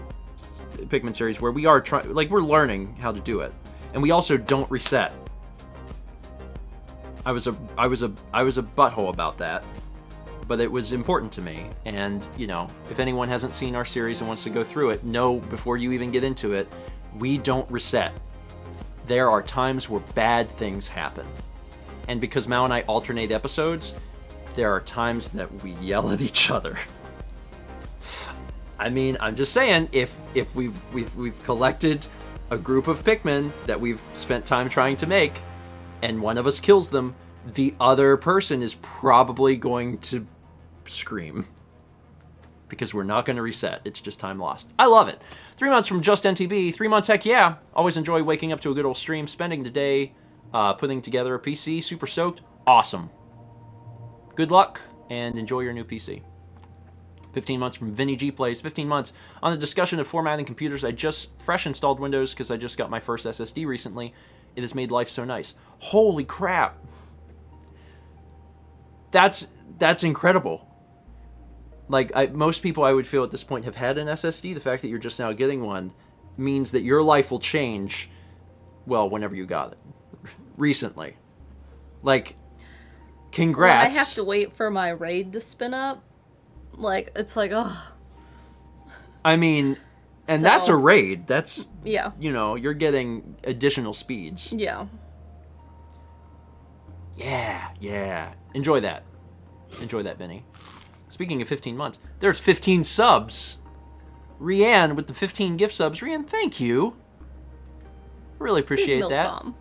Pikmin series where we are we're learning how to do it, and we also don't reset. I was a butthole about that, but it was important to me. And you know, if anyone hasn't seen our series and wants to go through it, know before you even get into it, we don't reset. There are times where bad things happen, and because Mao and I alternate episodes, there are times that we yell at each other. I mean, I'm just saying, if we've collected a group of Pikmin that we've spent time trying to make, and one of us kills them, the other person is probably going to scream. Because we're not going to reset. It's just time lost. I love it. 3 months from Just NTB. 3 months, heck yeah. Always enjoy waking up to a good old stream, spending the day putting together a PC. Super stoked. Awesome. Good luck, and enjoy your new PC. 15 months from Vinny G Plays. 15 months on the discussion of formatting computers. I just fresh installed Windows because I just got my first SSD recently. It has made life so nice. Holy crap. That's incredible. Like, most people I would feel at this point have had an SSD. The fact that you're just now getting one means that your life will change, well, whenever you got it. Recently. Like, congrats. When I have to wait for my RAID to spin up, like, it's like, oh. I mean, and that's a RAID. That's, yeah. You know, you're getting additional speeds. Yeah. Yeah. Enjoy that. Enjoy that, Vinny. Speaking of 15 months, there's 15 subs. Rianne with the 15 gift subs. Rianne, thank you. Really appreciate milk that. Bomb.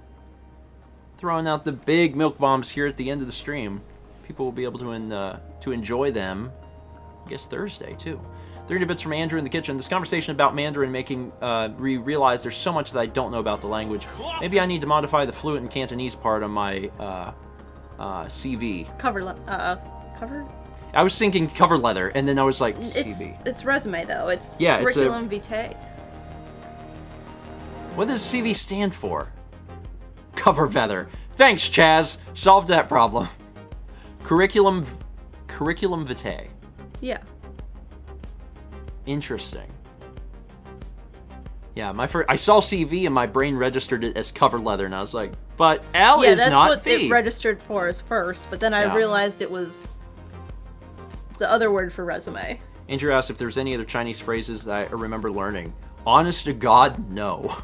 Throwing out the big milk bombs here at the end of the stream. People will be able to enjoy them. I guess Thursday, too. 30 bits from Andrew in the kitchen. This conversation about Mandarin making me realize there's so much that I don't know about the language. Maybe I need to modify the fluent and Cantonese part on my CV. Cover? I was thinking cover letter, and then I was like, CV. It's resume, though. It's yeah, curriculum vitae. What does CV stand for? Cover letter. Thanks, Chaz. Solved that problem. Curriculum curriculum vitae. Yeah. Interesting. Yeah, I saw CV and my brain registered it as cover letter, and I was like, but L is not V. Yeah, that's what it registered for as first, but then I realized it was the other word for resume. Andrew asked if there's any other Chinese phrases that I remember learning. Honest to God, no.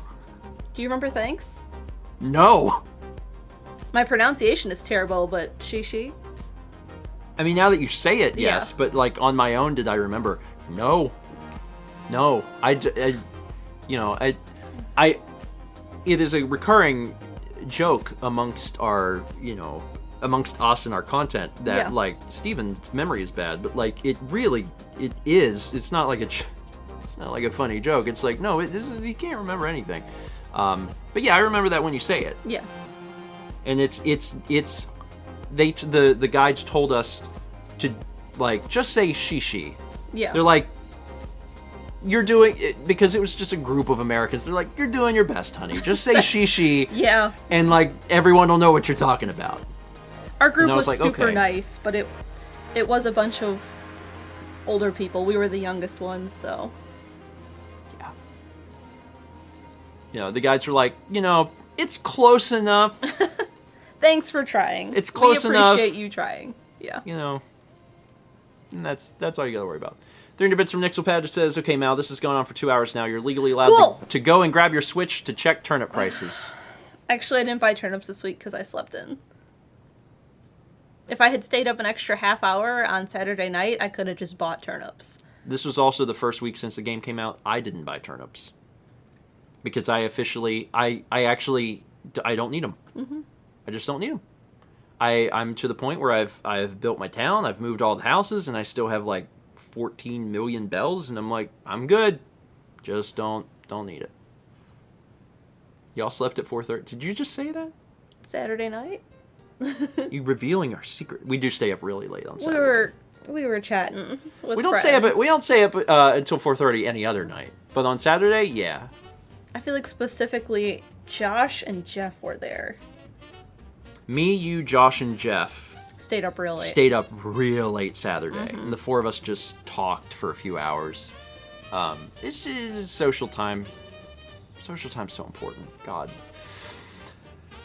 Do you remember thanks? No. My pronunciation is terrible, but she. I mean, now that you say it, yes, Yeah. but like on my own, did I remember? No. It is a recurring joke amongst us and our content that like Stephen's memory is bad, but like it is. It's not like a funny joke. It's like no, he can't remember anything. But yeah, I remember that when you say it. Yeah. And the guides told us to like just say she. Yeah. They're like, you're doing it, because it was just a group of Americans. They're like, you're doing your best, honey. Just say she. Yeah. And like everyone will know what you're talking about. Our group was like, super okay. nice, but it was a bunch of older people. We were the youngest ones, so. Yeah. The guides were like, it's close enough. Thanks for trying. It's close enough. We appreciate you trying. Yeah. And that's all you gotta worry about. 300 bits from Nixelpad says, okay, Mal, this has gone on for 2 hours now. You're legally allowed to go and grab your Switch to check turnip prices. Actually, I didn't buy turnips this week because I slept in. If I had stayed up an extra half hour on Saturday night, I could have just bought turnips. This was also the first week since the game came out. I didn't buy turnips. Because I don't need them. Mm-hmm. I just don't need them. I'm to the point where I've built my town, I've moved all the houses, and I still have like 14 million bells, and I'm like, I'm good. Just don't need it. Y'all slept at 4:30. Did you just say that? Saturday night? You revealing our secret. We do stay up really late on Saturday. We were chatting with We don't stay up until 4:30 any other night. But on Saturday, yeah. I feel like specifically Josh and Jeff were there. Me, you, Josh, and Jeff Stayed up real late. Stayed up real late Saturday. Mm-hmm. And the four of us just talked for a few hours. It's just social time. Social time's so important. God.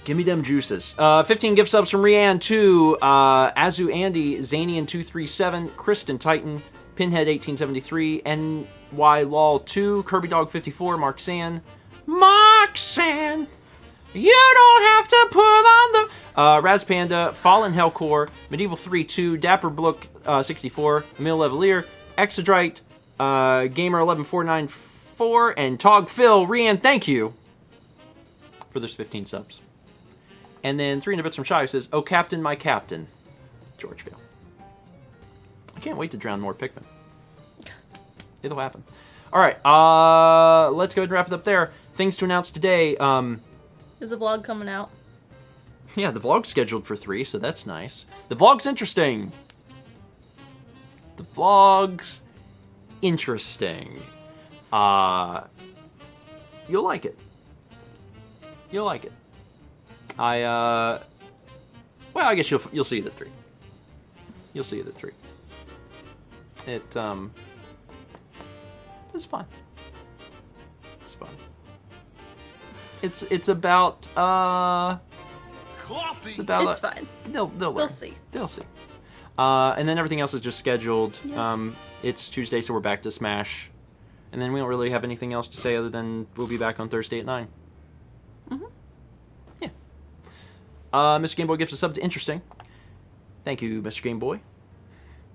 Give me them juices. 15 gift subs from Rianne, 2, Azu Andy, Zanian237, Kristen Titan, Pinhead1873, NY Law 2, Kirby Dog 54, Mark San, you don't have to put on the... Raz Panda, Fallen Hellcore, Medieval 3-2, Dapper Blook 64, Emil Levelier, Exodrite, Gamer 11494, and Tog Phil. Rianne, thank you for those 15 subs. And then 300 bits from Shy says, "Oh, Captain, my Captain." George Vale. I can't wait to drown more Pikmin. It'll happen. Alright, let's go ahead and wrap it up there. Things to announce today. Is a vlog coming out? Yeah, the vlog's scheduled for 3, so that's nice. The vlog's interesting. The vlog's interesting. You'll like it. You'll like it. Well, I guess you'll see it at 3. You'll see it at 3. It's fun. It's fun. It's about Coffee. It's fine. They'll learn. They'll see. They'll see. And then everything else is just scheduled. Yeah. It's Tuesday, so we're back to Smash. And then we don't really have anything else to say other than we'll be back on Thursday at 9. Mm-hmm. Yeah. Mr. Game Boy gives a sub to Interesting. Thank you, Mr. Game Boy.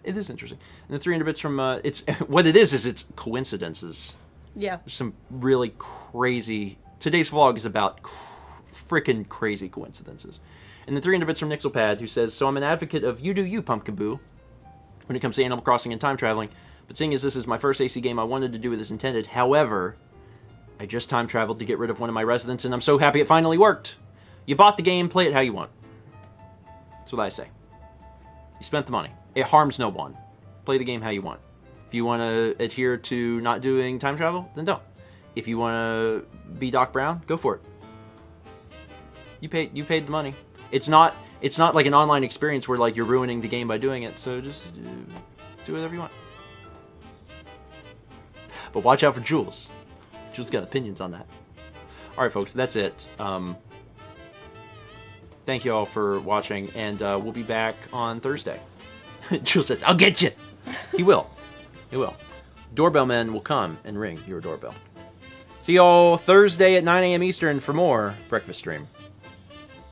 It is interesting. And the 300 bits from, it's coincidences. Yeah. There's some really crazy... Today's vlog is about freaking crazy coincidences. And the 300 bits from Nixelpad, who says, "So I'm an advocate of you do you, Pumpkin Boo, when it comes to Animal Crossing and time traveling. But seeing as this is my first AC game, I wanted to do it as intended. However, I just time traveled to get rid of one of my residents, and I'm so happy it finally worked. You bought the game, play it how you want. That's what I say. You spent the money. It harms no one. Play the game how you want. If you want to adhere to not doing time travel, then don't. If you want to be Doc Brown, go for it. You paid the money. It's not it's not like an online experience where like you're ruining the game by doing it. So just do whatever you want. But watch out for Jules. Jules got opinions on that. All right, folks, that's it. Thank you all for watching, and we'll be back on Thursday. Jules says, "I'll get you." He will. He will. Doorbell men will come and ring your doorbell. See y'all Thursday at 9 a.m. Eastern for more Breakfast Stream.